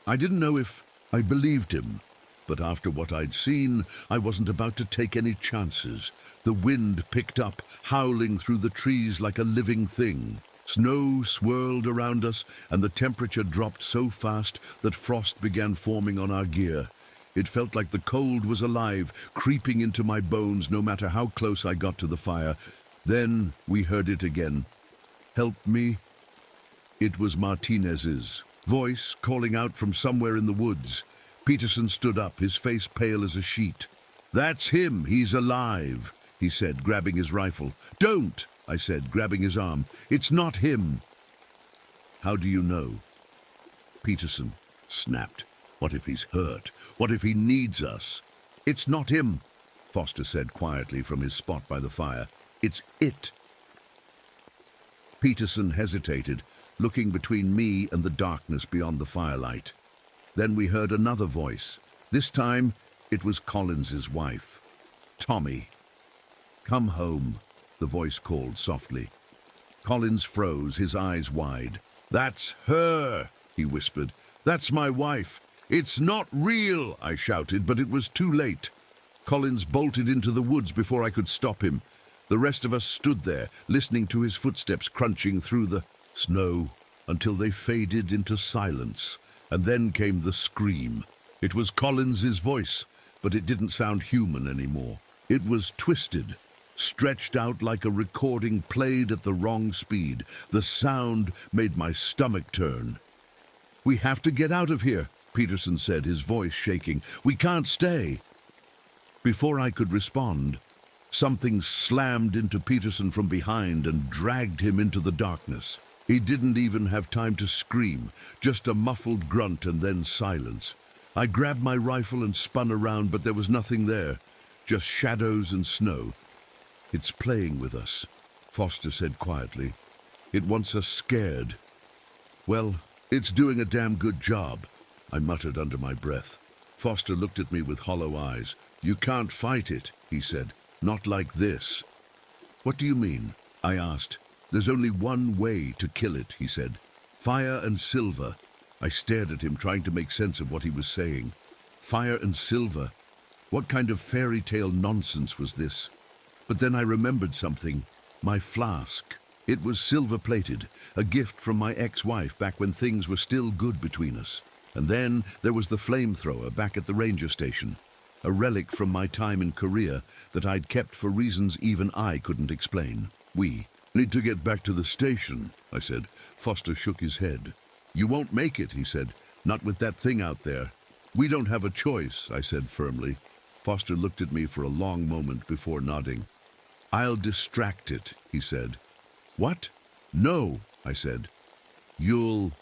I didn't know if I believed him, but after what I'd seen, I wasn't about to take any chances. The wind picked up, howling through the trees like a living thing. Snow swirled around us, and the temperature dropped so fast that frost began forming on our gear. It felt like the cold was alive, creeping into my bones no matter how close I got to the fire. Then we heard it again. "Help me." It was Martinez's voice calling out from somewhere in the woods. Peterson stood up, his face pale as a sheet. "That's him, he's alive," he said, grabbing his rifle. "Don't," I said, grabbing his arm. "It's not him." "How do you know?" Peterson snapped. "What if he's hurt? What if he needs us?" "It's not him," Foster said quietly from his spot by the fire. "It's it." Peterson hesitated, looking between me and the darkness beyond the firelight. Then we heard another voice. This time it was Collins's wife. "Tommy, come home," the voice called softly. Collins froze, his eyes wide. "That's her," he whispered. "That's my wife." "It's not real," I shouted, but it was too late. Collins bolted into the woods before I could stop him. The rest of us stood there, listening to his footsteps crunching through the snow until they faded into silence, and then came the scream. It was Collins's voice, but it didn't sound human anymore. It was twisted, stretched out like a recording played at the wrong speed. The sound made my stomach turn. "We have to get out of here," Peterson said, his voice shaking. "We can't stay." Before I could respond, something slammed into Peterson from behind and dragged him into the darkness. He didn't even have time to scream, just a muffled grunt and then silence. I grabbed my rifle and spun around, but there was nothing there, just shadows and snow. "It's playing with us," Foster said quietly. "It wants us scared." Well, it's doing a damn good job, I muttered under my breath. Foster looked at me with hollow eyes. You can't fight it, he said. Not like this. What do you mean? I asked. There's only one way to kill it, he said. Fire and silver. I stared at him, trying to make sense of what he was saying. Fire and silver? What kind of fairy tale nonsense was this? But then I remembered something. My flask. It was silver-plated, a gift from my ex-wife back when things were still good between us. And then there was the flamethrower back at the ranger station, a relic from my time in Korea that I'd kept for reasons even I couldn't explain. We need to get back to the station, I said. Foster shook his head. You won't make it, he said. Not with that thing out there. We don't have a choice, I said firmly. Foster looked at me for a long moment before nodding. I'll distract it, he said. What? No, I said. You'll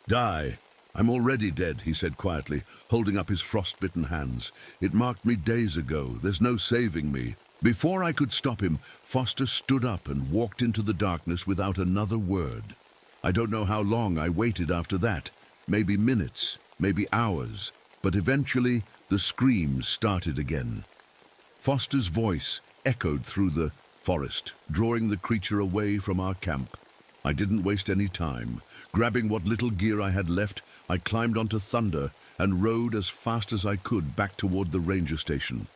die. I'm already dead, he said quietly, holding up his frostbitten hands. It marked me days ago. There's no saving me. Before I could stop him, Foster stood up and walked into the darkness without another word. I don't know how long I waited after that. Maybe minutes, maybe hours. But eventually, the screams started again. Foster's voice echoed through the forest, drawing the creature away from our camp. I didn't waste any time. Grabbing what little gear I had left, I climbed onto Thunder and rode as fast as I could back toward the ranger station.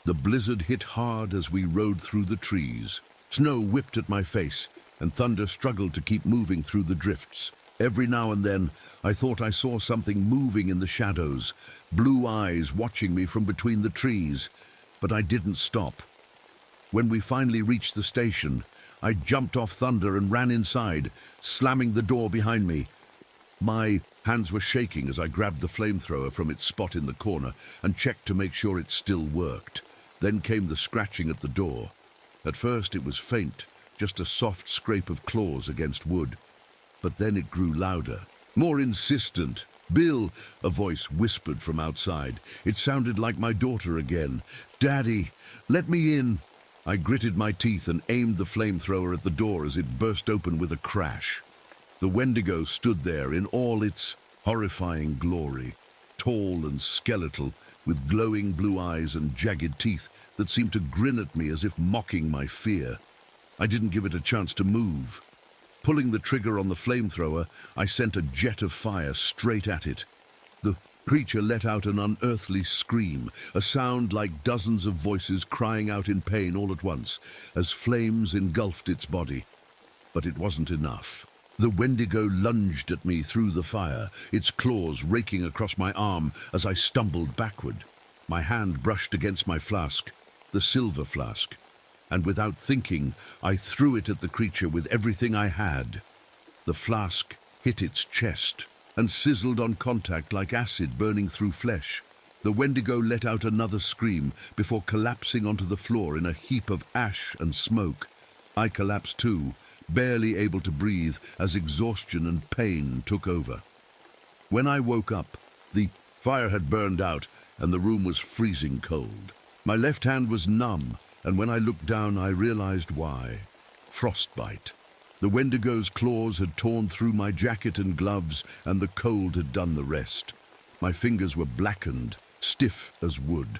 The blizzard hit hard as we rode through the trees. Snow whipped at my face, and Thunder struggled to keep moving through the drifts. Every now and then, I thought I saw something moving in the shadows, blue eyes watching me from between the trees, but I didn't stop. When we finally reached the station, I jumped off Thunder and ran inside, slamming the door behind me. My hands were shaking as I grabbed the flamethrower from its spot in the corner and checked to make sure it still worked. Then came the scratching at the door. At first it was faint, just a soft scrape of claws against wood. But then it grew louder, more insistent. Bill, a voice whispered from outside. It sounded like my daughter again. Daddy, let me in. I gritted my teeth and aimed the flamethrower at the door as it burst open with a crash. The Wendigo stood there in all its horrifying glory, tall and skeletal, with glowing blue eyes and jagged teeth that seemed to grin at me as if mocking my fear. I didn't give it a chance to move. Pulling the trigger on the flamethrower, I sent a jet of fire straight at it. The creature let out an unearthly scream, a sound like dozens of voices crying out in pain all at once, as flames engulfed its body. But it wasn't enough. The Wendigo lunged at me through the fire, its claws raking across my arm as I stumbled backward. My hand brushed against my flask, the silver flask, and without thinking, I threw it at the creature with everything I had. The flask hit its chest and sizzled on contact like acid burning through flesh. The Wendigo let out another scream before collapsing onto the floor in a heap of ash and smoke. I collapsed too, barely able to breathe as exhaustion and pain took over. When I woke up, the fire had burned out and the room was freezing cold. My left hand was numb, and when I looked down, I realized why. Frostbite. The Wendigo's claws had torn through my jacket and gloves, and the cold had done the rest. My fingers were blackened, stiff as wood.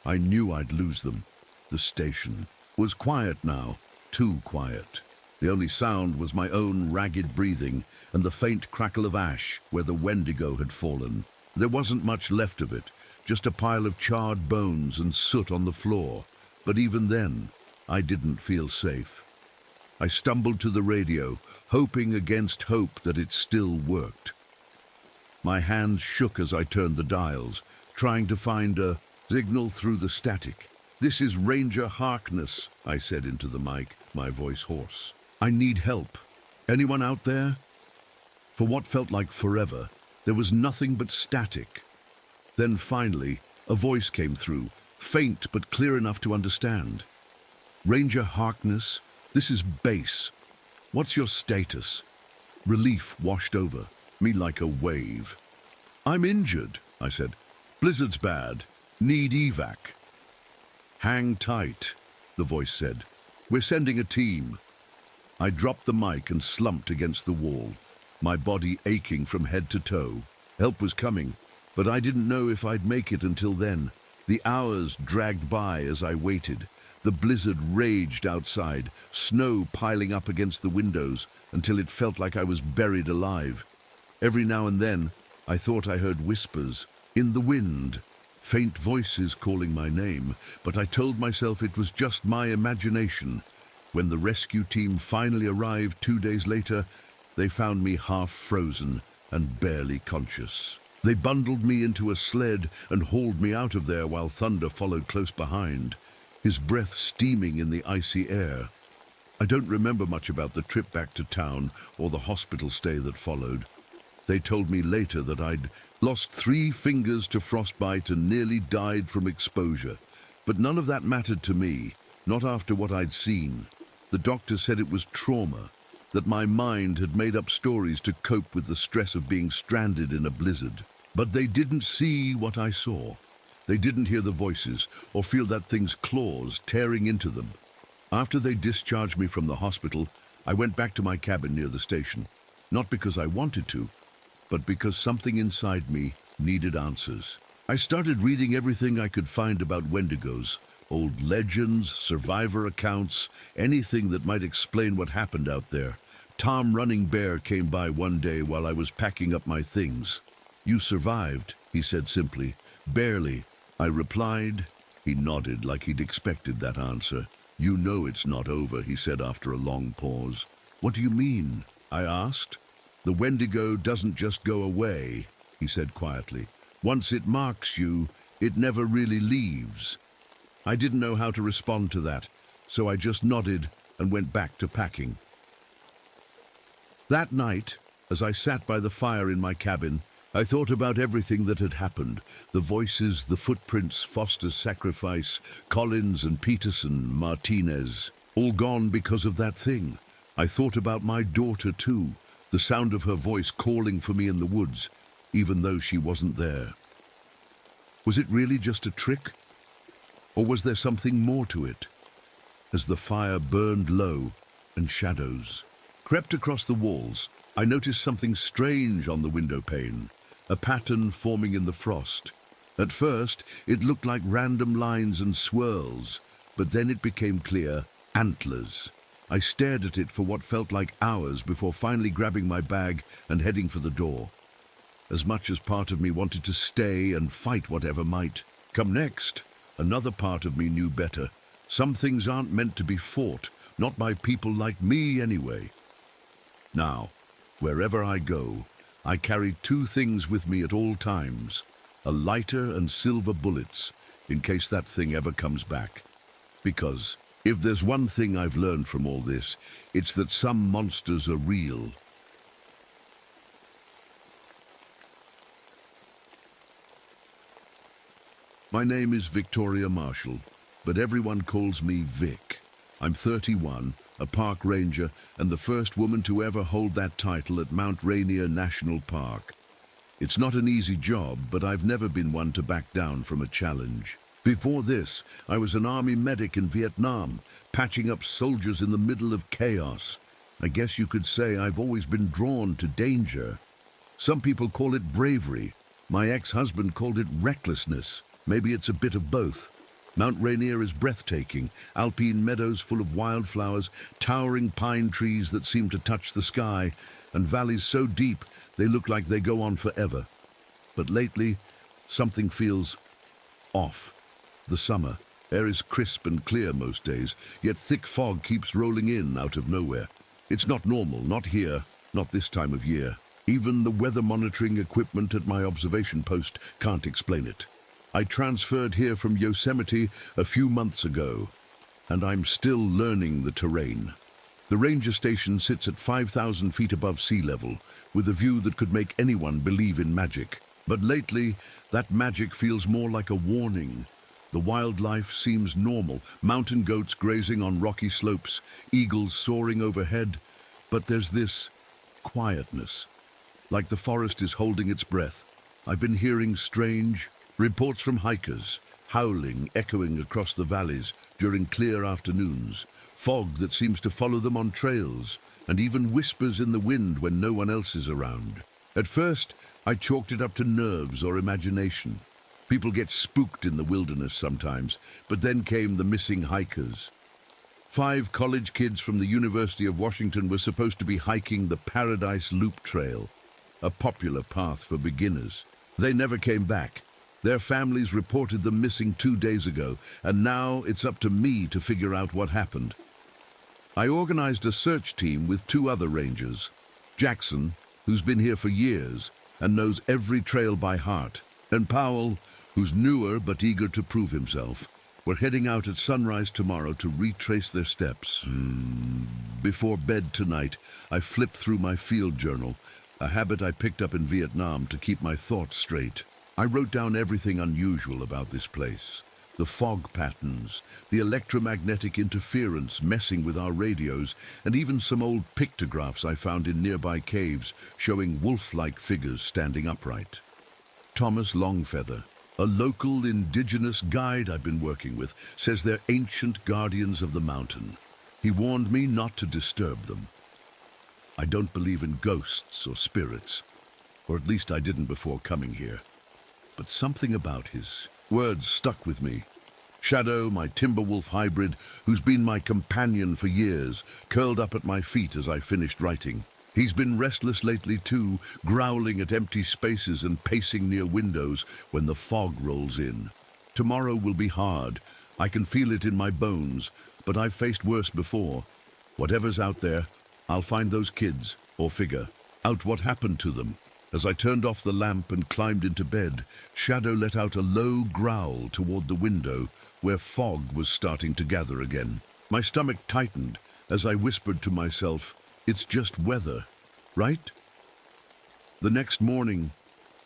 I knew I'd lose them. The station was quiet now, too quiet. The only sound was my own ragged breathing and the faint crackle of ash where the Wendigo had fallen. There wasn't much left of it, just a pile of charred bones and soot on the floor. But even then, I didn't feel safe. I stumbled to the radio, hoping against hope that it still worked. My hands shook as I turned the dials, trying to find a signal through the static. "This is Ranger Harkness," I said into the mic, my voice hoarse. "I need help. Anyone out there?" For what felt like forever, there was nothing but static. Then finally, a voice came through, faint but clear enough to understand. "Ranger Harkness, this is Base. What's your status?" Relief washed over me like a wave. "I'm injured," I said. "Blizzard's bad. Need evac." "Hang tight," the voice said. "We're sending a team." I dropped the mic and slumped against the wall. my body aching from head to toe. Help was coming, but I didn't know if I'd make it until then. The hours dragged by as I waited. The blizzard raged outside, snow piling up against the windows until it felt like I was buried alive. Every now and then, I thought I heard whispers in the wind, faint voices calling my name, but I told myself it was just my imagination. When the rescue team finally arrived 2 days later, they found me half frozen and barely conscious. They bundled me into a sled and hauled me out of there while Thunder followed close behind, his breath steaming in the icy air. I don't remember much about the trip back to town or the hospital stay that followed. They told me later that I'd lost 3 fingers to frostbite and nearly died from exposure. But none of that mattered to me, not after what I'd seen. The doctor said it was trauma, that my mind had made up stories to cope with the stress of being stranded in a blizzard. But they didn't see what I saw. They didn't hear the voices or feel that thing's claws tearing into them. After they discharged me from the hospital, I went back to my cabin near the station. Not because I wanted to, but because something inside me needed answers. I started reading everything I could find about Wendigos, old legends, survivor accounts, anything that might explain what happened out there. Tom Running Bear came by one day while I was packing up my things. "You survived," he said simply. "Barely," I replied. He nodded like he'd expected that answer. "You know it's not over," he said after a long pause. "What do you mean?" I asked. "The Wendigo doesn't just go away," he said quietly. "Once it marks you, it never really leaves." I didn't know how to respond to that, so I just nodded and went back to packing. That night, as I sat by the fire in my cabin, I thought about everything that had happened. The voices, the footprints, Foster's sacrifice, Collins and Peterson, Martinez, all gone because of that thing. I thought about my daughter too, the sound of her voice calling for me in the woods, even though she wasn't there. Was it really just a trick? Or was there something more to it? As the fire burned low and shadows crept across the walls, I noticed something strange on the window pane, a pattern forming in the frost. At first, it looked like random lines and swirls, but then it became clear: antlers. I stared at it for what felt like hours before finally grabbing my bag and heading for the door. As much as part of me wanted to stay and fight whatever might come next, another part of me knew better. Some things aren't meant to be fought, not by people like me anyway. Now, wherever I go, I carry 2 things with me at all times: a lighter and silver bullets, in case that thing ever comes back. Because if there's one thing I've learned from all this, it's that some monsters are real. My name is Victoria Marshall, but everyone calls me Vic. I'm 31, a park ranger, and the first woman to ever hold that title at Mount Rainier National Park. It's not an easy job, but I've never been one to back down from a challenge. Before this, I was an army medic in Vietnam, patching up soldiers in the middle of chaos. I guess you could say I've always been drawn to danger. Some people call it bravery. My ex-husband called it recklessness. Maybe it's a bit of both. Mount Rainier is breathtaking, alpine meadows full of wildflowers, towering pine trees that seem to touch the sky, and valleys so deep they look like they go on forever. But lately, something feels off. The summer, air is crisp and clear most days, yet thick fog keeps rolling in out of nowhere. It's not normal, not here, not this time of year. Even the weather monitoring equipment at my observation post can't explain it. I transferred here from Yosemite a few months ago, and I'm still learning the terrain. The ranger station sits at 5,000 feet above sea level, with a view that could make anyone believe in magic. But lately, that magic feels more like a warning. The wildlife seems normal, mountain goats grazing on rocky slopes, eagles soaring overhead, but there's this quietness, like the forest is holding its breath. I've been hearing strange reports from hikers, howling, echoing across the valleys during clear afternoons, fog that seems to follow them on trails, and even whispers in the wind when no one else is around. At first, I chalked it up to nerves or imagination. People get spooked in the wilderness sometimes, but then came the missing hikers. 5 college kids from the University of Washington were supposed to be hiking the Paradise Loop Trail, a popular path for beginners. They never came back. Their families reported them missing 2 days ago, and now it's up to me to figure out what happened. I organized a search team with 2 other rangers. Jackson, who's been here for years and knows every trail by heart, and Powell, who's newer but eager to prove himself. We're heading out at sunrise tomorrow to retrace their steps. Before bed tonight, I flipped through my field journal, a habit I picked up in Vietnam to keep my thoughts straight. I wrote down everything unusual about this place. The fog patterns, the electromagnetic interference messing with our radios, and even some old pictographs I found in nearby caves showing wolf-like figures standing upright. Thomas Longfeather, a local indigenous guide I've been working with, says they're ancient guardians of the mountain. He warned me not to disturb them. I don't believe in ghosts or spirits, or at least I didn't before coming here. But something about his words stuck with me. Shadow, my Timberwolf hybrid, who's been my companion for years, curled up at my feet as I finished writing. He's been restless lately too, growling at empty spaces and pacing near windows when the fog rolls in. Tomorrow will be hard. I can feel it in my bones, but I've faced worse before. Whatever's out there, I'll find those kids, or figure out what happened to them. As I turned off the lamp and climbed into bed, Shadow let out a low growl toward the window where fog was starting to gather again. My stomach tightened as I whispered to myself, "It's just weather, right?" The next morning,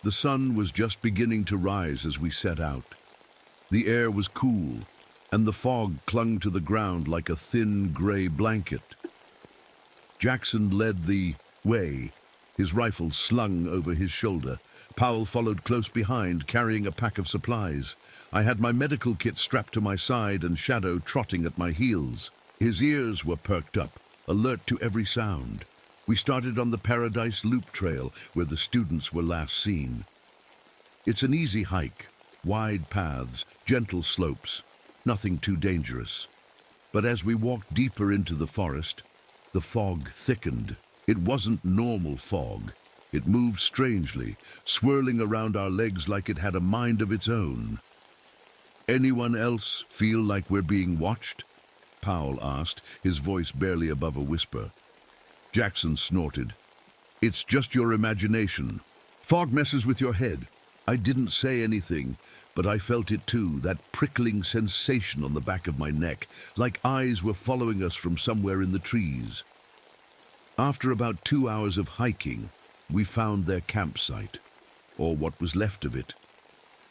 the sun was just beginning to rise as we set out. The air was cool, and the fog clung to the ground like a thin gray blanket. Jackson led the way, his rifle slung over his shoulder. Powell followed close behind, carrying a pack of supplies. I had my medical kit strapped to my side and Shadow trotting at my heels. His ears were perked up, alert to every sound. We started on the Paradise Loop Trail, where the students were last seen. It's an easy hike, wide paths, gentle slopes, nothing too dangerous. But as we walked deeper into the forest, the fog thickened. It wasn't normal fog. It moved strangely, swirling around our legs like it had a mind of its own. "Anyone else feel like we're being watched?" Powell asked, his voice barely above a whisper. Jackson snorted. "It's just your imagination. Fog messes with your head." I didn't say anything, but I felt it too, that prickling sensation on the back of my neck, like eyes were following us from somewhere in the trees. After about 2 hours of hiking, we found their campsite, or what was left of it.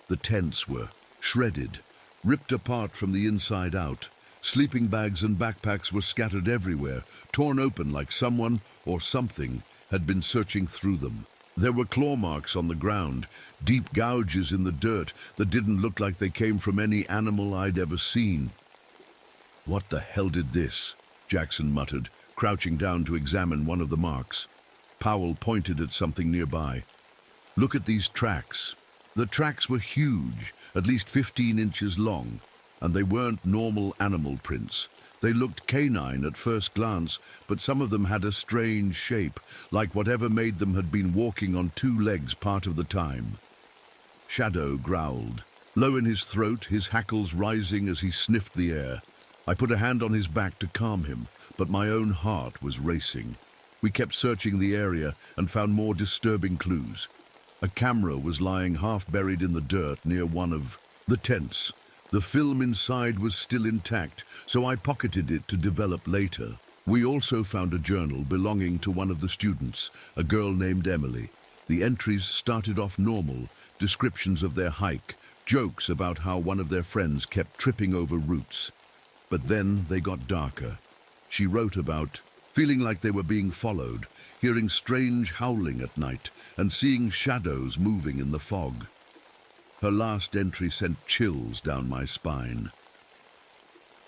The tents were shredded, ripped apart from the inside out. Sleeping bags and backpacks were scattered everywhere, torn open like someone or something had been searching through them. There were claw marks on the ground, deep gouges in the dirt that didn't look like they came from any animal I'd ever seen. "What the hell did this?" Jackson muttered, crouching down to examine one of the marks. Powell pointed at something nearby. "Look at these tracks." The tracks were huge, at least 15 inches long, and they weren't normal animal prints. They looked canine at first glance, but some of them had a strange shape, like whatever made them had been walking on 2 legs part of the time. Shadow growled, low in his throat, his hackles rising as he sniffed the air. I put a hand on his back to calm him, but my own heart was racing. We kept searching the area and found more disturbing clues. A camera was lying half buried in the dirt near one of the tents. The film inside was still intact, so I pocketed it to develop later. We also found a journal belonging to one of the students, a girl named Emily. The entries started off normal, descriptions of their hike, jokes about how one of their friends kept tripping over roots. But then they got darker. She wrote about feeling like they were being followed, hearing strange howling at night, and seeing shadows moving in the fog. Her last entry sent chills down my spine.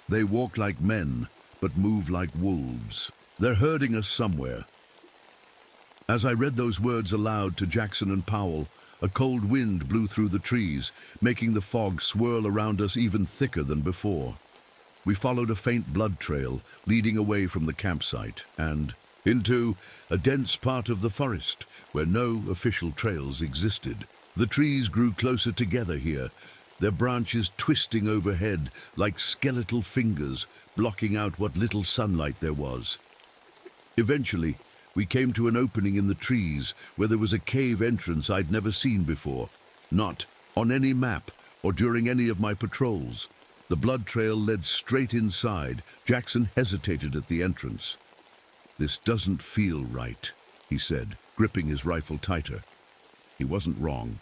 "They walk like men, but move like wolves." They're herding us somewhere. As I read those words aloud to Jackson and Powell, a cold wind blew through the trees, making the fog swirl around us even thicker than before. We followed a faint blood trail leading away from the campsite and into a dense part of the forest where no official trails existed. The trees grew closer together here, their branches twisting overhead like skeletal fingers, blocking out what little sunlight there was. Eventually, we came to an opening in the trees where there was a cave entrance I'd never seen before, not on any map or during any of my patrols. The blood trail led straight inside. Jackson hesitated at the entrance. "This doesn't feel right," he said, gripping his rifle tighter. He wasn't wrong.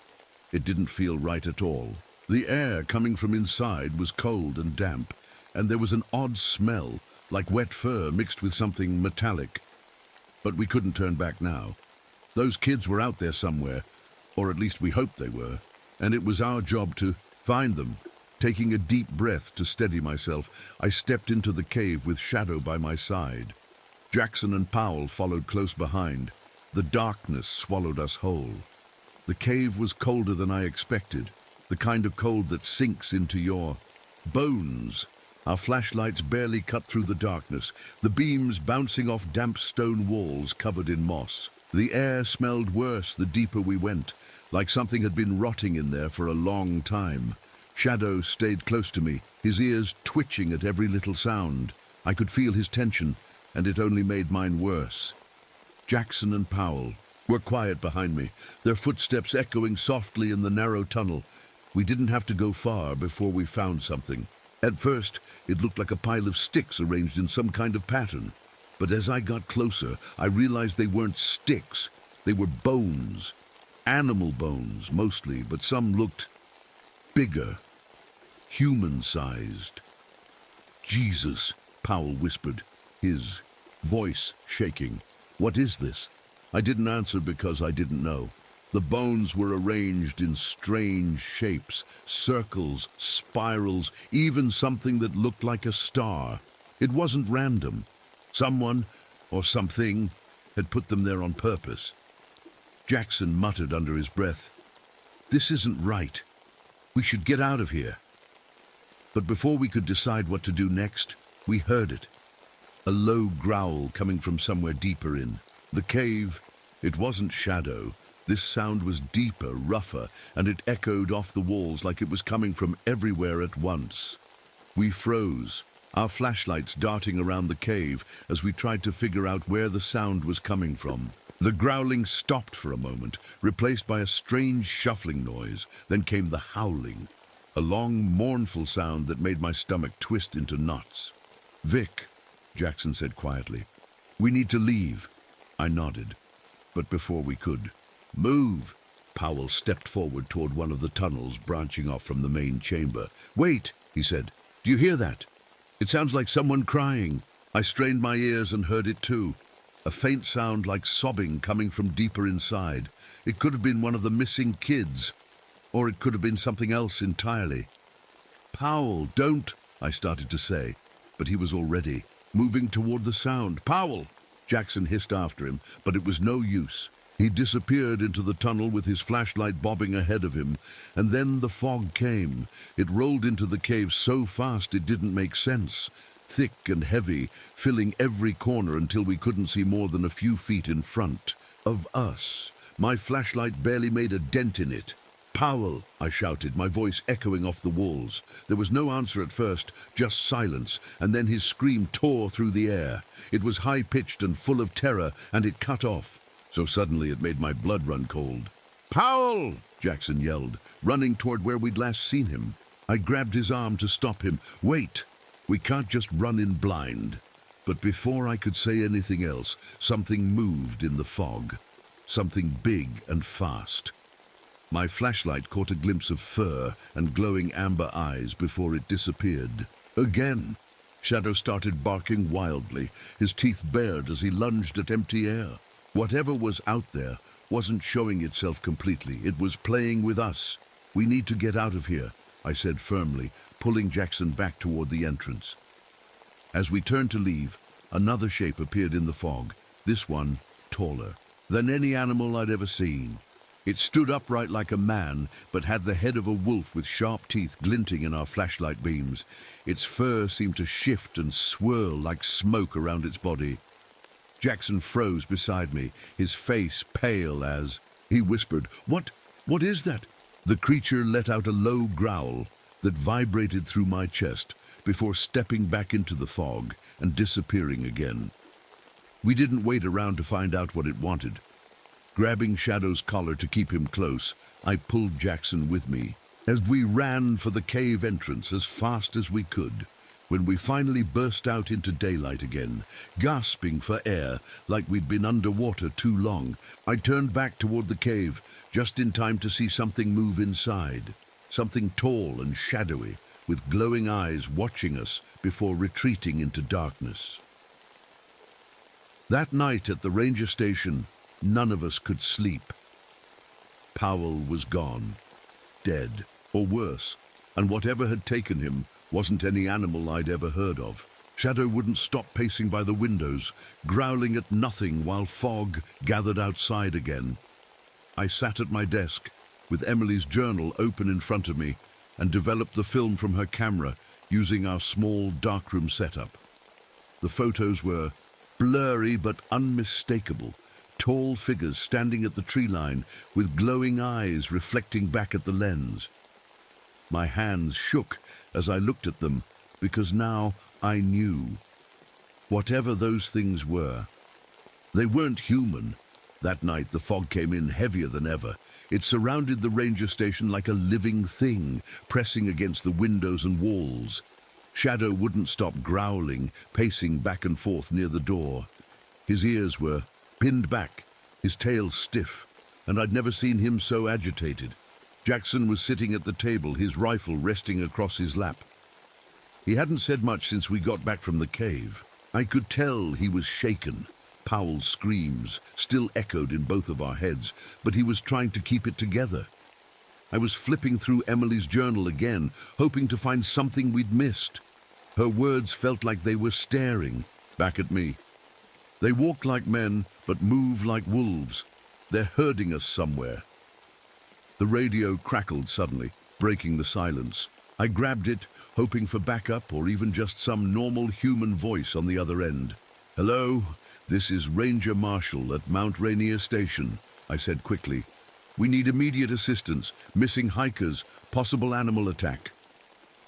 It didn't feel right at all. The air coming from inside was cold and damp, and there was an odd smell, like wet fur mixed with something metallic. But we couldn't turn back now. Those kids were out there somewhere, or at least we hoped they were, and it was our job to find them. Taking a deep breath to steady myself, I stepped into the cave with Shadow by my side. Jackson and Powell followed close behind. The darkness swallowed us whole. The cave was colder than I expected, the kind of cold that sinks into your bones. Our flashlights barely cut through the darkness, the beams bouncing off damp stone walls covered in moss. The air smelled worse the deeper we went, like something had been rotting in there for a long time. Shadow stayed close to me, his ears twitching at every little sound. I could feel his tension, and it only made mine worse. Jackson and Powell were quiet behind me, their footsteps echoing softly in the narrow tunnel. We didn't have to go far before we found something. At first, it looked like a pile of sticks arranged in some kind of pattern. But as I got closer, I realized they weren't sticks. They were bones. Animal bones, mostly, but some looked bigger, human-sized. "Jesus," Powell whispered, his voice shaking. "What is this?" I didn't answer because I didn't know. The bones were arranged in strange shapes, circles, spirals, even something that looked like a star. It wasn't random. Someone, or something, had put them there on purpose. Jackson muttered under his breath, "This isn't right. We should get out of here." But before we could decide what to do next, we heard it. A low growl coming from somewhere deeper in the cave. It wasn't Shadow. This sound was deeper, rougher, and it echoed off the walls like it was coming from everywhere at once. We froze, our flashlights darting around the cave as we tried to figure out where the sound was coming from. The growling stopped for a moment, replaced by a strange shuffling noise. Then came the howling, a long, mournful sound that made my stomach twist into knots. "Vic," Jackson said quietly, "we need to leave." I nodded, but before we could move, Powell stepped forward toward one of the tunnels branching off from the main chamber. "Wait," he said. "Do you hear that? It sounds like someone crying." I strained my ears and heard it too. A faint sound like sobbing coming from deeper inside. It could have been one of the missing kids, or it could have been something else entirely. "Powell, don't," I started to say, but he was already moving toward the sound. "Powell!" Jackson hissed after him, but it was no use. He disappeared into the tunnel with his flashlight bobbing ahead of him, and then the fog came. It rolled into the cave so fast it didn't make sense, thick and heavy, filling every corner until we couldn't see more than a few feet in front of us. My flashlight barely made a dent in it. "Powell!" I shouted, my voice echoing off the walls. There was no answer at first, just silence, and then his scream tore through the air. It was high-pitched and full of terror, and it cut off. So suddenly it made my blood run cold. "Powell!" Jackson yelled, running toward where we'd last seen him. I grabbed his arm to stop him. "Wait! We can't just run in blind." But before I could say anything else, something moved in the fog. Something big and fast. My flashlight caught a glimpse of fur and glowing amber eyes before it disappeared. Again, Shadow started barking wildly, his teeth bared as he lunged at empty air. Whatever was out there wasn't showing itself completely. It was playing with us. "We need to get out of here," I said firmly, pulling Jackson back toward the entrance. As we turned to leave, Another shape appeared in the fog, this one taller than any animal I'd ever seen. It stood upright like a man, but had the head of a wolf with sharp teeth glinting in our flashlight beams. Its fur seemed to shift and swirl like smoke around its body. Jackson froze beside me, his face pale as he whispered, What is that?" The creature let out a low growl that vibrated through my chest before stepping back into the fog and disappearing again. We didn't wait around to find out what it wanted. Grabbing Shadow's collar to keep him close, I pulled Jackson with me as we ran for the cave entrance as fast as we could. When we finally burst out into daylight again, gasping for air like we'd been underwater too long, I turned back toward the cave just in time to see something move inside. Something tall and shadowy, with glowing eyes watching us before retreating into darkness. That night at the ranger station, none of us could sleep. Powell was gone, dead, or worse, and whatever had taken him wasn't any animal I'd ever heard of. Shadow wouldn't stop pacing by the windows, growling at nothing while fog gathered outside again. I sat at my desk, with Emily's journal open in front of me, and developed the film from her camera using our small darkroom setup. The photos were blurry but unmistakable, tall figures standing at the tree line with glowing eyes reflecting back at the lens. My hands shook as I looked at them because now I knew. Whatever those things were, they weren't human. That night the fog came in heavier than ever. It surrounded the ranger station like a living thing, pressing against the windows and walls. Shadow wouldn't stop growling, pacing back and forth near the door. His ears were pinned back, his tail stiff, and I'd never seen him so agitated. Jackson was sitting at the table, his rifle resting across his lap. He hadn't said much since we got back from the cave. I could tell he was shaken. Powell's screams still echoed in both of our heads, but he was trying to keep it together. I was flipping through Emily's journal again, hoping to find something we'd missed. Her words felt like they were staring back at me. They walk like men, but move like wolves. They're herding us somewhere. The radio crackled suddenly, breaking the silence. I grabbed it, hoping for backup or even just some normal human voice on the other end. "Hello, this is Ranger Marshall at Mount Rainier Station," I said quickly. "We need immediate assistance. Missing hikers, possible animal attack."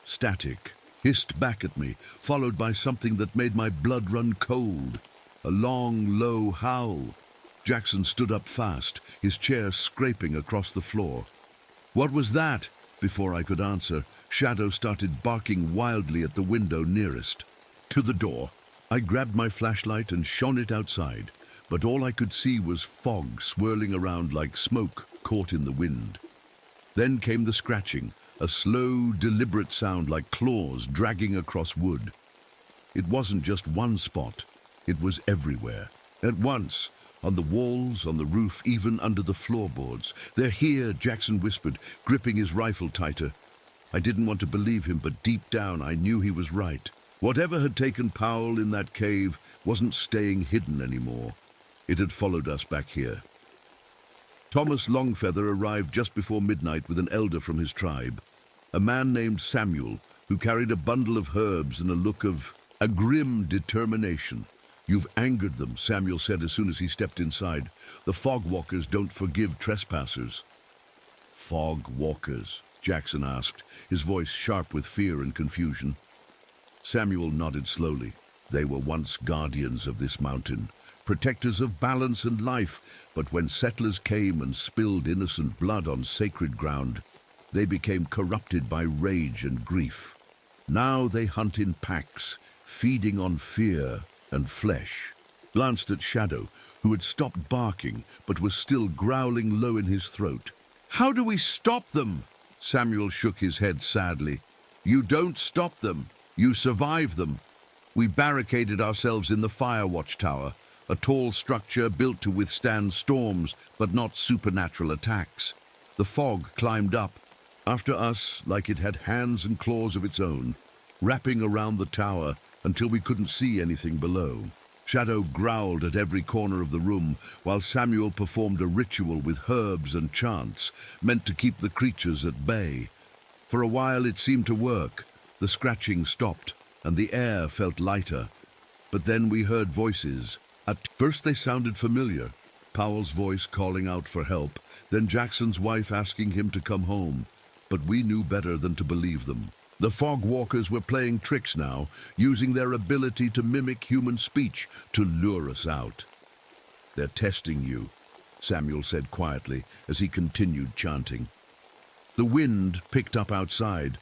Static hissed back at me, followed by something that made my blood run cold. A long, low howl. Jackson stood up fast, his chair scraping across the floor. "What was that?" Before I could answer, Shadow started barking wildly at the window nearest. To the door. I grabbed my flashlight and shone it outside, but all I could see was fog swirling around like smoke caught in the wind. Then came the scratching, a slow, deliberate sound like claws dragging across wood. It wasn't just one spot. It was everywhere. At once, on the walls, on the roof, even under the floorboards. "They're here," Jackson whispered, gripping his rifle tighter. I didn't want to believe him, but deep down I knew he was right. Whatever had taken Powell in that cave wasn't staying hidden anymore. It had followed us back here. Thomas Longfeather arrived just before midnight with an elder from his tribe, a man named Samuel, who carried a bundle of herbs and a look of a grim determination. "You've angered them," Samuel said as soon as he stepped inside. "The fog walkers don't forgive trespassers." "Fog walkers?" Jackson asked, his voice sharp with fear and confusion. Samuel nodded slowly. "They were once guardians of this mountain, protectors of balance and life, but when settlers came and spilled innocent blood on sacred ground, they became corrupted by rage and grief. Now they hunt in packs, feeding on fear and flesh." Glanced at Shadow, who had stopped barking but was still growling low in his throat. "How do we stop them?" Samuel shook his head sadly. "You don't stop them. You survive them. We barricaded ourselves in the fire watchtower, a tall structure built to withstand storms but not supernatural attacks. The fog climbed up after us like it had hands and claws of its own, wrapping around the tower until we couldn't see anything below. Shadow growled at every corner of the room, while Samuel performed a ritual with herbs and chants, meant to keep the creatures at bay. For a while it seemed to work. The scratching stopped, and the air felt lighter. But then we heard voices. At first they sounded familiar. Powell's voice calling out for help, then Jackson's wife asking him to come home. But we knew better than to believe them. The fog walkers were playing tricks now, using their ability to mimic human speech to lure us out. "They're testing you," Samuel said quietly as he continued chanting. The wind picked up outside,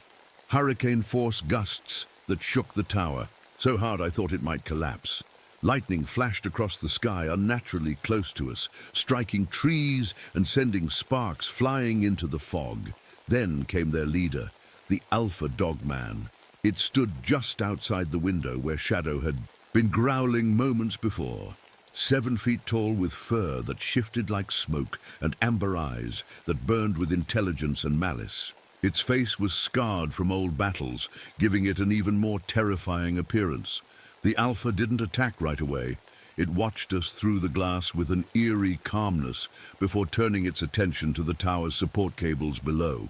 hurricane-force gusts that shook the tower, so hard I thought it might collapse. Lightning flashed across the sky unnaturally close to us, striking trees and sending sparks flying into the fog. Then came their leader, the Alpha Dogman. It stood just outside the window where Shadow had been growling moments before. 7 feet tall with fur that shifted like smoke and amber eyes that burned with intelligence and malice. Its face was scarred from old battles, giving it an even more terrifying appearance. The Alpha didn't attack right away. It watched us through the glass with an eerie calmness before turning its attention to the tower's support cables below.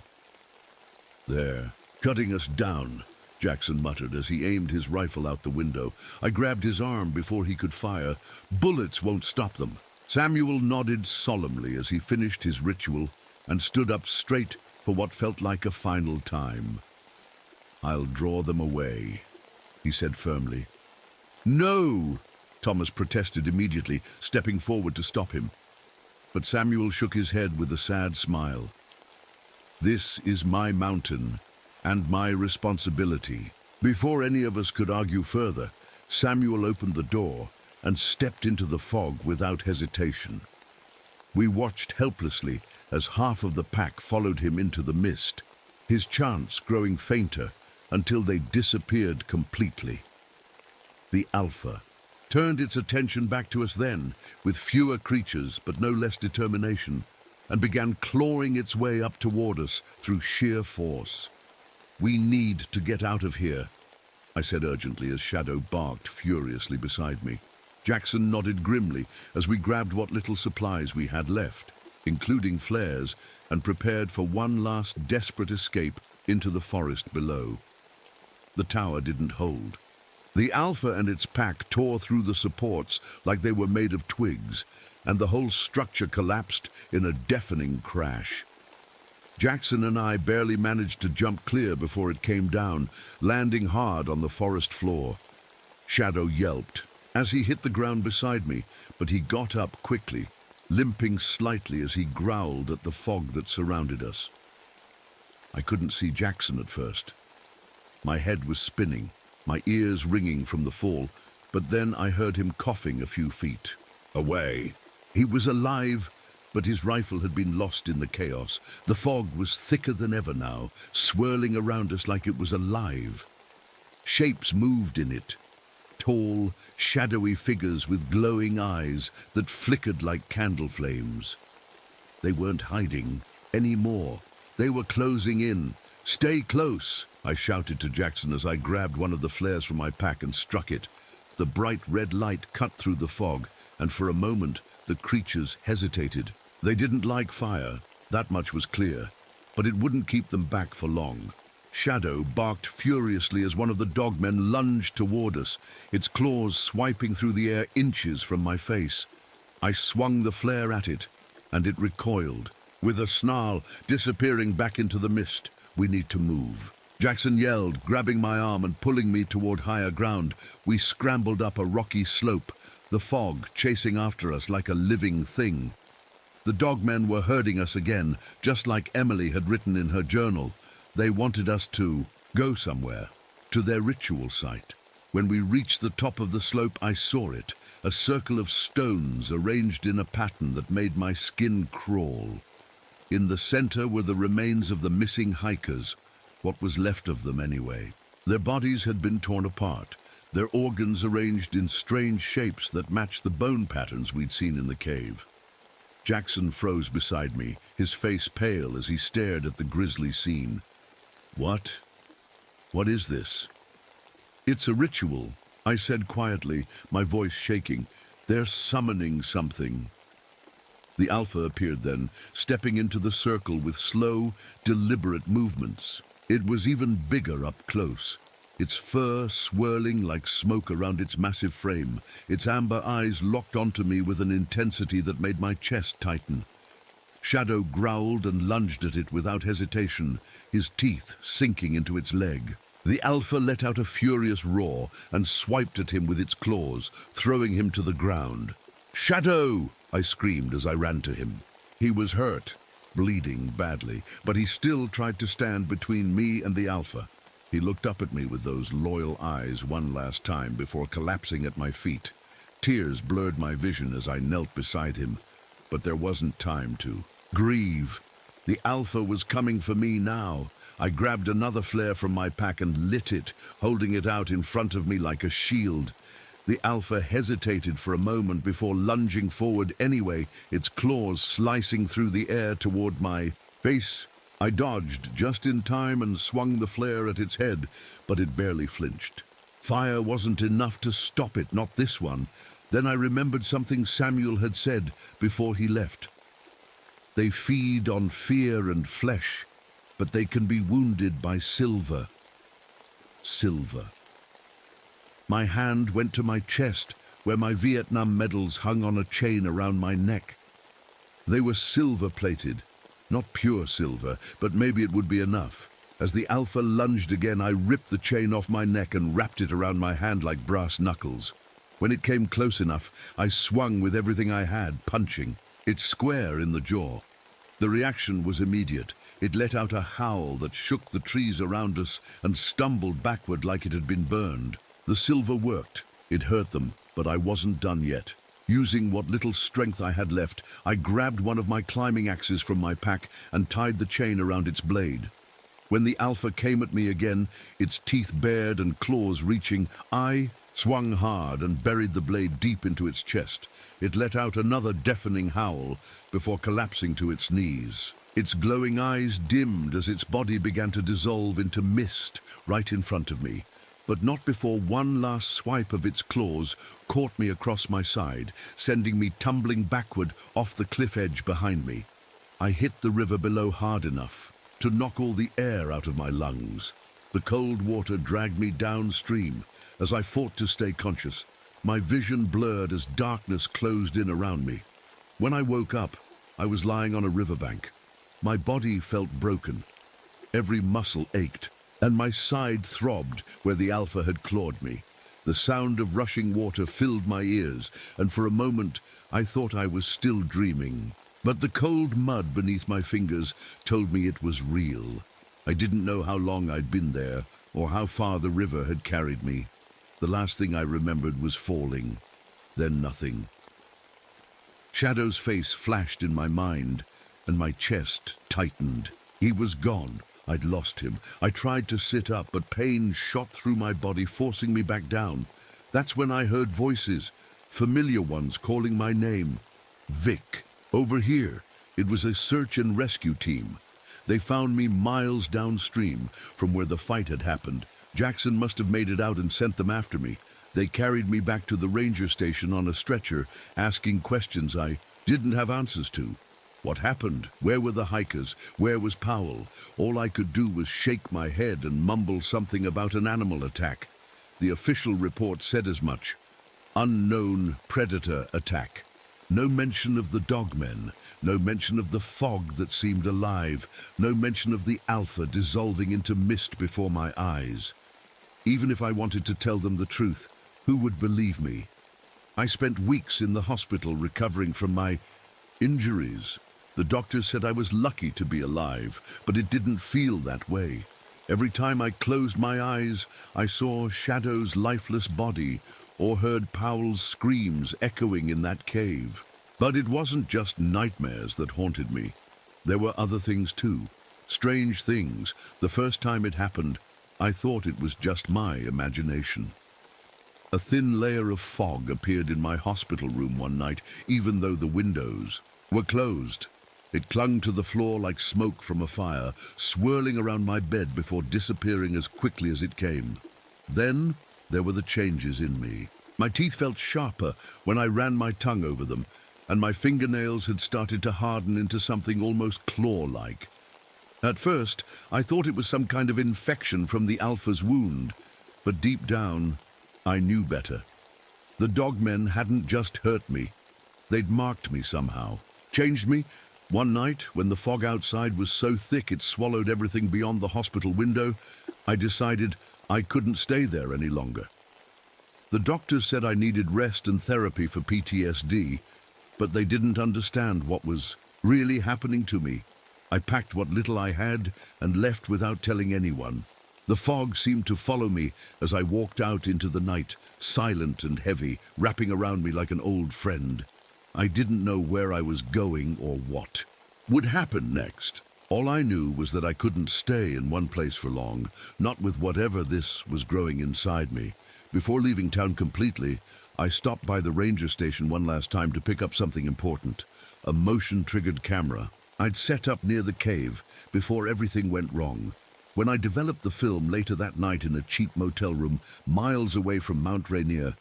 "They're cutting us down," Jackson muttered as he aimed his rifle out the window. I grabbed his arm before he could fire. "Bullets won't stop them." Samuel nodded solemnly as he finished his ritual and stood up straight for what felt like a final time. "I'll draw them away," he said firmly. "No!" Thomas protested immediately, stepping forward to stop him. But Samuel shook his head with a sad smile. "This is my mountain and my responsibility." Before any of us could argue further, Samuel opened the door and stepped into the fog without hesitation. We watched helplessly as half of the pack followed him into the mist, his chants growing fainter until they disappeared completely. The Alpha turned its attention back to us then, with fewer creatures but no less determination, and began clawing its way up toward us through sheer force. "We need to get out of here," I said urgently as Shadow barked furiously beside me. Jackson nodded grimly as we grabbed what little supplies we had left, including flares, and prepared for one last desperate escape into the forest below. The tower didn't hold. The Alpha and its pack tore through the supports like they were made of twigs, and the whole structure collapsed in a deafening crash. Jackson and I barely managed to jump clear before it came down, landing hard on the forest floor. Shadow yelped as he hit the ground beside me, but he got up quickly, limping slightly as he growled at the fog that surrounded us. I couldn't see Jackson at first. My head was spinning, my ears ringing from the fall, but then I heard him coughing a few feet away. He was alive, but his rifle had been lost in the chaos. The fog was thicker than ever now, swirling around us like it was alive. Shapes moved in it, tall, shadowy figures with glowing eyes that flickered like candle flames. They weren't hiding anymore. They were closing in. "Stay close," I shouted to Jackson as I grabbed one of the flares from my pack and struck it. The bright red light cut through the fog, and for a moment the creatures hesitated. They didn't like fire, that much was clear, but it wouldn't keep them back for long. Shadow barked furiously as one of the dogmen lunged toward us, its claws swiping through the air inches from my face. I swung the flare at it, and it recoiled, with a snarl, disappearing back into the mist. "We need to move." Jackson yelled, grabbing my arm and pulling me toward higher ground. We scrambled up a rocky slope, the fog chasing after us like a living thing. The dogmen were herding us again, just like Emily had written in her journal. They wanted us to go somewhere, to their ritual site. When we reached the top of the slope, I saw it, a circle of stones arranged in a pattern that made my skin crawl. In the center were the remains of the missing hikers, what was left of them anyway. Their bodies had been torn apart, their organs arranged in strange shapes that matched the bone patterns we'd seen in the cave. Jackson froze beside me, his face pale as he stared at the grisly scene. What is this?" "It's a ritual," I said quietly, my voice shaking. "They're summoning something." The Alpha appeared then, stepping into the circle with slow, deliberate movements. It was even bigger up close, its fur swirling like smoke around its massive frame, its amber eyes locked onto me with an intensity that made my chest tighten. Shadow growled and lunged at it without hesitation, his teeth sinking into its leg. The Alpha let out a furious roar and swiped at him with its claws, throwing him to the ground. "Shadow!" I screamed as I ran to him. He was hurt, bleeding badly, but he still tried to stand between me and the Alpha. He looked up at me with those loyal eyes one last time before collapsing at my feet. Tears blurred my vision as I knelt beside him, but there wasn't time to grieve. The Alpha was coming for me now. I grabbed another flare from my pack and lit it, holding it out in front of me like a shield. The Alpha hesitated for a moment before lunging forward anyway, its claws slicing through the air toward my face. I dodged just in time and swung the flare at its head, but it barely flinched. Fire wasn't enough to stop it, not this one. Then I remembered something Samuel had said before he left. They feed on fear and flesh, but they can be wounded by silver. Silver. My hand went to my chest, where my Vietnam medals hung on a chain around my neck. They were silver-plated, not pure silver, but maybe it would be enough. As the Alpha lunged again, I ripped the chain off my neck and wrapped it around my hand like brass knuckles. When it came close enough, I swung with everything I had, punching. It square in the jaw. The reaction was immediate. It let out a howl that shook the trees around us and stumbled backward like it had been burned. The silver worked. It hurt them, but I wasn't done yet. Using what little strength I had left, I grabbed one of my climbing axes from my pack and tied the chain around its blade. When the Alpha came at me again, its teeth bared and claws reaching, I swung hard and buried the blade deep into its chest. It let out another deafening howl before collapsing to its knees. Its glowing eyes dimmed as its body began to dissolve into mist right in front of me, but not before one last swipe of its claws caught me across my side, sending me tumbling backward off the cliff edge behind me. I hit the river below hard enough to knock all the air out of my lungs. The cold water dragged me downstream as I fought to stay conscious. My vision blurred as darkness closed in around me. When I woke up, I was lying on a riverbank. My body felt broken. Every muscle ached, and my side throbbed where the Alpha had clawed me. The sound of rushing water filled my ears, and for a moment I thought I was still dreaming. But the cold mud beneath my fingers told me it was real. I didn't know how long I'd been there, or how far the river had carried me. The last thing I remembered was falling, then nothing. Shadow's face flashed in my mind, and my chest tightened. He was gone. I'd lost him. I tried to sit up, but pain shot through my body, forcing me back down. That's when I heard voices, familiar ones calling my name. Vic. Over here. It was a search and rescue team. They found me miles downstream from where the fight had happened. Jackson must have made it out and sent them after me. They carried me back to the ranger station on a stretcher, asking questions I didn't have answers to. What happened? Where were the hikers? Where was Powell? All I could do was shake my head and mumble something about an animal attack. The official report said as much. Unknown predator attack. No mention of the dogmen, no mention of the fog that seemed alive, no mention of the Alpha dissolving into mist before my eyes. Even if I wanted to tell them the truth, who would believe me? I spent weeks in the hospital recovering from my injuries. The doctors said I was lucky to be alive, but it didn't feel that way. Every time I closed my eyes, I saw Shadow's lifeless body or heard Powell's screams echoing in that cave. But it wasn't just nightmares that haunted me. There were other things too. Strange things. The first time it happened, I thought it was just my imagination. A thin layer of fog appeared in my hospital room one night, even though the windows were closed. It clung to the floor like smoke from a fire, swirling around my bed before disappearing as quickly as it came. Then there were the changes in me. My teeth felt sharper when I ran my tongue over them, and my fingernails had started to harden into something almost claw-like. At first, I thought it was some kind of infection from the Alpha's wound, but deep down, I knew better. The dogmen hadn't just hurt me. They'd marked me somehow, changed me. One night, when the fog outside was so thick it swallowed everything beyond the hospital window, I decided I couldn't stay there any longer. The doctors said I needed rest and therapy for PTSD, but they didn't understand what was really happening to me. I packed what little I had and left without telling anyone. The fog seemed to follow me as I walked out into the night, silent and heavy, wrapping around me like an old friend. I didn't know where I was going or what would happen next. All I knew was that I couldn't stay in one place for long, not with whatever this was growing inside me. Before leaving town completely, I stopped by the ranger station one last time to pick up something important, a motion-triggered camera I'd set up near the cave before everything went wrong. When I developed the film later that night in a cheap motel room miles away from Mount Rainier,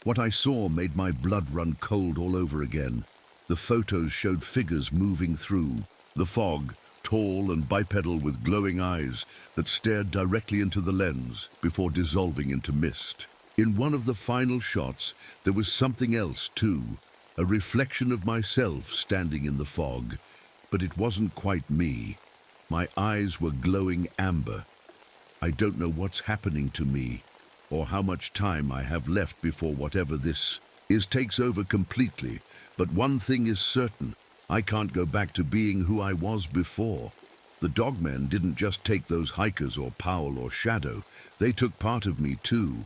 what I saw made my blood run cold all over again. The photos showed figures moving through the fog, tall and bipedal with glowing eyes that stared directly into the lens before dissolving into mist. In one of the final shots, there was something else too, a reflection of myself standing in the fog. But it wasn't quite me. My eyes were glowing amber. I don't know what's happening to me, or how much time I have left before whatever this is takes over completely, but one thing is certain. I can't go back to being who I was before. The dogmen didn't just take those hikers or Powell or Shadow. They took part of me too.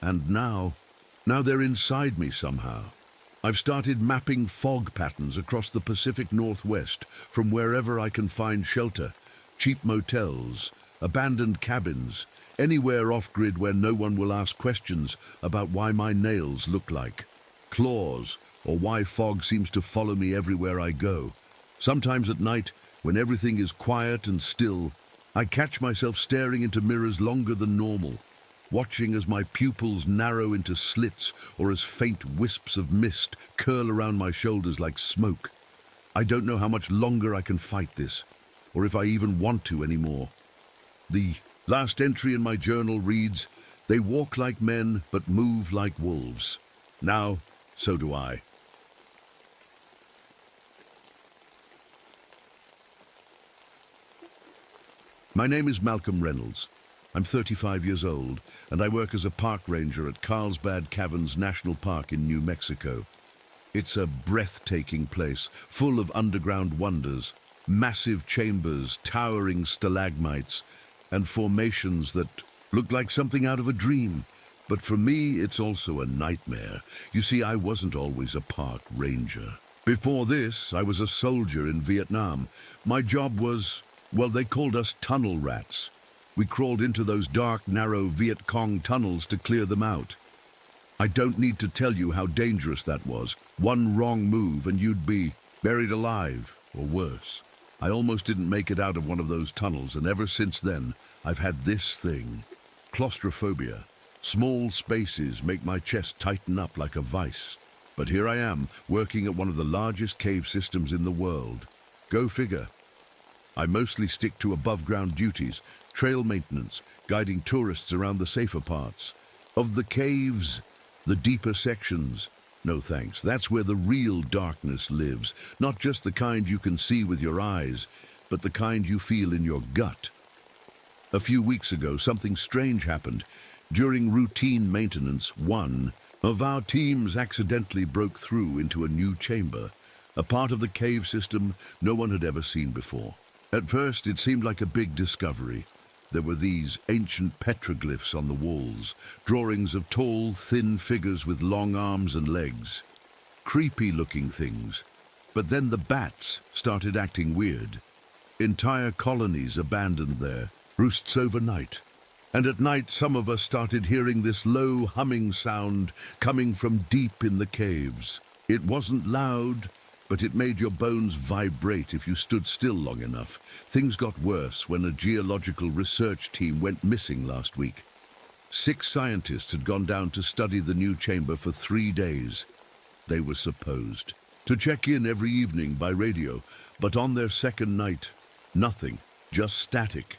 And now they're inside me somehow. I've started mapping fog patterns across the Pacific Northwest from wherever I can find shelter, cheap motels, abandoned cabins, anywhere off-grid where no one will ask questions about why my nails look like claws or why fog seems to follow me everywhere I go. Sometimes at night, when everything is quiet and still, I catch myself staring into mirrors longer than normal, watching as my pupils narrow into slits or as faint wisps of mist curl around my shoulders like smoke. I don't know how much longer I can fight this, or if I even want to anymore. The last entry in my journal reads, "They walk like men, but move like wolves." Now, so do I. My name is Malcolm Reynolds. I'm 35 years old, and I work as a park ranger at Carlsbad Caverns National Park in New Mexico. It's a breathtaking place, full of underground wonders, massive chambers, towering stalagmites, and formations that look like something out of a dream. But for me, it's also a nightmare. You see, I wasn't always a park ranger. Before this, I was a soldier in Vietnam. My job was, well, they called us tunnel rats. We crawled into those dark, narrow Viet Cong tunnels to clear them out. I don't need to tell you how dangerous that was. One wrong move and you'd be buried alive, or worse. I almost didn't make it out of one of those tunnels, and ever since then, I've had this thing. Claustrophobia. Small spaces make my chest tighten up like a vice. But here I am, working at one of the largest cave systems in the world. Go figure. I mostly stick to above-ground duties, trail maintenance, guiding tourists around the safer parts. Of the caves, the deeper sections, no thanks. That's where the real darkness lives. Not just the kind you can see with your eyes, but the kind you feel in your gut. A few weeks ago, something strange happened. During routine maintenance, one of our teams accidentally broke through into a new chamber, a part of the cave system no one had ever seen before. At first, it seemed like a big discovery. There were these ancient petroglyphs on the walls, drawings of tall, thin figures with long arms and legs. Creepy-looking things. But then the bats started acting weird. Entire colonies abandoned their roosts overnight. And at night, some of us started hearing this low humming sound coming from deep in the caves. It wasn't loud, but it made your bones vibrate if you stood still long enough. Things got worse when a geological research team went missing last week. 6 scientists had gone down to study the new chamber for 3 days. They were supposed to check in every evening by radio, but on their second night, nothing, just static.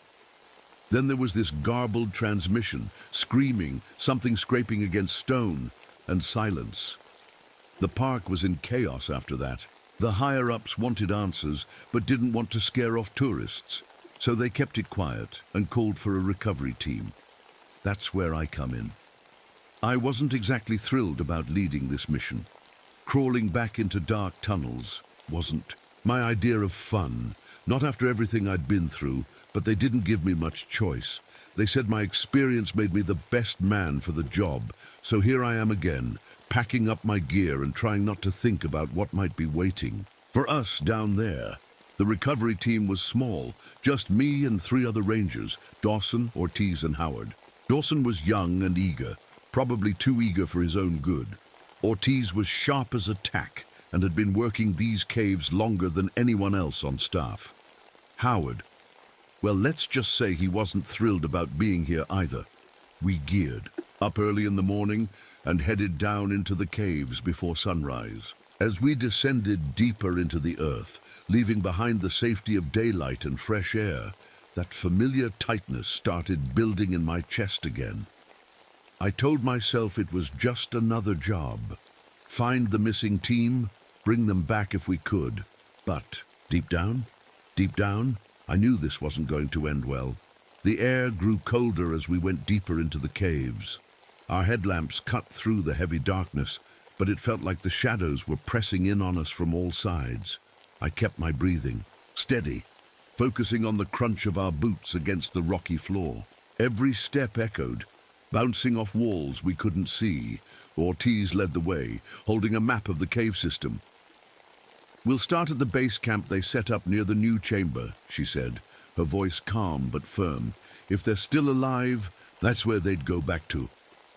Then there was this garbled transmission, screaming, something scraping against stone, and silence. The park was in chaos after that. The higher-ups wanted answers, but didn't want to scare off tourists, so they kept it quiet and called for a recovery team. That's where I come in. I wasn't exactly thrilled about leading this mission. Crawling back into dark tunnels wasn't my idea of fun, not after everything I'd been through, but they didn't give me much choice. They said my experience made me the best man for the job, so here I am again, packing up my gear and trying not to think about what might be waiting for us down there. The recovery team was small, just me and 3 other rangers, Dawson, Ortiz, and Howard. Dawson was young and eager, probably too eager for his own good. Ortiz was sharp as a tack and had been working these caves longer than anyone else on staff. Howard, well, let's just say he wasn't thrilled about being here either. We geared up early in the morning and headed down into the caves before sunrise. As we descended deeper into the earth, leaving behind the safety of daylight and fresh air, that familiar tightness started building in my chest again. I told myself it was just another job. Find the missing team, bring them back if we could. But deep down, I knew this wasn't going to end well. The air grew colder as we went deeper into the caves. Our headlamps cut through the heavy darkness, but it felt like the shadows were pressing in on us from all sides. I kept my breathing steady, focusing on the crunch of our boots against the rocky floor. Every step echoed, bouncing off walls we couldn't see. Ortiz led the way, holding a map of the cave system. "We'll start at the base camp they set up near the new chamber," she said, her voice calm but firm. "If they're still alive, that's where they'd go back to."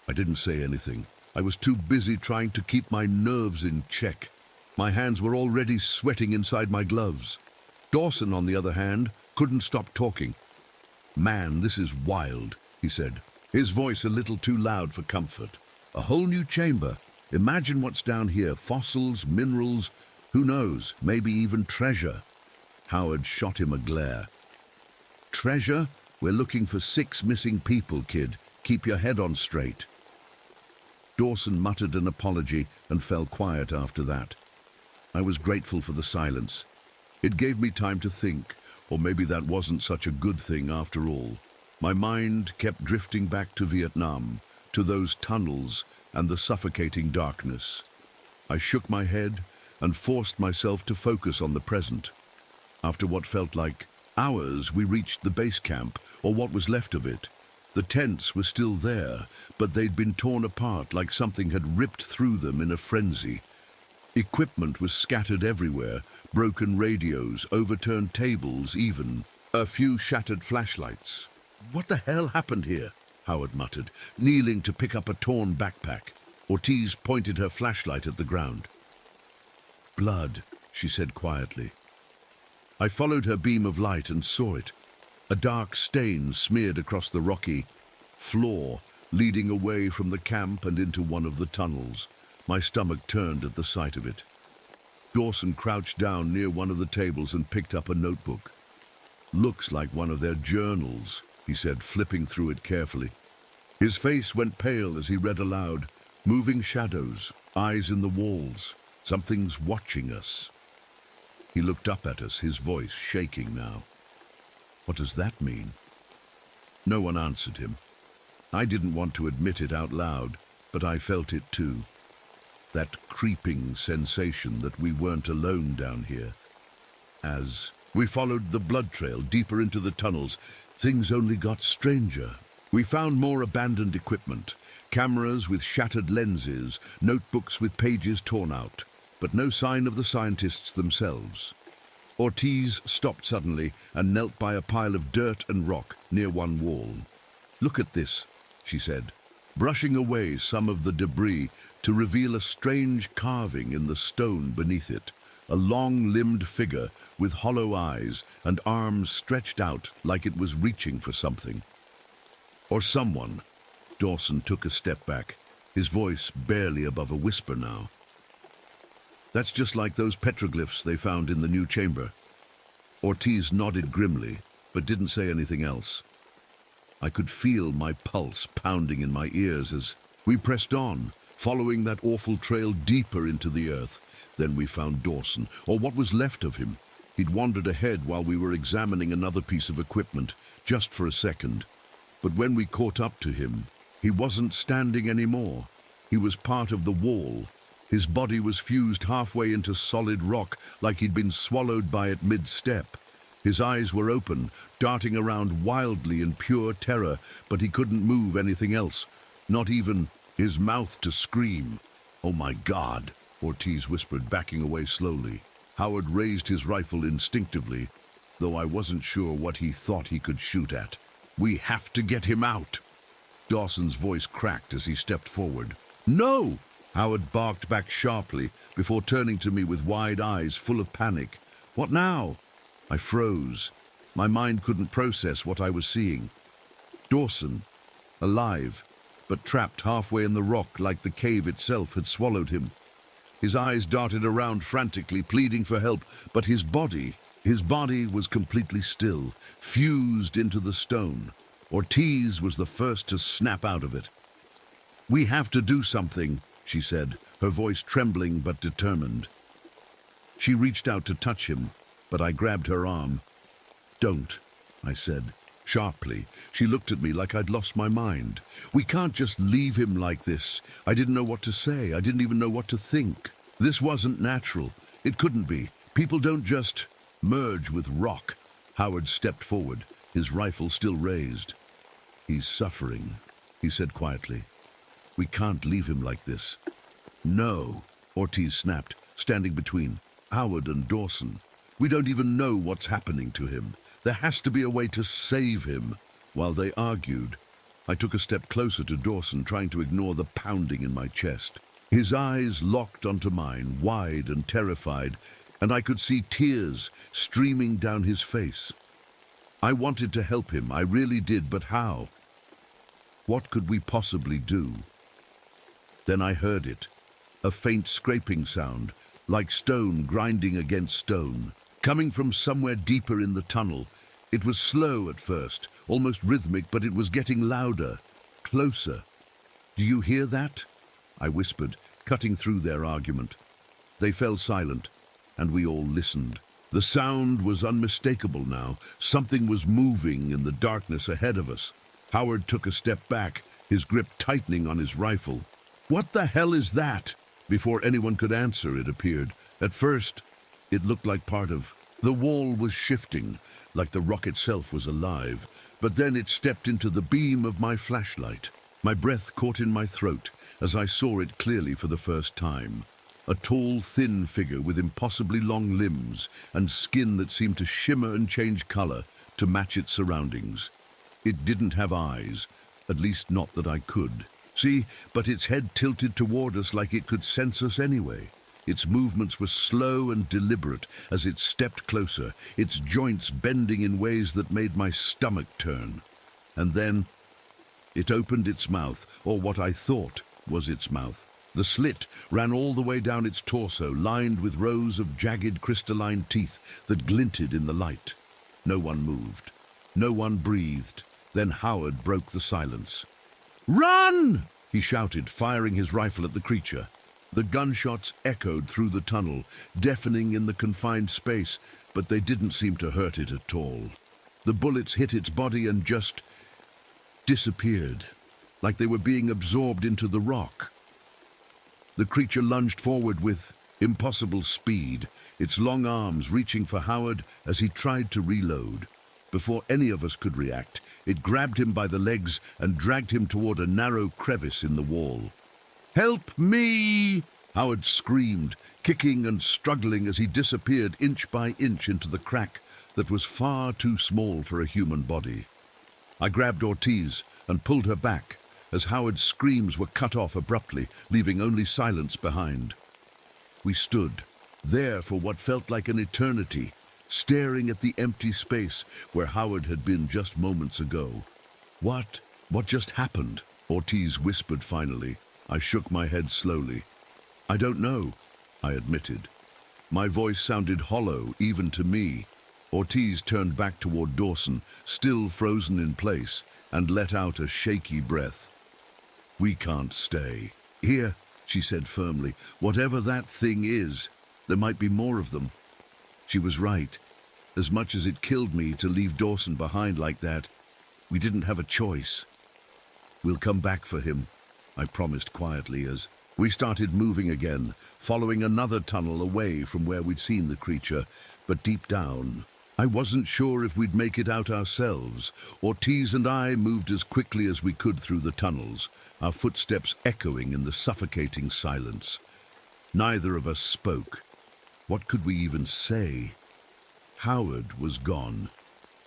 I didn't say anything. I was too busy trying to keep my nerves in check. My hands were already sweating inside my gloves. Dawson, on the other hand, couldn't stop talking. "Man, this is wild," he said, his voice a little too loud for comfort. "A whole new chamber. Imagine what's down here. Fossils, minerals, who knows, maybe even treasure." Howard shot him a glare. "Treasure? We're looking for 6 missing people, kid. Keep your head on straight." Dawson muttered an apology and fell quiet after that. I was grateful for the silence. It gave me time to think, or maybe that wasn't such a good thing after all. My mind kept drifting back to Vietnam, to those tunnels and the suffocating darkness. I shook my head and forced myself to focus on the present. After what felt like hours, we reached the base camp, or what was left of it. The tents were still there, but they'd been torn apart like something had ripped through them in a frenzy. Equipment was scattered everywhere, broken radios, overturned tables even, a few shattered flashlights. "What the hell happened here?" Howard muttered, kneeling to pick up a torn backpack. Ortiz pointed her flashlight at the ground. "Blood," she said quietly. I followed her beam of light and saw it. A dark stain smeared across the rocky floor, leading away from the camp and into one of the tunnels. My stomach turned at the sight of it. Dawson crouched down near one of the tables and picked up a notebook. "Looks like one of their journals," he said, flipping through it carefully. His face went pale as he read aloud. "Moving shadows, eyes in the walls. Something's watching us." He looked up at us, his voice shaking now. "What does that mean?" No one answered him. I didn't want to admit it out loud, but I felt it too. That creeping sensation that we weren't alone down here. As we followed the blood trail deeper into the tunnels, things only got stranger. We found more abandoned equipment, cameras with shattered lenses, notebooks with pages torn out, but no sign of the scientists themselves. Ortiz stopped suddenly and knelt by a pile of dirt and rock near one wall. "Look at this," she said, brushing away some of the debris to reveal a strange carving in the stone beneath it, a long-limbed figure with hollow eyes and arms stretched out like it was reaching for something. Or someone. Dawson took a step back, his voice barely above a whisper now. That's just like those petroglyphs they found in the new chamber. Ortiz nodded grimly, but didn't say anything else. I could feel my pulse pounding in my ears as we pressed on, following that awful trail deeper into the earth. Then we found Dawson, or what was left of him. He'd wandered ahead while we were examining another piece of equipment, just for a second. But when we caught up to him, he wasn't standing anymore. He was part of the wall. His body was fused halfway into solid rock, like he'd been swallowed by it mid-step. His eyes were open, darting around wildly in pure terror, but he couldn't move anything else, not even his mouth to scream. "Oh my God," Ortiz whispered, backing away slowly. Howard raised his rifle instinctively, though I wasn't sure what he thought he could shoot at. "We have to get him out." Dawson's voice cracked as he stepped forward. "No!" Howard barked back sharply before turning to me with wide eyes full of panic. "What now?" I froze. My mind couldn't process what I was seeing. Dawson, alive, but trapped halfway in the rock like the cave itself had swallowed him. His eyes darted around frantically, pleading for help, but his body was completely still, fused into the stone. Ortiz was the first to snap out of it. "We have to do something," she said, her voice trembling but determined. She reached out to touch him, but I grabbed her arm. "Don't," I said, sharply. She looked at me like I'd lost my mind. "We can't just leave him like this." I didn't know what to say. I didn't even know what to think. This wasn't natural. It couldn't be. People don't just merge with rock. Howard stepped forward, his rifle still raised. "He's suffering," he said quietly. "We can't leave him like this." "No," Ortiz snapped, standing between Howard and Dawson. "We don't even know what's happening to him. There has to be a way to save him." While they argued, I took a step closer to Dawson, trying to ignore the pounding in my chest. His eyes locked onto mine, wide and terrified, and I could see tears streaming down his face. I wanted to help him, I really did, but how? What could we possibly do? Then I heard it, a faint scraping sound, like stone grinding against stone, coming from somewhere deeper in the tunnel. It was slow at first, almost rhythmic, but it was getting louder, closer. "Do you hear that?" I whispered, cutting through their argument. They fell silent, and we all listened. The sound was unmistakable now. Something was moving in the darkness ahead of us. Howard took a step back, his grip tightening on his rifle. "What the hell is that?" Before anyone could answer, it appeared. At first, it looked like part of the wall was shifting, like the rock itself was alive. But then it stepped into the beam of my flashlight. My breath caught in my throat as I saw it clearly for the first time. A tall, thin figure with impossibly long limbs and skin that seemed to shimmer and change color to match its surroundings. It didn't have eyes, at least not that I could see, but its head tilted toward us like it could sense us anyway. Its movements were slow and deliberate as it stepped closer, its joints bending in ways that made my stomach turn. And then it opened its mouth, or what I thought was its mouth. The slit ran all the way down its torso, lined with rows of jagged crystalline teeth that glinted in the light. No one moved. No one breathed. Then Howard broke the silence. "Run!" he shouted, firing his rifle at the creature. The gunshots echoed through the tunnel, deafening in the confined space, but they didn't seem to hurt it at all. The bullets hit its body and just disappeared, like they were being absorbed into the rock. The creature lunged forward with impossible speed, its long arms reaching for Howard as he tried to reload. Before any of us could react, it grabbed him by the legs and dragged him toward a narrow crevice in the wall. "Help me!" Howard screamed, kicking and struggling as he disappeared inch by inch into the crack that was far too small for a human body. I grabbed Ortiz and pulled her back as Howard's screams were cut off abruptly, leaving only silence behind. We stood there for what felt like an eternity, staring at the empty space where Howard had been just moments ago. What just happened? Ortiz whispered finally. I shook my head slowly. I don't know, I admitted. My voice sounded hollow, even to me. Ortiz turned back toward Dawson, still frozen in place, and let out a shaky breath. We can't stay. Here, she said firmly, whatever that thing is, there might be more of them. She was right. As much as it killed me to leave Dawson behind like that, we didn't have a choice. We'll come back for him, I promised quietly as we started moving again, following another tunnel away from where we'd seen the creature, but deep down, I wasn't sure if we'd make it out ourselves. Ortiz and I moved as quickly as we could through the tunnels, our footsteps echoing in the suffocating silence. Neither of us spoke. What could we even say? Howard was gone.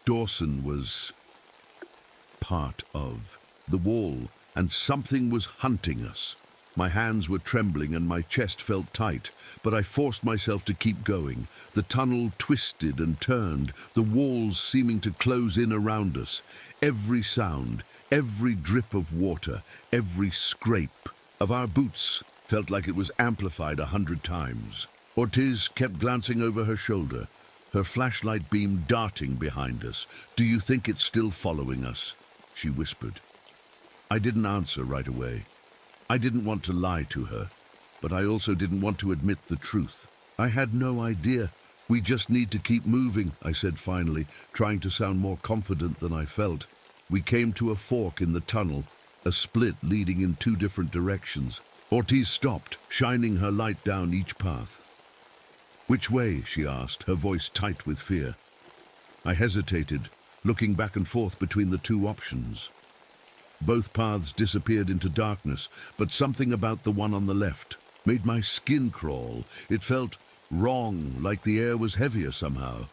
Dawson was part of the wall, and something was hunting us. My hands were trembling and my chest felt tight, but I forced myself to keep going. The tunnel twisted and turned, the walls seeming to close in around us. Every sound, every drip of water, every scrape of our boots felt like it was amplified 100 times. Ortiz kept glancing over her shoulder, her flashlight beam darting behind us. Do you think it's still following us? She whispered. I didn't answer right away. I didn't want to lie to her, but I also didn't want to admit the truth. I had no idea. We just need to keep moving, I said finally, trying to sound more confident than I felt. We came to a fork in the tunnel, a split leading in 2 different directions. Ortiz stopped, shining her light down each path. Which way? She asked, her voice tight with fear. I hesitated, looking back and forth between the 2 options. Both paths disappeared into darkness, but something about the one on the left made my skin crawl. It felt wrong, like the air was heavier somehow.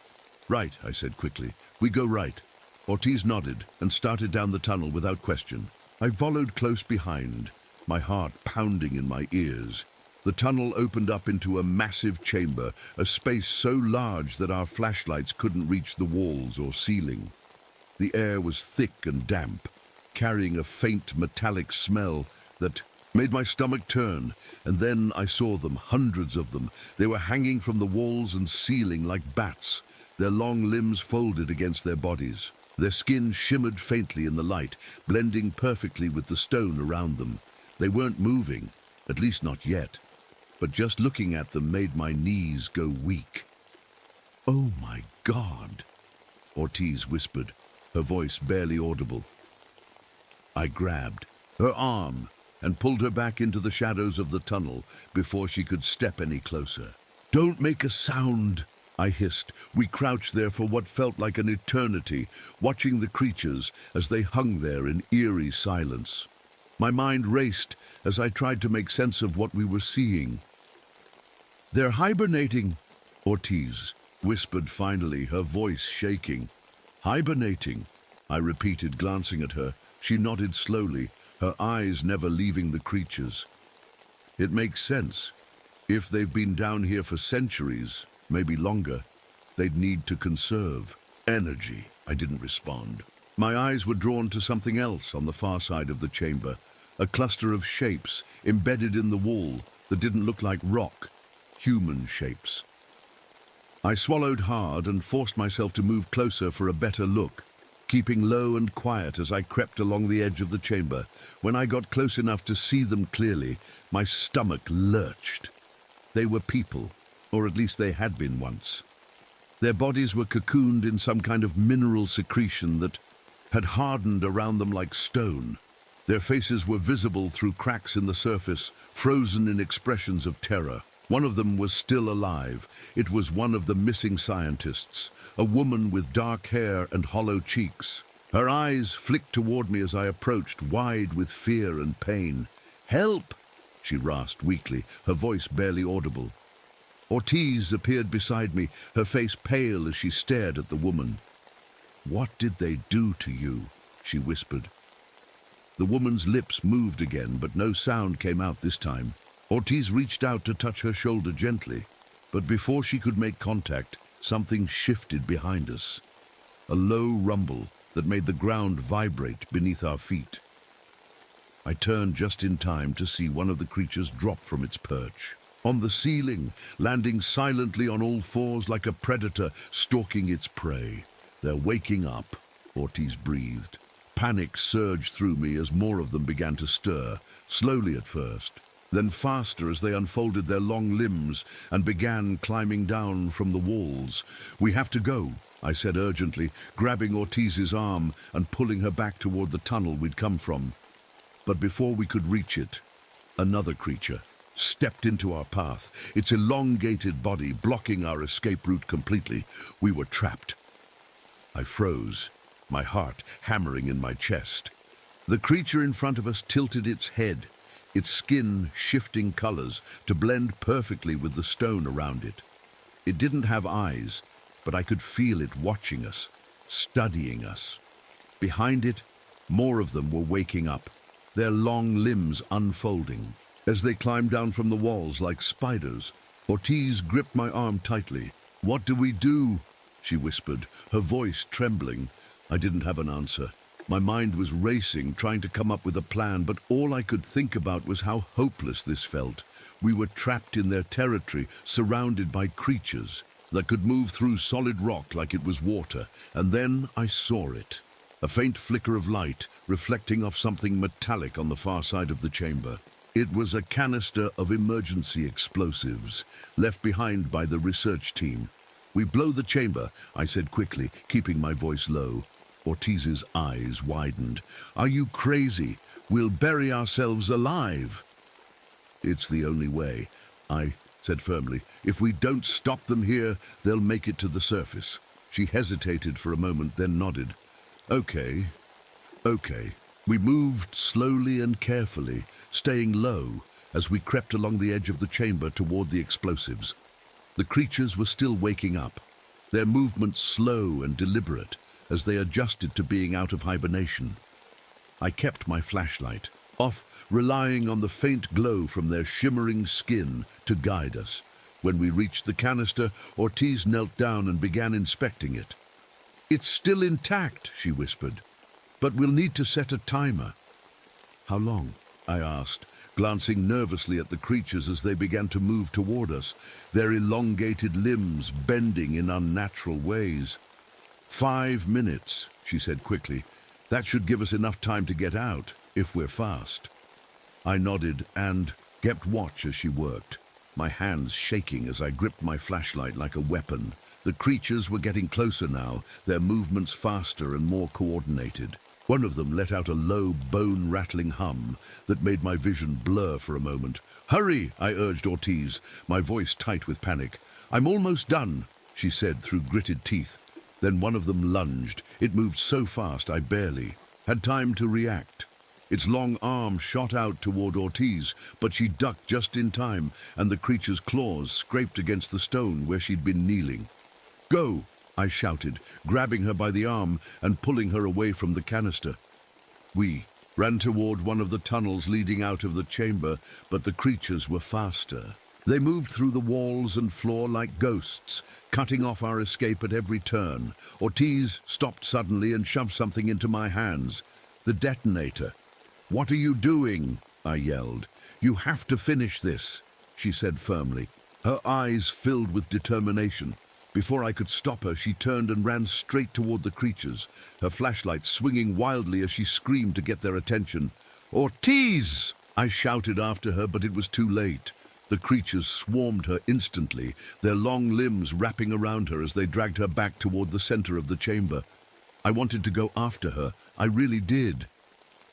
Right, I said quickly. We go right. Ortiz nodded and started down the tunnel without question. I followed close behind, my heart pounding in my ears. The tunnel opened up into a massive chamber, a space so large that our flashlights couldn't reach the walls or ceiling. The air was thick and damp, carrying a faint metallic smell that made my stomach turn, and then I saw them, hundreds of them. They were hanging from the walls and ceiling like bats, their long limbs folded against their bodies. Their skin shimmered faintly in the light, blending perfectly with the stone around them. They weren't moving, at least not yet, but just looking at them made my knees go weak. Oh my God, Ortiz whispered, her voice barely audible. I grabbed her arm and pulled her back into the shadows of the tunnel before she could step any closer. Don't make a sound, I hissed. We crouched there for what felt like an eternity, watching the creatures as they hung there in eerie silence. My mind raced as I tried to make sense of what we were seeing. They're hibernating, Ortiz whispered finally, her voice shaking. Hibernating, I repeated, glancing at her. She nodded slowly, her eyes never leaving the creatures. It makes sense. If they've been down here for centuries, maybe longer, they'd need to conserve energy. I didn't respond. My eyes were drawn to something else on the far side of the chamber, a cluster of shapes embedded in the wall that didn't look like rock, human shapes. I swallowed hard and forced myself to move closer for a better look, keeping low and quiet as I crept along the edge of the chamber. When I got close enough to see them clearly, my stomach lurched. They were people, or at least they had been once. Their bodies were cocooned in some kind of mineral secretion that had hardened around them like stone. Their faces were visible through cracks in the surface, frozen in expressions of terror. One of them was still alive. It was one of the missing scientists, a woman with dark hair and hollow cheeks. Her eyes flicked toward me as I approached, wide with fear and pain. "Help!" she rasped weakly, her voice barely audible. Ortiz appeared beside me, her face pale as she stared at the woman. "What did they do to you?" she whispered. The woman's lips moved again, but no sound came out this time. Ortiz reached out to touch her shoulder gently, but before she could make contact, something shifted behind us. A low rumble that made the ground vibrate beneath our feet. I turned just in time to see one of the creatures drop from its perch on the ceiling, landing silently on all fours like a predator stalking its prey. "They're waking up," Ortiz breathed. Panic surged through me as more of them began to stir, slowly at first, then faster as they unfolded their long limbs and began climbing down from the walls. "We have to go," I said urgently, grabbing Ortiz's arm and pulling her back toward the tunnel we'd come from. But before we could reach it, another creature stepped into our path, its elongated body blocking our escape route completely. We were trapped. I froze, my heart hammering in my chest. The creature in front of us tilted its head, its skin shifting colors to blend perfectly with the stone around it. It didn't have eyes, but I could feel it watching us, studying us. Behind it, more of them were waking up, their long limbs unfolding. As they climbed down from the walls like spiders, Ortiz gripped my arm tightly. "What do we do?" she whispered, her voice trembling. I didn't have an answer. My mind was racing, trying to come up with a plan, but all I could think about was how hopeless this felt. We were trapped in their territory, surrounded by creatures that could move through solid rock like it was water. And then I saw it. A faint flicker of light, reflecting off something metallic on the far side of the chamber. It was a canister of emergency explosives, left behind by the research team. "We blow the chamber," I said quickly, keeping my voice low. Ortiz's eyes widened. "Are you crazy? We'll bury ourselves alive." "It's the only way," I said firmly. "If we don't stop them here, they'll make it to the surface." She hesitated for a moment, then nodded. Okay. We moved slowly and carefully, staying low as we crept along the edge of the chamber toward the explosives. The creatures were still waking up, their movements slow and deliberate as they adjusted to being out of hibernation. I kept my flashlight off, relying on the faint glow from their shimmering skin to guide us. When we reached the canister, Ortiz knelt down and began inspecting it. "It's still intact," she whispered, "but we'll need to set a timer." "How long?" I asked, glancing nervously at the creatures as they began to move toward us, their elongated limbs bending in unnatural ways. 5 minutes, she said quickly. "That should give us enough time to get out, if we're fast." I nodded and kept watch as she worked, my hands shaking as I gripped my flashlight like a weapon. The creatures were getting closer now, their movements faster and more coordinated. One of them let out a low, bone-rattling hum that made my vision blur for a moment. "Hurry!" I urged Ortiz, my voice tight with panic. "I'm almost done," she said through gritted teeth. Then one of them lunged. It moved so fast I barely had time to react. Its long arm shot out toward Ortiz, but she ducked just in time, and the creature's claws scraped against the stone where she'd been kneeling. "Go!" I shouted, grabbing her by the arm and pulling her away from the canister. We ran toward one of the tunnels leading out of the chamber, but the creatures were faster. They moved through the walls and floor like ghosts, cutting off our escape at every turn. Ortiz stopped suddenly and shoved something into my hands. The detonator. "What are you doing?" I yelled. "You have to finish this," she said firmly, her eyes filled with determination. Before I could stop her, she turned and ran straight toward the creatures, her flashlight swinging wildly as she screamed to get their attention. "Ortiz!" I shouted after her, but it was too late. The creatures swarmed her instantly, their long limbs wrapping around her as they dragged her back toward the center of the chamber. I wanted to go after her, I really did.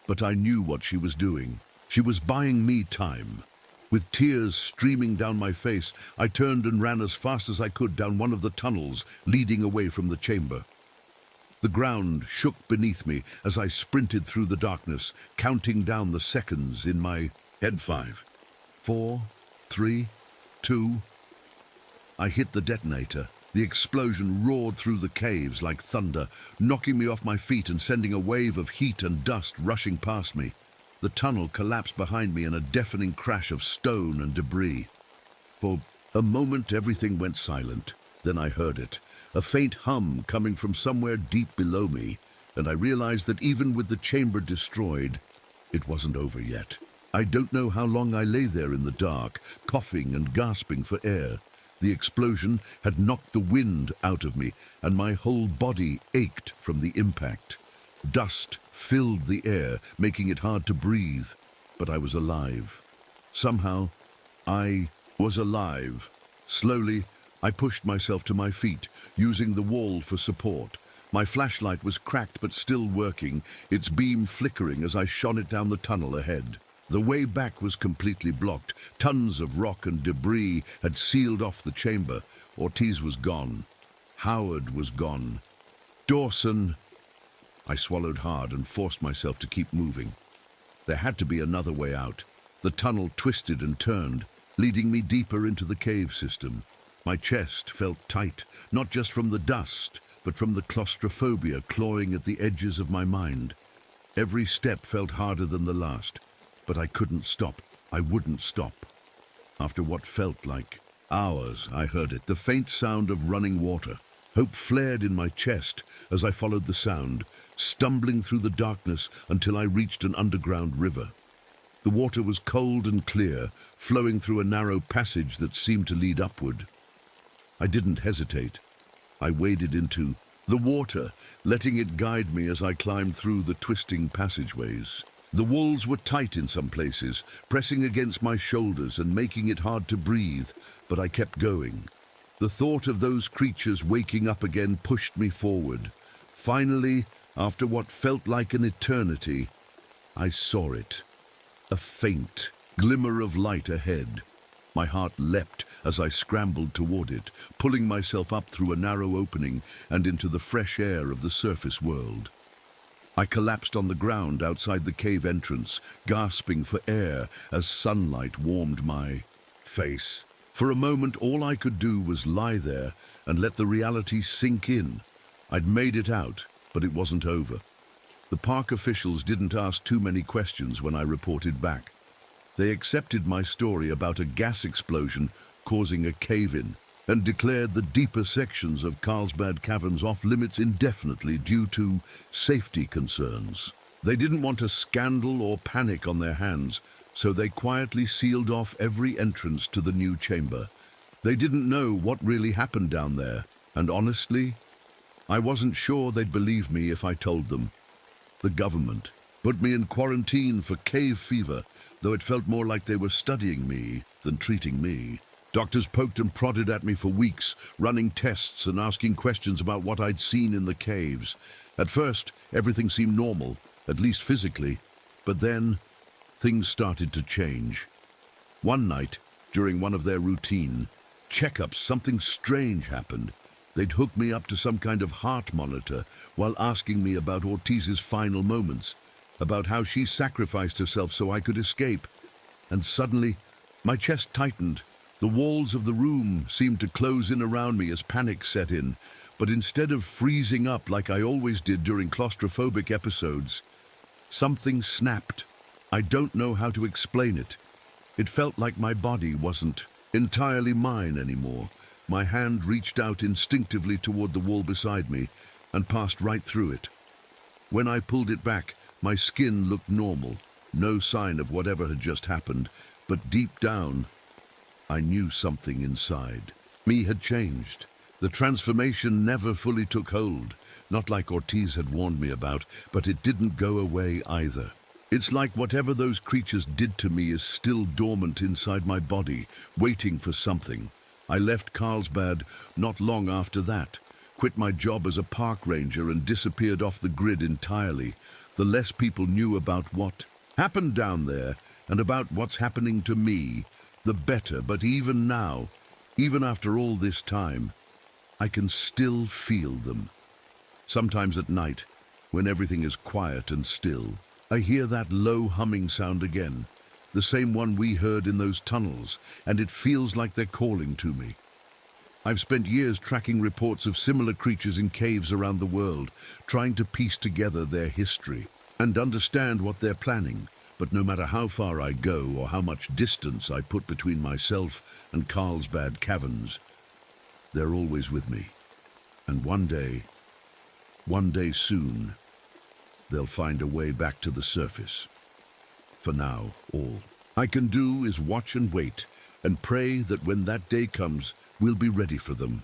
But I knew what she was doing. She was buying me time. With tears streaming down my face, I turned and ran as fast as I could down one of the tunnels leading away from the chamber. The ground shook beneath me as I sprinted through the darkness, counting down the seconds in my head. 5, 4, 3, 2. I hit the detonator. The explosion roared through the caves like thunder, knocking me off my feet and sending a wave of heat and dust rushing past me. The tunnel collapsed behind me in a deafening crash of stone and debris. For a moment, everything went silent. Then I heard it, a faint hum coming from somewhere deep below me, and I realized that even with the chamber destroyed, It wasn't over yet. I don't know how long I lay there in the dark, coughing and gasping for air. The explosion had knocked the wind out of me, and my whole body ached from the impact. Dust filled the air, making it hard to breathe, but I was alive. Somehow, I was alive. Slowly, I pushed myself to my feet, using the wall for support. My flashlight was cracked but still working, its beam flickering as I shone it down the tunnel ahead. The way back was completely blocked. Tons of rock and debris had sealed off the chamber. Ortiz was gone. Howard was gone. Dawson... I swallowed hard and forced myself to keep moving. There had to be another way out. The tunnel twisted and turned, leading me deeper into the cave system. My chest felt tight, not just from the dust, but from the claustrophobia clawing at the edges of my mind. Every step felt harder than the last, but I couldn't stop. I wouldn't stop. After what felt like hours, I heard it, the faint sound of running water. Hope flared in my chest as I followed the sound, stumbling through the darkness until I reached an underground river. The water was cold and clear, flowing through a narrow passage that seemed to lead upward. I didn't hesitate. I waded into the water, letting it guide me as I climbed through the twisting passageways. The walls were tight in some places, pressing against my shoulders and making it hard to breathe, but I kept going. The thought of those creatures waking up again pushed me forward. Finally, after what felt like an eternity, I saw it. A faint glimmer of light ahead. My heart leapt as I scrambled toward it, pulling myself up through a narrow opening and into the fresh air of the surface world. I collapsed on the ground outside the cave entrance, gasping for air as sunlight warmed my face. For a moment, all I could do was lie there and let the reality sink in. I'd made it out, but it wasn't over. The park officials didn't ask too many questions when I reported back. They accepted my story about a gas explosion causing a cave-in and declared the deeper sections of Carlsbad Caverns off-limits indefinitely due to safety concerns. They didn't want a scandal or panic on their hands, so they quietly sealed off every entrance to the new chamber. They didn't know what really happened down there, and honestly, I wasn't sure they'd believe me if I told them. The government put me in quarantine for cave fever, though it felt more like they were studying me than treating me. Doctors poked and prodded at me for weeks, running tests and asking questions about what I'd seen in the caves. At first, everything seemed normal, at least physically, but then things started to change. One night, during one of their routine checkups, something strange happened. They'd hooked me up to some kind of heart monitor while asking me about Ortiz's final moments, about how she sacrificed herself so I could escape. And suddenly, my chest tightened. The walls of the room seemed to close in around me as panic set in, but instead of freezing up like I always did during claustrophobic episodes, something snapped. I don't know how to explain it. It felt like my body wasn't entirely mine anymore. My hand reached out instinctively toward the wall beside me and passed right through it. When I pulled it back, my skin looked normal, no sign of whatever had just happened, but deep down, I knew something inside me had changed. The transformation never fully took hold, not like Ortiz had warned me about, but it didn't go away either. It's like whatever those creatures did to me is still dormant inside my body, waiting for something. I left Carlsbad not long after that, quit my job as a park ranger and disappeared off the grid entirely. The less people knew about what happened down there and about what's happening to me, the better. But even now, even after all this time, I can still feel them. Sometimes at night, when everything is quiet and still, I hear that low humming sound again, the same one we heard in those tunnels, and it feels like they're calling to me. I've spent years tracking reports of similar creatures in caves around the world, trying to piece together their history and understand what they're planning. But no matter how far I go or how much distance I put between myself and Carlsbad Caverns, they're always with me. And one day soon, they'll find a way back to the surface. for now, all. I can do is watch and wait, and pray that when that day comes, we'll be ready for them.